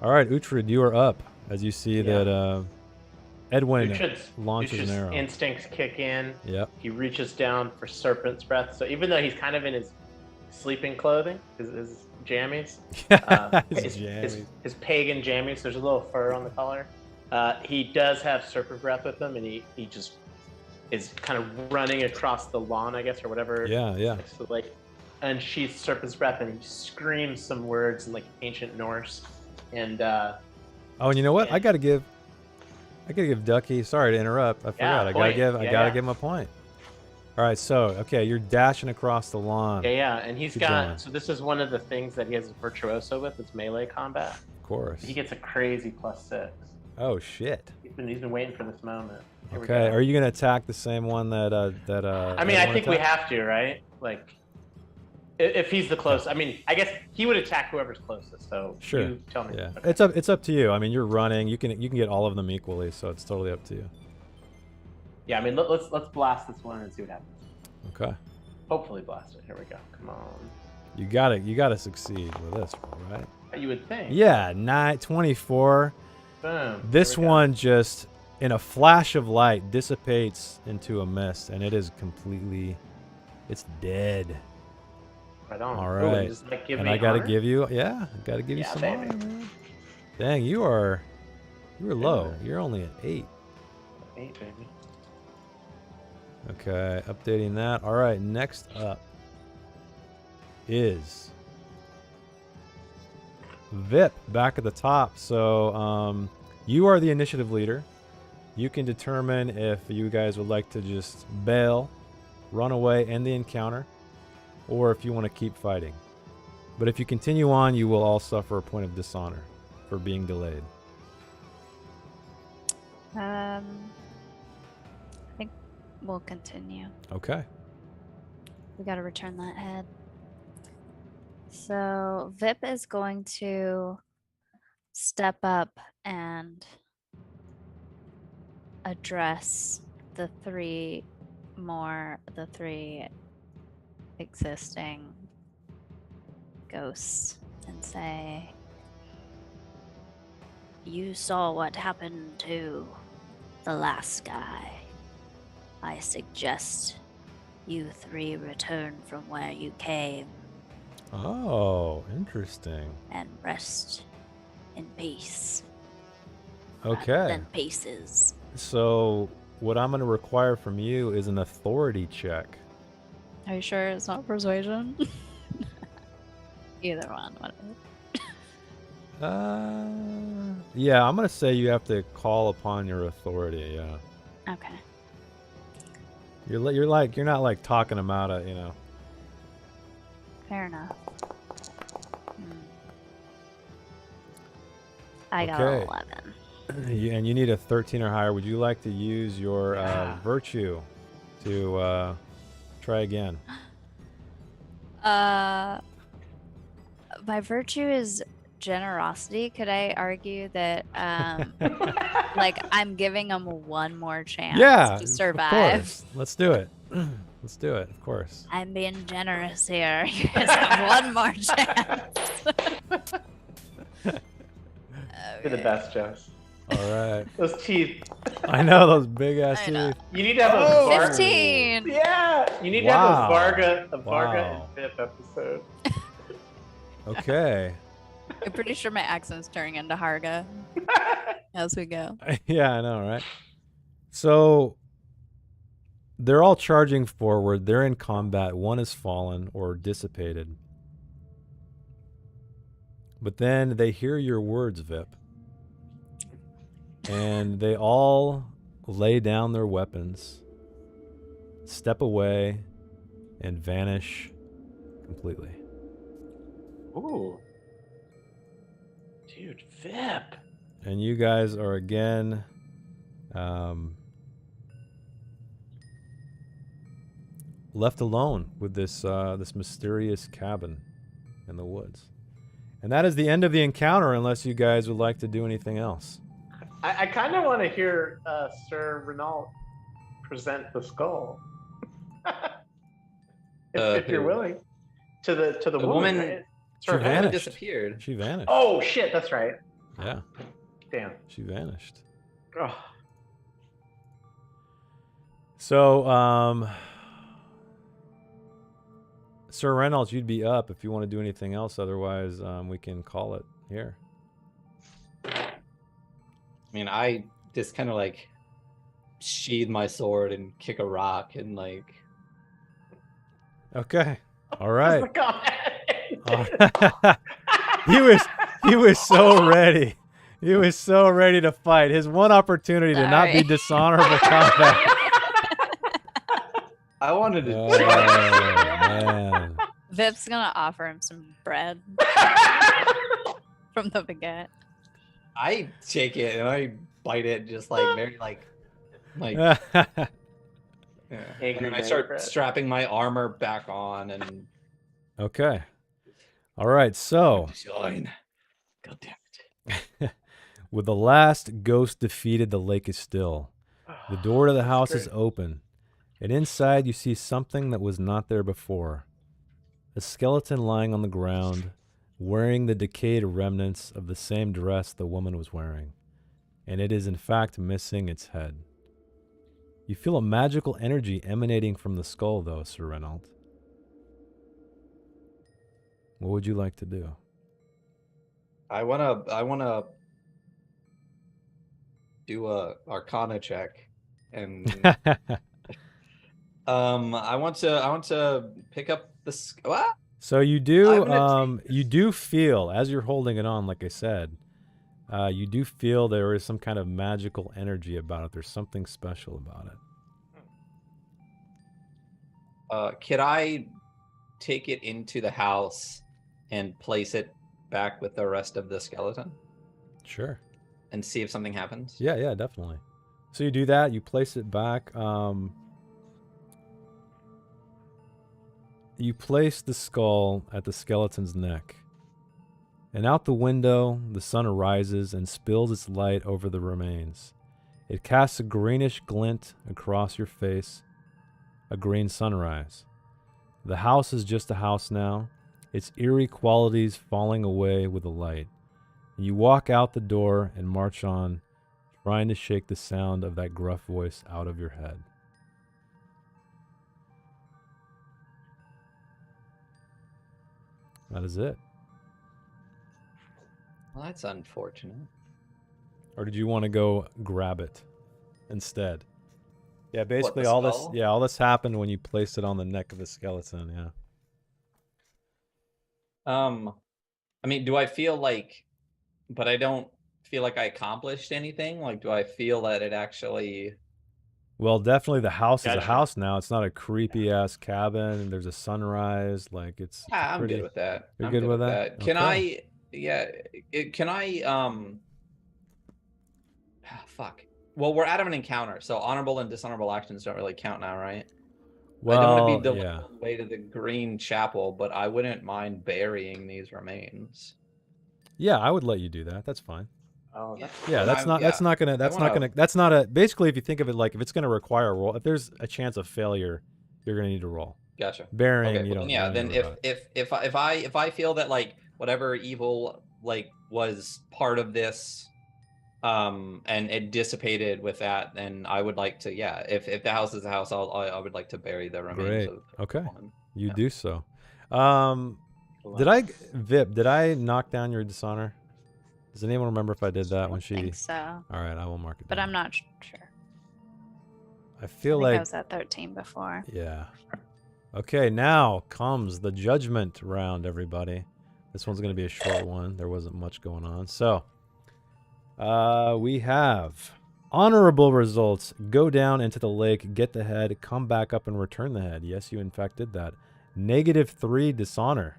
All right, Uhtred, you are up as you see that Edwin launches an arrow. Instincts kick in. Yep. He reaches down for Serpent's Breath. So even though he's kind of in his sleeping clothing, his jammies, his pagan jammies, there's a little fur on the collar. He does have Serpent Breath with him, and he just is kind of running across the lawn, I guess, or whatever. Yeah. So like, and she's Serpent's Breath, and he screams some words in like ancient Norse. And oh, and you know what? I gotta give Ducky. Sorry to interrupt. I forgot. I gotta give him a point. All right, so okay, you're dashing across the lawn. Yeah, and he's Keep got. going. So this is one of the things that he has a virtuoso with. It's melee combat. Of course. He gets a crazy +6. Oh shit. He's been waiting for this moment. Here we Okay, go. are you gonna attack the same one that I mean, I Edwin think we attacked? have to, right? Like, if he's the closest. I mean, I guess he would attack whoever's closest. So Sure. you tell me. Yeah, Okay. it's up to you. I mean, you're running. You can get all of them equally, so it's totally up to you. Yeah, I mean, let's blast this one and see what happens. Okay. Hopefully blast it. Here we go. Come on. You gotta succeed with this one, right? You would think. Yeah, 24. Boom. This Here we go. one just, in a flash of light, dissipates into a mist, and it is completely, it's dead. Right on. All Ooh, right. and just, like, give And me I gotta honor? give you, I gotta give you Yeah, some baby. honor, man. Dang, you were low. You're only at 8. 8, baby. Okay, updating that. All right, next up is Vip back at the top. So you are the initiative leader. You can determine if you guys would like to just bail, run away, end the encounter, or if you want to keep fighting. But if you continue on, you will all suffer a point of dishonor for being delayed. I think we'll continue. Okay. We gotta return that head. So Vip is going to step up and address the three existing ghosts and say, "You saw what happened to the last guy. I suggest you 3 return from where you came Oh, interesting. and rest in peace." Okay. Then paces. So what I'm going to require from you is an authority check. Are you sure it's not persuasion? Either one. Whatever. Yeah, I'm going to say you have to call upon your authority, yeah. Okay. You're not like talking them out of, Fair enough. I got Okay. 11. And you need a 13 or higher. Would you like to use your virtue to try again? My virtue is generosity. Could I argue that, like, I'm giving them one more chance Yeah, to of survive? course. Let's do it. Let's do it, of course. I'm being generous here. You guys have one more chance. You're the best, Jess. All right. Those teeth. I know those big ass I know. teeth. You need to have a Varga. 15. Yeah, you need to have Wow. a Varga Wow. and Vip episode. Okay. I'm pretty sure my accent's turning into Harga as we go. Yeah, I know, right? So they're all charging forward. They're in combat. One has fallen or dissipated. But then they hear your words, Vip. And they all lay down their weapons, step away, and vanish completely. Ooh. Dude, Vip. And you guys are again left alone with this this mysterious cabin in the woods. And that is the end of the encounter, unless you guys would like to do anything else. I kind of want to hear Sir Renault present the skull. if you're Who? willing. To the woman. woman- Right? She Sir Woman vanished. disappeared. She vanished. Oh shit, that's right. Yeah, Damn. she vanished. Oh. So, Sir Reynolds, you'd be up if you want to do anything else. Otherwise, we can call it here. I mean, I just kind of like sheathe my sword and kick a rock and like. Okay. All right. That's the comment. He was so ready. He was so ready to fight. His one opportunity to not be Sorry. dishonorable combat. I wanted to. Oh, man. Vip's gonna offer him some bread from the baguette. I take it and I bite it just like very like. Yeah. Angry And then I man start bread. strapping my armor back on and. Okay. All right. So, Join. God damn it. with the last ghost defeated, the lake is still. The door to the house is great. open, and inside you see something that was not there before. a skeleton lying on the ground, wearing the decayed remnants of the same dress the woman was wearing, and it is in fact missing its head. You feel a magical energy emanating from the skull, though, Sir Renault. What would you like to do? I wanna do a Arcana check, and I want to pick up the what? So you I'm do gonna take you do feel, as you're holding it on, like I said, you do feel there is some kind of magical energy about it. There's something special about it. Could I take it into the house and place it back with the rest of the skeleton Sure. and see if something happens? Yeah, yeah, definitely. So you do that, you place it back. You place the skull at the skeleton's neck. And out the window, the sun arises and spills its light over the remains. It casts a greenish glint across your face, a green sunrise. The house is just a house now, its eerie qualities falling away with the light. You walk out the door and march on, trying to shake the sound of that gruff voice out of your head. That is it. Well, that's unfortunate. Or did you want to go grab it instead? Yeah, basically the all this skull? all this happened when you placed it on the neck of the skeleton, yeah. I mean, do I feel like, but I don't feel like I accomplished anything? Like, do I feel that it actually... Well, definitely the house is a Gotcha. house now. It's not a creepy ass cabin. There's a sunrise. Like it's Yeah, I'm pretty... good with that. You're I'm good with that? Can Okay. can I, fuck. Well, we're out of an encounter, so honorable and dishonorable actions don't really count now, right? I don't want to be delivered yeah. all the way to the Green Chapel, but I wouldn't mind burying these remains. Yeah, I would let you do that. That's fine. Oh, Yeah. that's Yeah, But that's not that's not a basically if you think of it like if it's gonna require a roll, if there's a chance of failure, you're gonna need to roll. Gotcha. Burying, Okay, you well, don't. yeah. you don't Then need to worry about it. if I feel that like whatever evil like was part of this, and it dissipated with that, then I would like to, yeah. If the house is a house, I would like to bury the remains Great. of Okay. the woman. You Yeah. do so. cool. Did I knock down your dishonor? Does anyone remember if I did that I when don't she? think so, All right, I will mark it. but down. I'm not sure. I I feel think I like was at 13 before. yeah. Okay, now comes the judgment round, everybody. This one's going to be a short one. There wasn't much going on. So, we have honorable results. Go down into the lake, get the head, come back up and return the head. Yes, you in fact did that. -3 dishonor.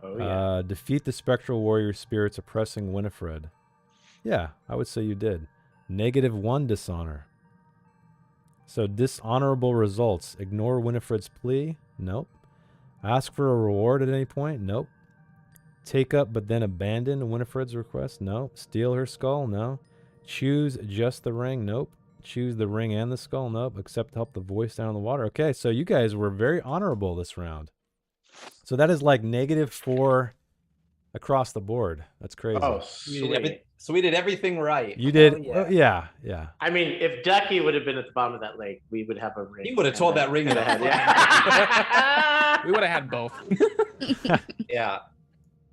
Oh yeah. Defeat the spectral warrior spirits oppressing Winifred. Yeah, I would say you did. -1 dishonor. So dishonorable results. Ignore Winifred's plea. Nope. Ask for a reward at any point. Nope. Take up but then abandon Winifred's request. No. Steal her skull. No. Choose just the ring. Nope. Choose the ring and the skull. Nope. Accept help the voice down in the water. Okay, so you guys were very honorable this round. So that is like -4 across the board. That's crazy. Oh, We did sweet. so we did everything right. You did. Hell yeah. Well, yeah, yeah. I mean, if Ducky would have been at the bottom of that lake, we would have a ring. He would have and told a- that ring and a to head. fuck. Yeah. We would have had both. Yeah.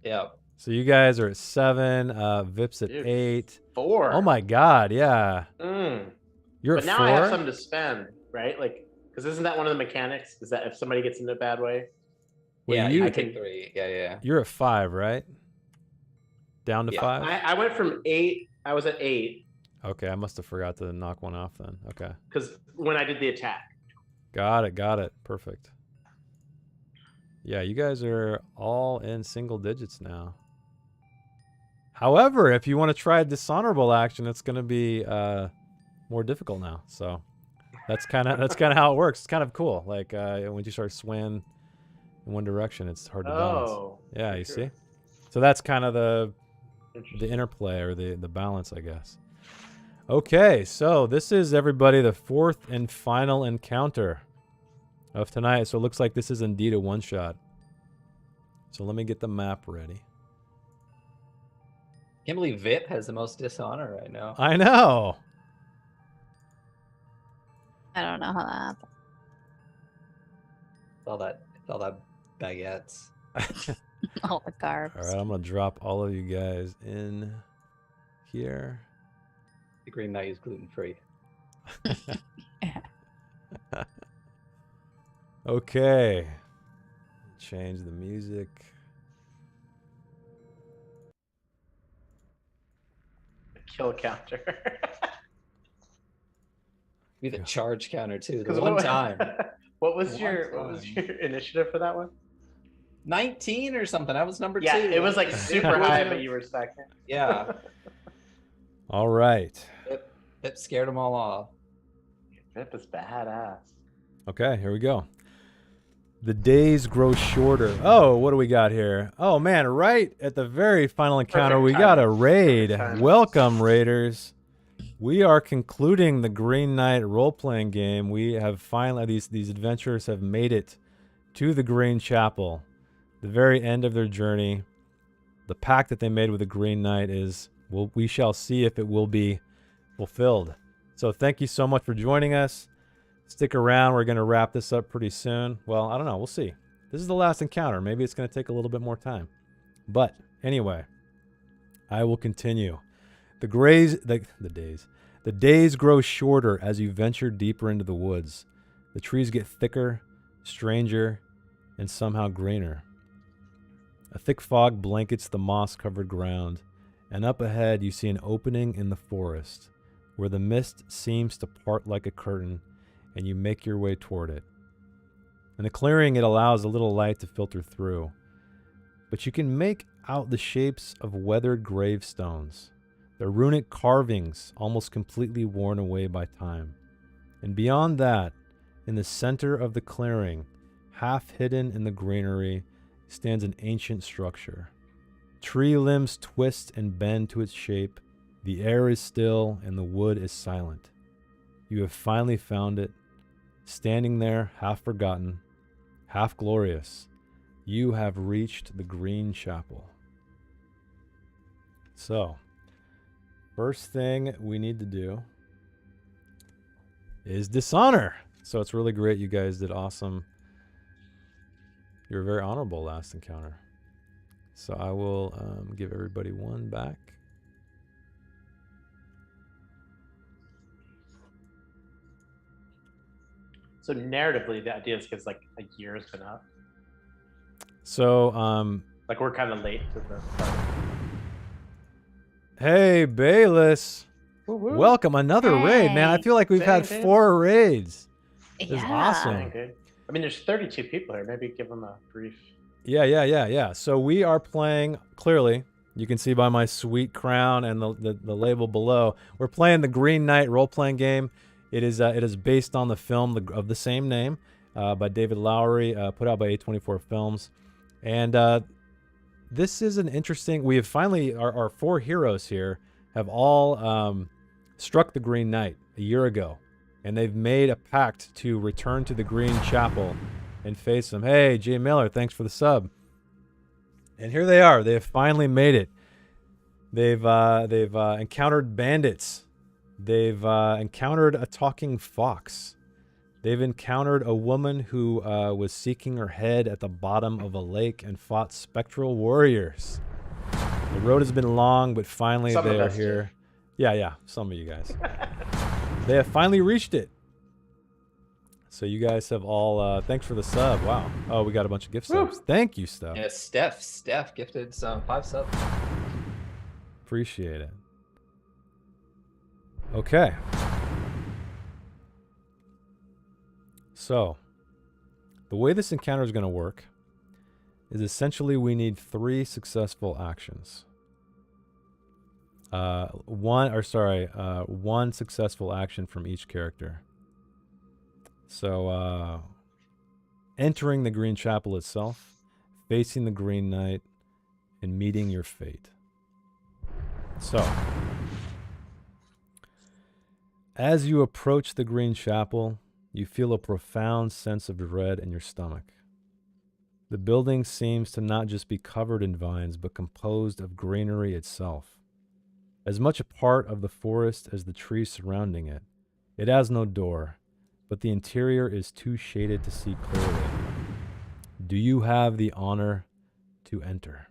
Yeah. So you guys are at 7. Vip's at Dude, 8. 4. Oh my God, yeah. You're But at now 4. I have something to spend, right? Like, because isn't that one of the mechanics? Is that if somebody gets in a bad way? Wait, Yeah, you- you I take can- 3. Yeah. You're at 5, right? Down to Yeah. 5. I went from 8. I was at 8 Okay, I must have forgot to knock one off then. Okay, because when I did the attack. got it. Perfect. Yeah, you guys are all in single digits now. However, if you want to try a dishonorable action, it's going to be more difficult now. So that's kind of how it works. It's kind of cool. Like when you start swaying in one direction, it's hard to balance. Oh. Yeah, you true. see. So that's kind of the Interesting. interplay or the balance, I guess. Okay, so this is everybody the 4th and final encounter. of tonight. So it looks like this is indeed a one-shot. So let me get the map ready. Can't believe Vip has the most dishonor right now. I know. I don't know how that happened. It's all that baguettes. All the carbs. All right, I'm going to drop all of you guys in here. The Green Knight is gluten-free. Okay. Change the music. Kill counter. Be the charge counter too. The 'Cause one time. What was One your time. initiative for that one? 19 or something. I was number 2. Yeah, it was like Vip super was high, in but a- you were second. Yeah. All right. Vip scared them all off. Vip is badass. Okay, here we go. The days grow shorter. Oh, what do we got here? Oh, man, right at the very final encounter, Perfect we got a timing. raid. Perfect timing. Welcome, raiders. We are concluding the Green Knight role-playing game. We have finally, these adventurers have made it to the Green Chapel, the very end of their journey. The pact that they made with the Green Knight is, we shall see if it will be fulfilled. So thank you so much for joining us. Stick around. We're going to wrap this up pretty soon. Well, I don't know. We'll see. This is the last encounter. Maybe it's going to take a little bit more time. But anyway, I will continue. The days grow shorter as you venture deeper into the woods. The trees get thicker, stranger, and somehow greener. A thick fog blankets the moss-covered ground, and up ahead you see an opening in the forest, where the mist seems to part like a curtain, and you make your way toward it. In the clearing, it allows a little light to filter through, but you can make out the shapes of weathered gravestones, their runic carvings almost completely worn away by time. And beyond that, in the center of the clearing, half hidden in the greenery, stands an ancient structure. Tree limbs twist and bend to its shape. The air is still and the wood is silent. You have finally found it. Standing there, half forgotten, half glorious, you have reached the Green Chapel. So, first thing we need to do is dishonor. So it's really great. You guys did awesome. You were very honorable last encounter. So I will give everybody one back. So narratively, the idea is because like a year has been up. So, Like we're kind of late to the start. hey, Bayless. Woo-woo. Welcome. Another raid, man. I Hey. feel like we've had Same. 4 raids. This is Yeah. awesome. Dang, dude. I mean, there's 32 people here. Maybe give them a brief. Yeah. So we are playing, clearly, you can see by my sweet crown and the label below, we're playing the Green Knight role-playing game. It is based on the film of the same name by David Lowery, put out by A24 Films. And this is an interesting, we have finally, our 4 heroes here have all struck the Green Knight a year ago. And they've made a pact to return to the Green Chapel and face him. Hey, Jay Miller, thanks for the sub. And here they are. They have finally made it. They've encountered bandits. They've encountered a talking fox. They've encountered a woman who was seeking her head at the bottom of a lake and fought spectral warriors. The road has been long, but finally Some of they are us did. here. Yeah, some of you guys. They have finally reached it. So you guys have all, thanks for the sub. Wow. Oh, we got a bunch of gift subs. Thank you, Steph. Yeah, Steph gifted some 5 subs. Appreciate it. Okay. So, the way this encounter is going to work is essentially we need 3 successful actions. One successful action from each character. So, entering the Green Chapel itself, facing the Green Knight, and meeting your fate. So, as you approach the Green Chapel, you feel a profound sense of dread in your stomach. The building seems to not just be covered in vines, but composed of greenery itself. As much a part of the forest as the trees surrounding it. It has no door, but the interior is too shaded to see clearly. Do you have the honor to enter?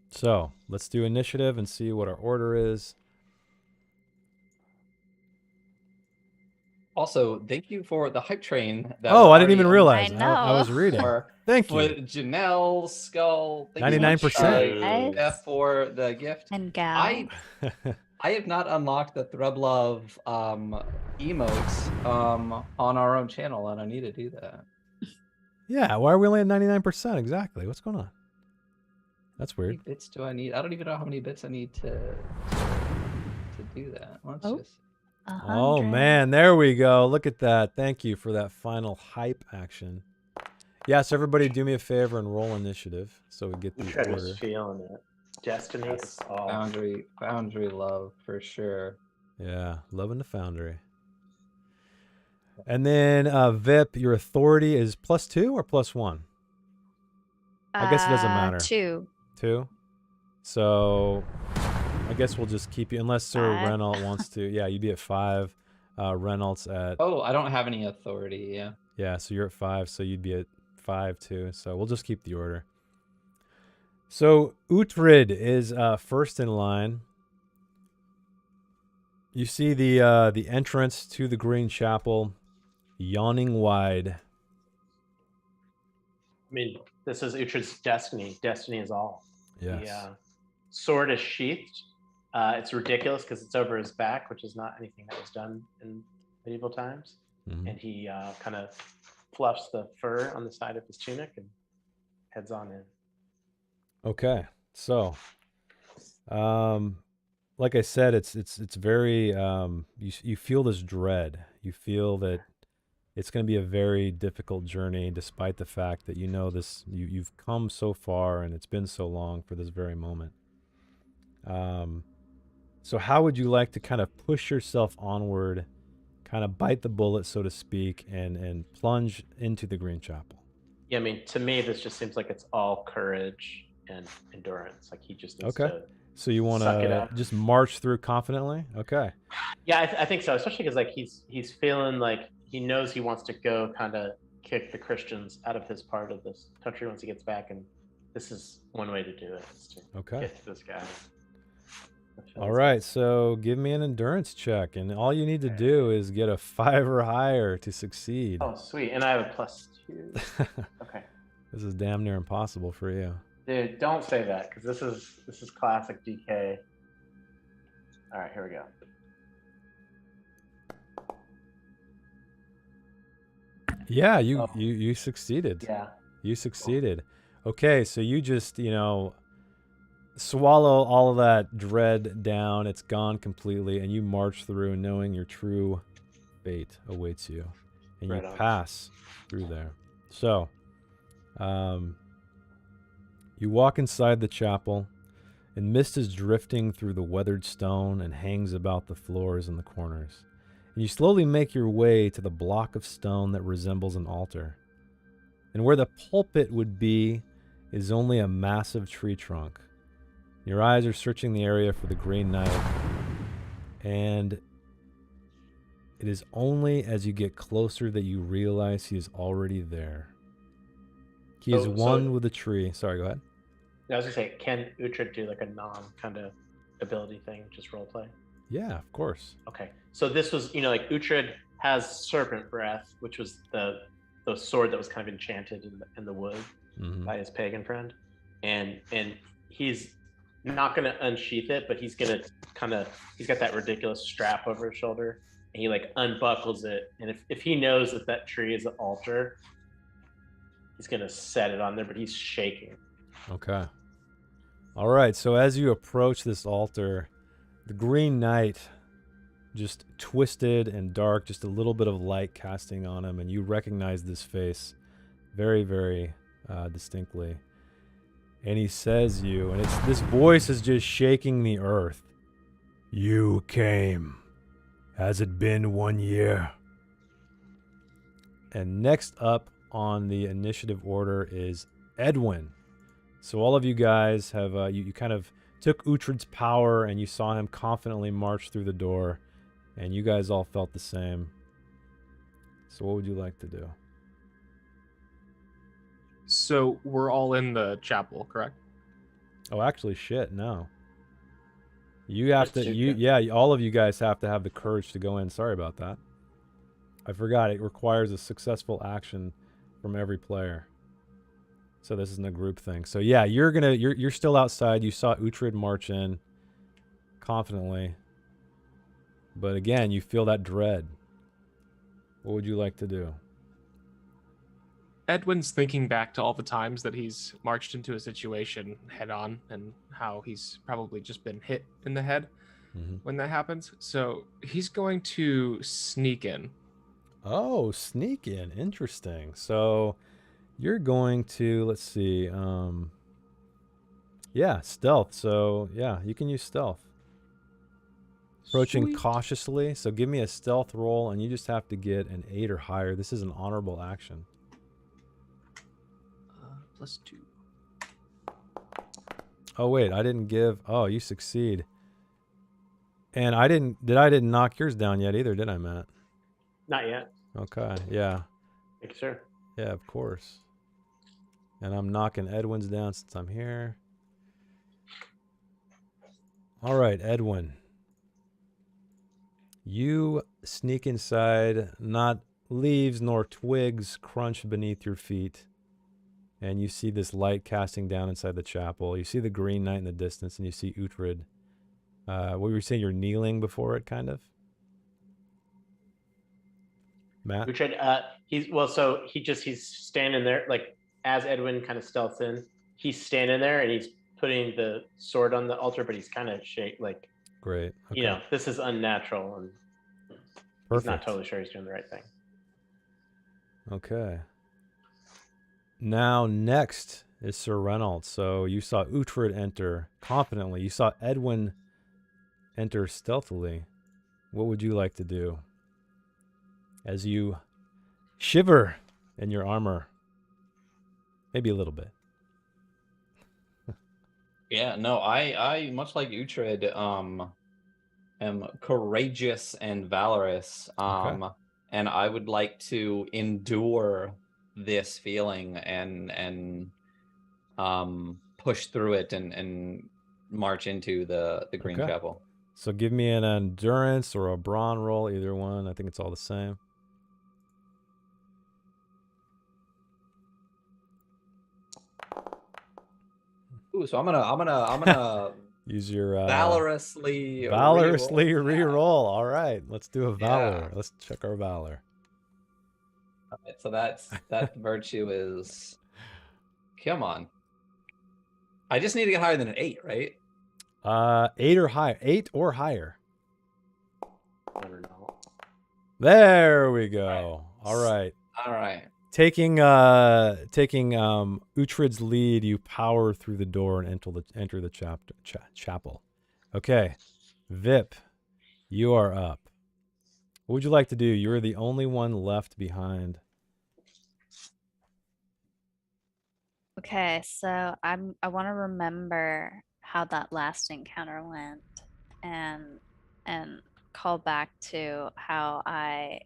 So, let's do initiative and see what our order is. Also, thank you for the hype train. That Oh, we're I didn't even already on realize. I I was know. reading. For, Thank for you. Janelle, Skull. Thank you so much, 99%. Guys. Jeff, for the gift. And gal. I have not unlocked the Threblove emotes on our own channel, and I need to do that. Yeah, why are we only at 99%? Exactly. What's going on? That's How many weird. bits do I need? I don't even know how many bits I need to do that. Let's Oh. just. Oh 100. man, there we go. Look at that. Thank you for that final hype action. Yes, everybody do me a favor and roll initiative so we get the Uhtred order. was feeling it. Destiny is all. Foundry love for sure. Yeah, loving the foundry. And then Vip, your authority is +2 or +1? I guess it doesn't matter. 2. 2? So I guess we'll just keep you, unless Sir 5. Renault wants to. Yeah, you'd be at 5. Reynolds at. Oh, I don't have any authority. Yeah. Yeah, so you're at 5, so you'd be at 5 too. So we'll just keep the order. So Uhtred is first in line. You see the entrance to the Green Chapel yawning wide. I mean, this is Uhtred's destiny. Destiny is all. Yes. The sword is sheathed. It's ridiculous because it's over his back, which is not anything that was done in medieval times. Mhm. And he kind of fluffs the fur on the side of his tunic and heads on in. Okay, so, like I said, it's very you feel this dread. You feel that it's going to be a very difficult journey, despite the fact that you know this. You've come so far, and it's been so long for this very moment. So how would you like to kind of push yourself onward, kind of bite the bullet, so to speak, and plunge into the Green Chapel? Yeah, I mean, to me, this just seems like it's all courage and endurance. Like he just needs to. So you want suck it to up. just march through confidently? Okay. Yeah, I think so. Especially because like he's feeling like he knows he wants to go kind of kick the Christians out of his part of this country once he gets back, and this is one way to do it. Is to Okay. get to this guy. All right, so give me an endurance check, and all you need to do is get a 5 or higher to succeed. Oh, sweet. And I have a +2. Okay. This is damn near impossible for you. Dude, don't say that because this is classic DK. All right, here we go. Yeah, you succeeded. Yeah. You succeeded. Okay, so you just, swallow all of that dread down. It's gone completely, and you march through knowing your true fate awaits you. And Right you on. pass through there. So, you walk inside the chapel, and mist is drifting through the weathered stone and hangs about the floors and the corners. And you slowly make your way to the block of stone that resembles an altar. And where the pulpit would be is only a massive tree trunk. Your eyes are searching the area for the Green Knight, and it is only as you get closer that you realize he is already there. He is So- one with the tree. Sorry, go ahead. I was gonna say, can Uhtred do like a non kind of ability thing, just role play? Yeah, of course. Okay, so this was, like Uhtred has serpent breath, which was the sword that was kind of enchanted in the wood Mhm. by his pagan friend, and he's not gonna unsheath it, but he's gonna he's got that ridiculous strap over his shoulder, and he like unbuckles it, and if he knows that tree is an altar, he's gonna set it on there, but he's shaking. Okay. All right, so as you approach this altar, the Green Knight just twisted and dark, just a little bit of light casting on him, and you recognize this face very, very distinctly. And he says you, and this voice is just shaking the earth. You came. Has it been 1 year? And next up on the initiative order is Edwin. So all of you guys have, you kind of took Uhtred's power and you saw him confidently march through the door. And you guys all felt the same. So what would you like to do? So we're all in the chapel, correct? Oh, actually, shit, no. You have That's to, okay. yeah, all of you guys have to have the courage to go in. Sorry about that. I forgot it requires a successful action from every player. So this isn't a group thing. So yeah, you're still outside. You saw Uhtred march in confidently. But again, you feel that dread. What would you like to do? Edwin's thinking back to all the times that he's marched into a situation head on and how he's probably just been hit in the head when that happens. So he's going to sneak in. Oh, sneak in. Interesting. So you're going to, let's see. Yeah, stealth. So yeah, you can use stealth. Approaching Sweet. cautiously. So give me a stealth roll and you just have to get an 8 or higher. This is an honorable action. +2. Oh wait, I didn't give. Oh, you succeed. And I didn't knock yours down yet either, did I, Matt? Not yet. Okay, yeah. Thank you, sir. Yeah, of course. And I'm knocking Edwin's down since I'm here. All right, Edwin. You sneak inside, not leaves nor twigs crunch beneath your feet. And you see this light casting down inside the chapel. You see the Green Knight in the distance, and you see Uhtred. What were you saying? You're kneeling before it, kind of? Matt? Uhtred, he's standing there, like as Edwin kind of stealths in, he's standing there and he's putting the sword on the altar, but he's kind of like, Great. Okay. you know, this is unnatural and Perfect. he's not totally sure he's doing the right thing. Okay. Now, next is Sir Reynolds. So you saw Uhtred enter confidently. You saw Edwin enter stealthily. What would you like to do as you shiver in your armor? Maybe a little bit. Yeah, no, I much like Uhtred, am courageous and valorous. Okay. And I would like to endure this feeling and push through it and march into the Green Okay. Chapel. So give me an endurance or a brawn roll, either one. I think it's all the same. Ooh, so I'm gonna Use your valorously reroll. All right, let's do a valor. Yeah. Let's check our valor. Alright, so that virtue is, come on. I just need to get higher than an 8, right? 8 or higher. 8 or higher. I don't know. There we go. All right. All right. Taking Uhtred's lead, you power through the door and enter the chapel. Okay, Vip, you are up. What would you like to do? You're the only one left behind. Okay, so I want to remember how that last encounter went, and call back to how I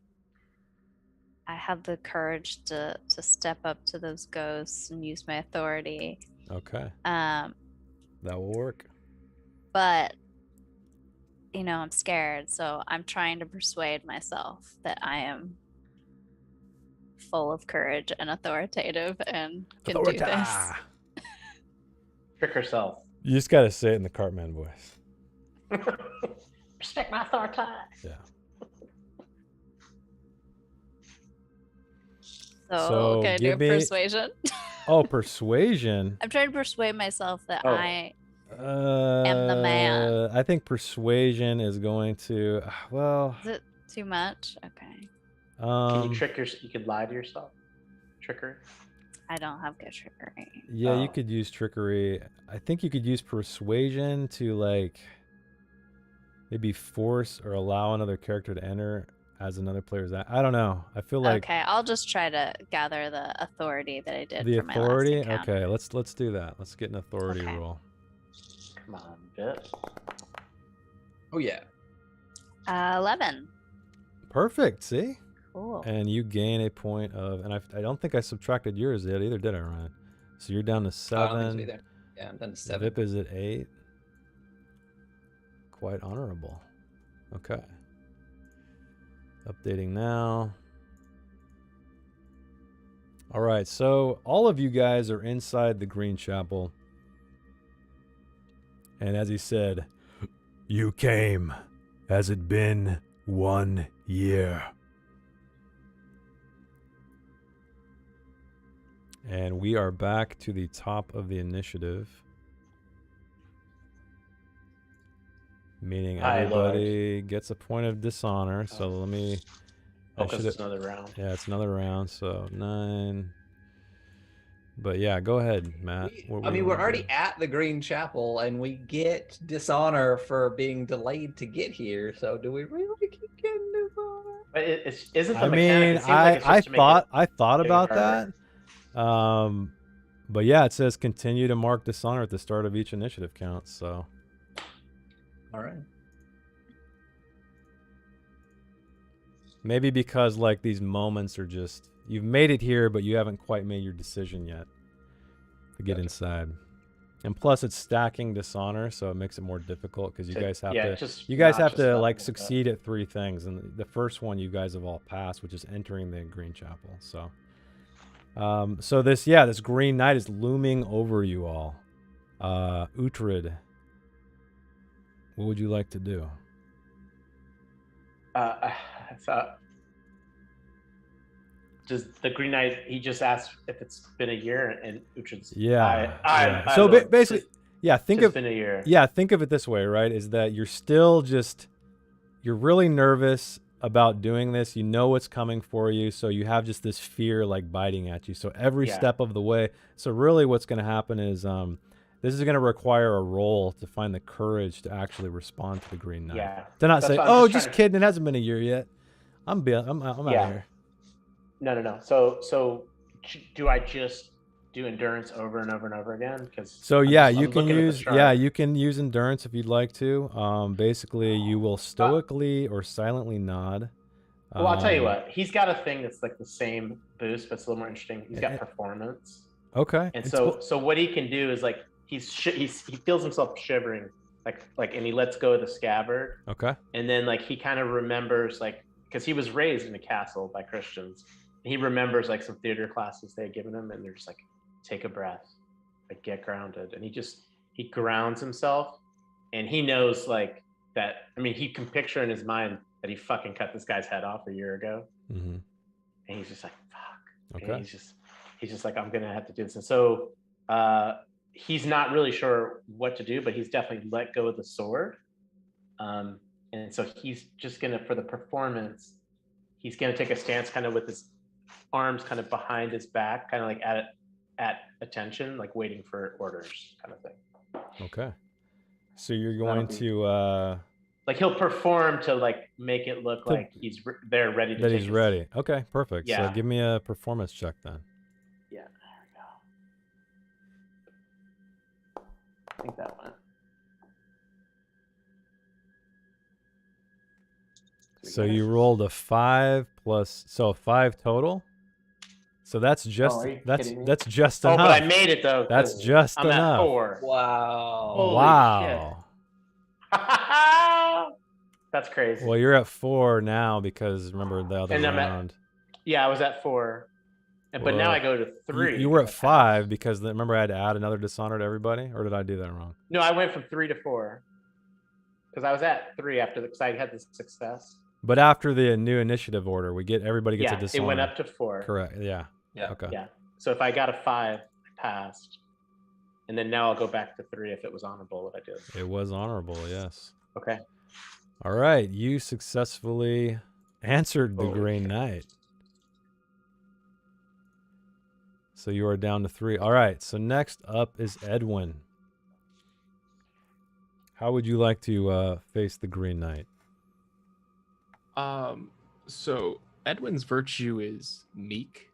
had the courage to step up to those ghosts and use my authority. Okay. That will work. But you know, I'm scared, so I'm trying to persuade myself that I am full of courage and authoritative and can do this. Trick herself. You just gotta say it in the Cartman voice. Respect my authority. Yeah. So can I do persuasion? Oh, persuasion. I'm trying to persuade myself that I am the man. I think persuasion is going to. Well. Is it too much? Okay. Can you you could lie to yourself. Trickery. I don't have good trickery. Yeah, you could use trickery. I think you could use persuasion to like maybe force or allow another character to enter. as another player's I don't know. I feel like Okay, I'll just try to gather the authority that I did the for my last authority. encounter. Okay, let's do that. Let's get an authority Okay. roll. Come on, bit. Oh yeah. 11. Perfect. See, Cool. and you gain a point of, and I don't think I subtracted yours yet either, did I, Ryan? So you're down to I don't think so 7. either. Yeah, I'm done to 7. Vip is at 8. Quite honorable. Okay. Updating now. All right, so all of you guys are inside the Green Chapel. And as he said, you came. Has it been 1 year? And we are back to the top of the initiative. Meaning Hi, everybody gets a point of dishonor. So let me... I Because should it's another round. Yeah, it's another round, so 9. But yeah, go ahead, Matt. What I do you mean, we're wanna already do? at the Green Chapel, and we get dishonor for being delayed to get here. So, do we really keep getting dishonor? But isn't the I mechanic? mean, It seems like it's just to make I thought big about harder. that. But yeah, it says continue to mark dishonor at the start of each initiative count. So All right. maybe because like these moments are just you've made it here, but you haven't quite made your decision yet to get Gotcha. inside. And plus, it's stacking dishonor, so it makes it more difficult because you guys have to. Just You guys have notch us to up like a little bit. succeed at 3 things, and the first one you guys have all passed, which is entering the Green Chapel. So, so this Green Knight is looming over you all. Uhtred, what would you like to do? So, just the Green Knight. He just asked if it's been a year, and Uhtred's. Yeah. I So look, basically, just- yeah. Think it's of been a year. Yeah, think of it this way, right? Is that you're still you're really nervous about doing this. You know what's coming for you, so you have just this fear like biting at you. So every Yeah. step of the way. So really, what's going to happen is this is going to require a roll to find the courage to actually respond to the Green Knight. Yeah. To not That's say, why I'm "Oh, just just trying to- kidding. It hasn't been a year yet. I'm out Yeah. of here." No. So do I just do endurance over and over and over again? Because So you can use endurance if you'd like to. Basically, you will stoically or silently nod. Well, I'll tell you what. He's got a thing that's like the same boost, but it's a little more interesting. He's got performance, Okay. and so what he can do is like he feels himself shivering, like, and he lets go of the scabbard, Okay. and then like he kind of remembers like because he was raised in a castle by Christians. He remembers like some theater classes they had given him, and they're just like, take a breath, like get grounded, and he grounds himself, and he knows like that. I mean, he can picture in his mind that he fucking cut this guy's head off a year ago, Mm-hmm. and he's just like, fuck. Okay. And he's just like, I'm gonna have to do this, and so he's not really sure what to do, but he's definitely let go of the sword, and so he's just gonna for the performance, he's gonna take a stance kind of with his arms kind of behind his back, kind of like at attention, like waiting for orders kind of thing. Okay. So you're going to like he'll perform to like make it look like he's there ready to that take he's his- ready. Okay, perfect. Yeah. So give me a performance check then. Yeah, there we go. I think that went. So you rolled a 5 plus, so 5 total. So that's just are you that's kidding me? that's just Oh, enough. but I made it though. That's 'cause just I'm enough. at 4. Wow. Holy Wow. That's crazy. Well, you're at 4 now because remember the other And I'm at- round. Yeah, I was at 4, but now Well, I go to 3. You were at because I 5 passed. because remember I had to add another dishonor to everybody, or did I do that wrong? No, I went from 3 to 4 because I was at 3 after because I had the success. But after the new initiative order, everybody gets a Yeah, dishonor. it went up to 4. Correct. Yeah. Yeah. Okay. Yeah. So if I got a 5, I passed, and then now I'll go back to 3 if it was honorable what I did. It was honorable. Yes. Okay. All right. You successfully answered the Holy Green shit. Knight. So you are down to 3. All right. So next up is Edwin. How would you like to face the Green Knight? So Edwin's virtue is meek.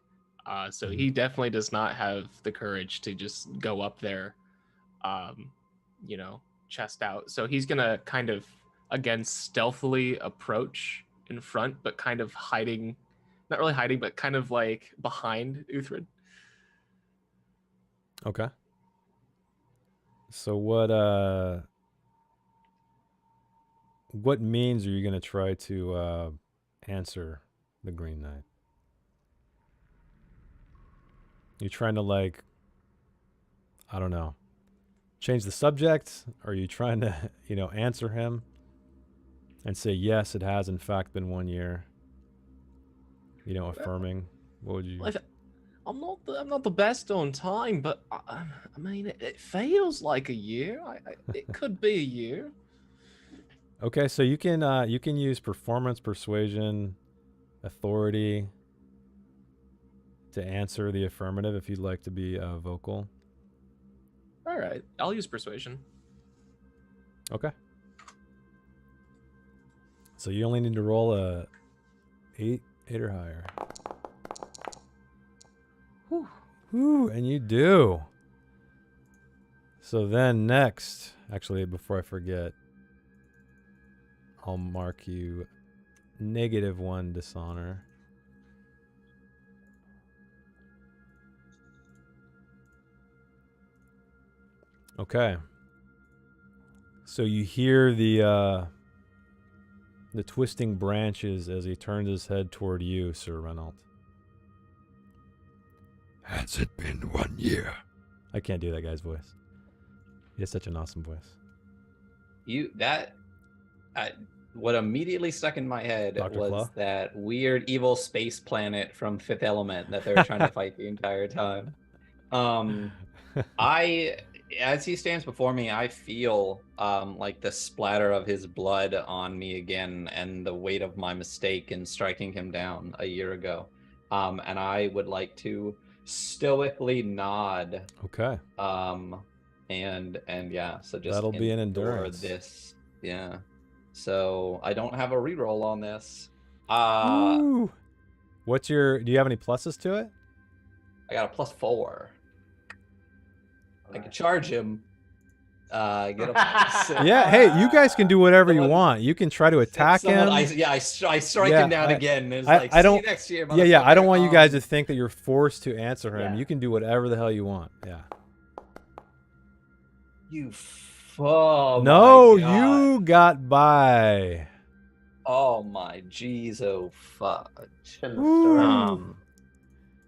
So he definitely does not have the courage to just go up there, chest out. So he's gonna kind of, again, stealthily approach in front, but kind of hiding, not really hiding, but kind of like behind Uthred. Okay. So what means are you gonna try to answer the Green Knight? You trying to, like, I don't know, change the subject? Are you trying to, answer him and say, yes, it has in fact been 1 year? Affirming. What would you? I'm not the best on time, but I mean, it feels like a year. It could be a year. Okay, so you can use performance, persuasion, authority to answer the affirmative if you'd like to be vocal. All right, I'll use persuasion. Okay. So you only need to roll a 8 or higher. Whew, and you do. So then next, actually, before I forget, I'll mark you -1 dishonor. Okay. So you hear the twisting branches as he turns his head toward you, Sir Renault. Has it been 1 year? I can't do that guy's voice. He has such an awesome voice. What immediately stuck in my head Dr. was Claw? that weird evil space planet from Fifth Element that they were trying to fight the entire time. As he stands before me, I feel like the splatter of his blood on me again and the weight of my mistake in striking him down a year ago. And I would like to stoically nod. Okay. And yeah, so just that'll be an endure endurance. this. Yeah. So I don't have a reroll on this. Ooh. Do you have any pluses to it? I got a +4. I can charge him. Get a Yeah, hey, you guys can do whatever you want. You can try to attack him. I strike him down again. It's I like, don't, see you next year, yeah, I don't want you guys to motherfucker. think that you're forced to answer him. Yeah. You can do whatever the hell you want. Yeah. Oh No, my God. you got by. Oh my jeez, oh fudge. Spin the story.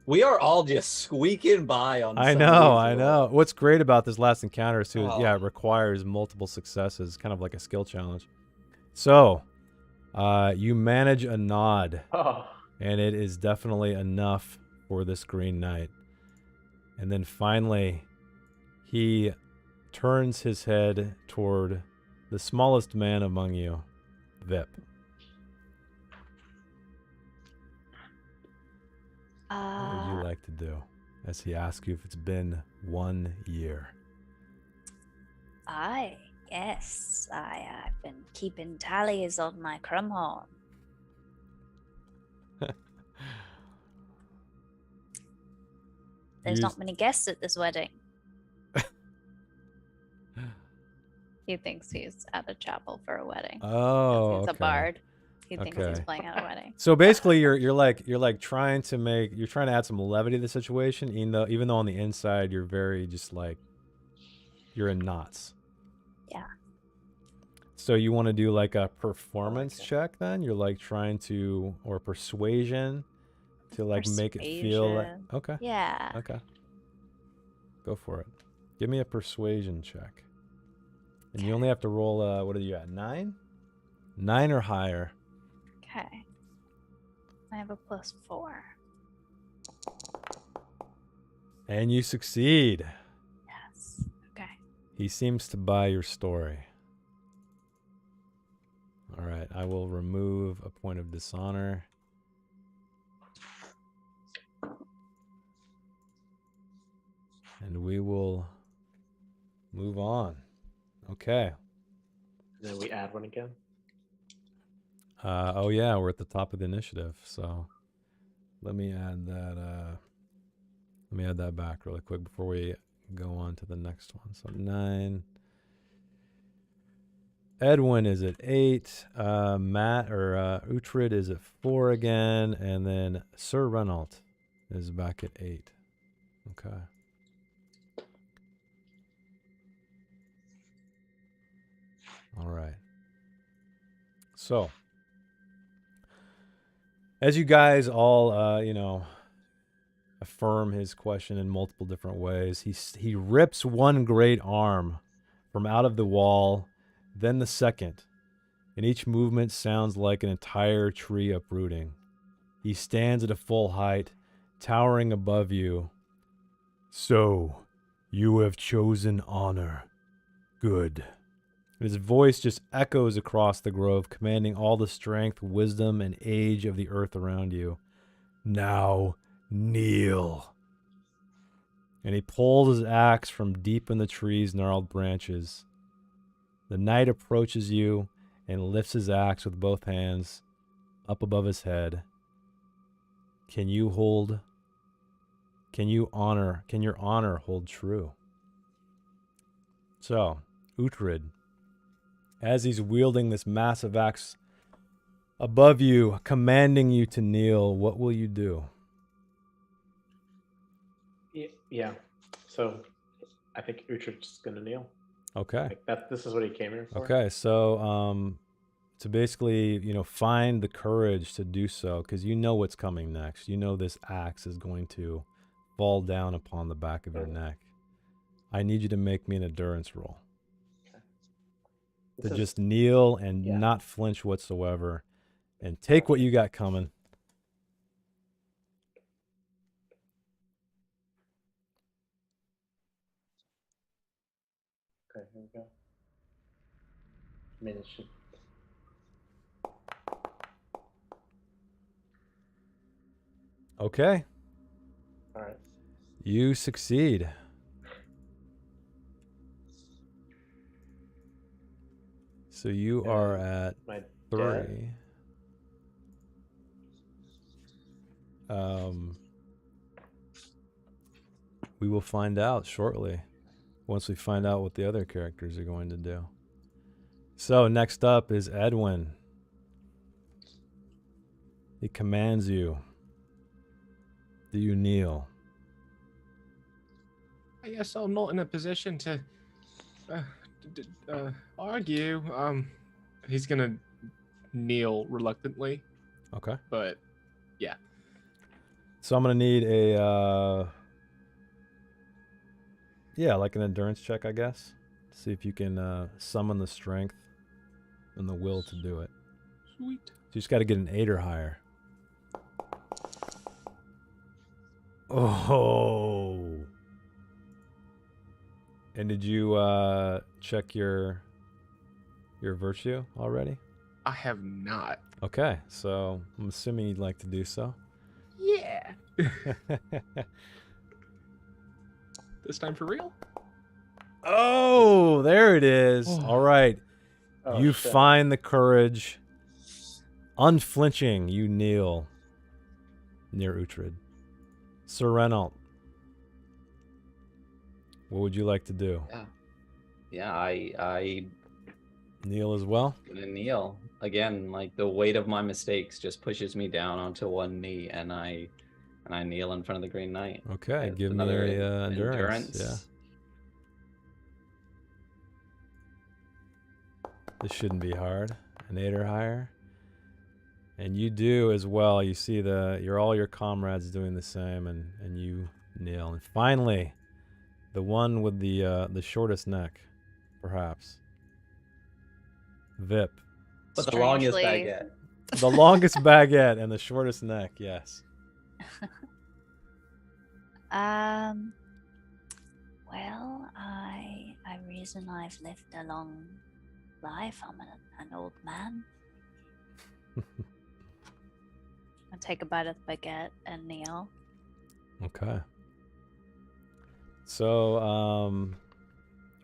We are all just squeaking by on. I some know, of I these know. rolls. What's great about this last encounter is too, is, yeah, Oh. it requires multiple successes, kind of like a skill challenge. So, you manage a nod, Oh. and it is definitely enough for this Green Knight. And then finally, he turns his head toward the smallest man among you, Vip. What would you like to do? As he asks you if it's been 1 year. Yes, I've been keeping tallies on my crumhorn. There's not many guests at this wedding. He thinks he's at a chapel for a wedding. Oh, He's okay. a bard. He thinks he's Okay. playing at a wedding. So basically, you're trying to add some levity to the situation, even though on the inside you're very just like you're in knots. Yeah. So you want to do like a performance check then? You're like trying to, or persuasion to like make it feel like, Persuasion. okay. Yeah. Okay. Go for it. Give me a persuasion check. And you only have to roll, what are you at, 9? 9 or higher. Okay. I have a +4. And you succeed. Yes. Okay. He seems to buy your story. All right, I will remove a point of dishonor. And we will move on. Okay. Then we add one again. Oh yeah, we're at the top of the initiative. So let me add that. Let me add that back really quick before we go on to the next one. So 9. Edwin is at 8. Matt or Uhtred is at 4 again, and then Sir Renault is back at 8. Okay. All right. So, as you guys all, affirm his question in multiple different ways, he rips one great arm from out of the wall, then the second, and each movement sounds like an entire tree uprooting. He stands at a full height, towering above you. So, you have chosen honor. Good. His voice just echoes across the grove, commanding all the strength, wisdom, and age of the earth around you. Now, kneel. And he pulls his axe from deep in the tree's gnarled branches. The knight approaches you and lifts his axe with both hands up above his head. Can your honor hold true? So, Uhtred, as he's wielding this massive axe above you, commanding you to kneel, what will you do? Yeah. So I think Uhtred's gonna kneel. Okay. Like this is what he came here for. Okay, so to basically, find the courage to do so, because you know what's coming next. You know this axe is going to fall down upon the back of your neck. I need you to make me an endurance roll. Okay. To just kneel and not flinch whatsoever, and take what you got coming. Okay, here we go. I mean, it should. Okay. All right. You succeed. So you are at 3. We will find out shortly once we find out what the other characters are going to do. So next up is Edwin. He commands you. Do you kneel? I guess I'm not in a position to argue. He's gonna kneel reluctantly. Okay. But yeah. So I'm gonna need like an endurance check, I guess. See if you can summon the strength and the will to do it. Sweet. So you just got to get an 8 or higher. Oh. And did you check your virtue already? I have not. Okay, so I'm assuming you'd like to do so. Yeah. This time for real? Oh, there it is. All right. You shit. find the courage. Unflinching, you kneel near Uhtred. Sir Renault, what would you like to do? Yeah, I kneel as well? gonna kneel. Again, like the weight of my mistakes just pushes me down onto one knee, and I kneel in front of the Green Knight. Okay, give me another endurance. Yeah. This shouldn't be hard. An 8 or higher. And you do as well. You see all your comrades doing the same, and you kneel. And finally, the one with the shortest neck, perhaps. Vip. But the longest baguette. The longest baguette and the shortest neck, yes. Well, I reason I've lived a long life. I'm an old man. I take a bite of the baguette and kneel. Okay. So,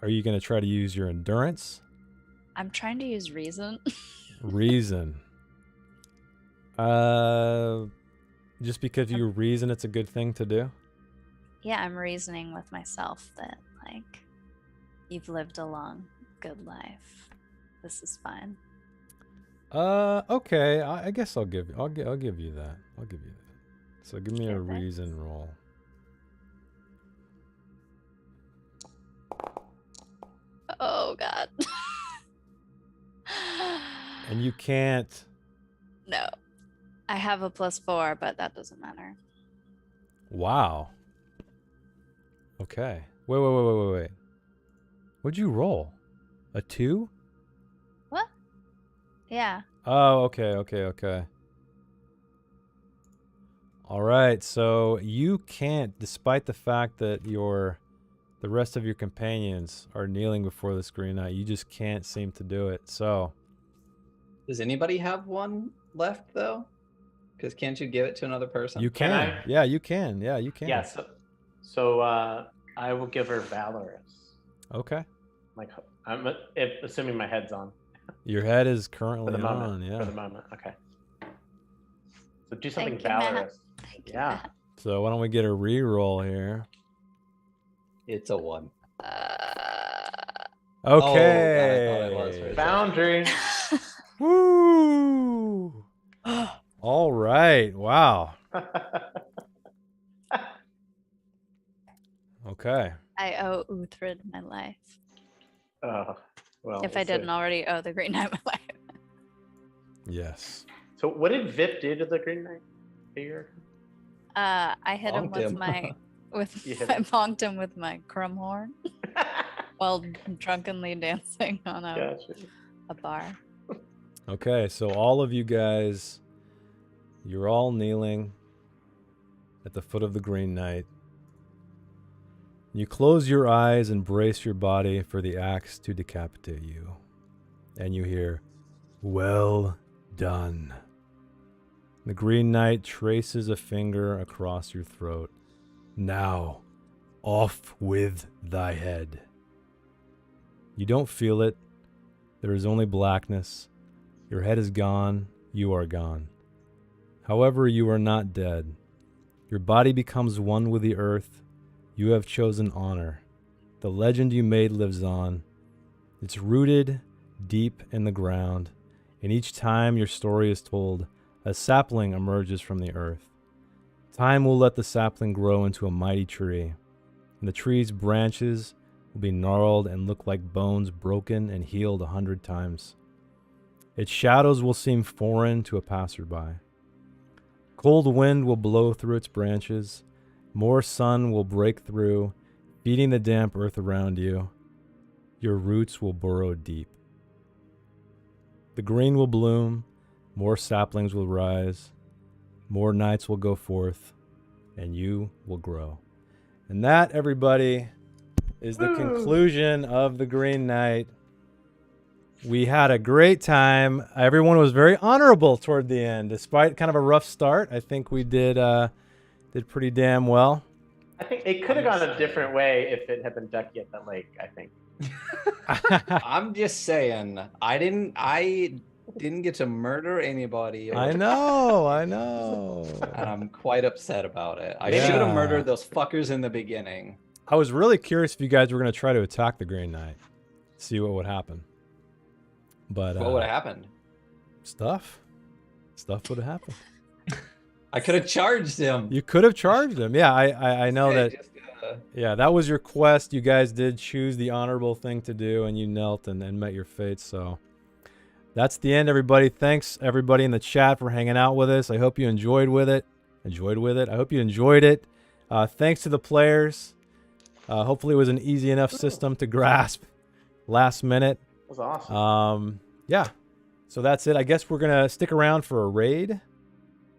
are you going to try to use your endurance? I'm trying to use reason. Reason. Just because you reason it's a good thing to do? Yeah, I'm reasoning with myself that, like, you've lived a long, good life. This is fine. Okay. I guess I'll give you that. I'll give you that. So give me a Okay, thanks. reason roll. Oh, God. And you can't. No. I have a +4, but that doesn't matter. Wow. Okay. Wait. What'd you roll? A 2? What? Yeah. Oh, okay. All right. So you can't, despite the fact that the rest of your companions are kneeling before this Green Knight, you just can't seem to do it. So Does anybody have one left though? Because can't you give it to another person? you Can can. I? Yeah, you can. Yeah, you can. Yeah. So I will give her valorous. Okay. Like I'm assuming my head's on Your head is for currently the moment. on. Yeah. For the moment. Okay. So do something Thank you, Matt. valorous. Thank you, Yeah. Matt. So why don't we get a re-roll here? It's a 1. Okay. Oh, God, I thought it was for a second. Boundary. Woo! All right. Wow. Okay. I owe Uthred my life. Well, If I we'll see. didn't already owe the Green Knight my life. Yes. So what did Vip do to the Green Knight? Figure? I hit him Bonked with him. my You hit I him. bonked him with my crumb horn while drunkenly dancing on Gotcha. a bar. Okay. So all of you guys, you're all kneeling at the foot of the Green Knight. You close your eyes and brace your body for the axe to decapitate you. And you hear, "Well done." The Green Knight traces a finger across your throat. "Now, off with thy head." You don't feel it. There is only blackness. Your head is gone. You are gone. However, you are not dead. Your body becomes one with the earth. You have chosen honor. The legend you made lives on. It's rooted deep in the ground, and each time your story is told, a sapling emerges from the earth. Time will let the sapling grow into a mighty tree, and the tree's branches will be gnarled and look like bones broken and healed 100 times. Its shadows will seem foreign to a passerby. Cold wind will blow through its branches. More sun will break through, feeding the damp earth around you. Your roots will burrow deep. The green will bloom, more saplings will rise, more nights will go forth, and you will grow. And that, everybody, is the conclusion of the Green Knight. We had a great time. Everyone was very honorable toward the end, despite kind of a rough start. I think we did pretty damn well. I think it could have gone a different way if it had been Ducky at the lake, I think. I'm just saying, I didn't get to murder anybody. I know. And I'm quite upset about it. I Yeah. should have murdered those fuckers in the beginning. I was really curious if you guys were going to try to attack the Green Knight, see what would happen. But What would have happened? Stuff would have happened. I could have charged him. You could have charged him. Yeah, I know Yeah, that. just, Yeah, that was your quest. You guys did choose the honorable thing to do, and you knelt and met your fate. So that's the end, everybody. Thanks, everybody in the chat, for hanging out with us. I hope you enjoyed it. I hope you enjoyed it. Thanks to the players. Hopefully it was an easy enough system to grasp last minute. That was awesome. Yeah. So that's it. I guess we're going to stick around for a raid.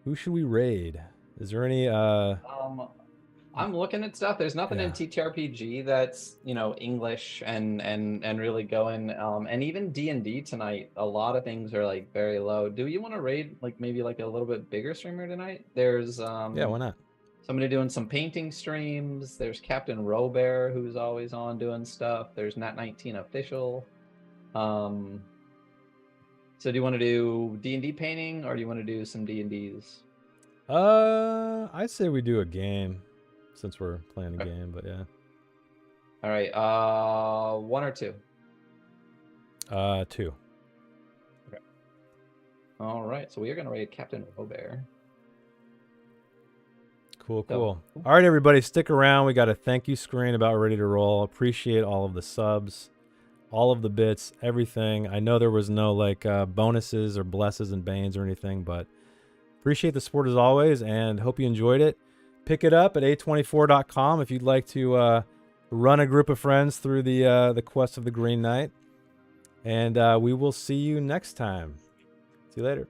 Who should we raid? Is there any... I'm looking at stuff. There's nothing in Yeah. TTRPG that's, English and really going. And even D&D tonight, a lot of things are like very low. Do you want to raid maybe a little bit bigger streamer tonight? There's Yeah, why not? somebody doing some painting streams. There's Captain Robert, who's always on doing stuff. There's Nat19 Official. So do you want to do D&D painting, or do you want to do some D&Ds? I'd say we do a game, since we're playing a Okay. game. But yeah. All right. 1 or 2? 2. All right. So we are going to raid Captain Robert. Cool, So- cool. All right, everybody, stick around. We got a thank you screen about ready to roll. Appreciate all of the subs, all of the bits, everything. I know there was no like bonuses or blesses and banes or anything, but appreciate the support as always, and hope you enjoyed it. Pick it up at a24.com if you'd like to run a group of friends through the quest of the Green Knight, and we will see you next time. See you later.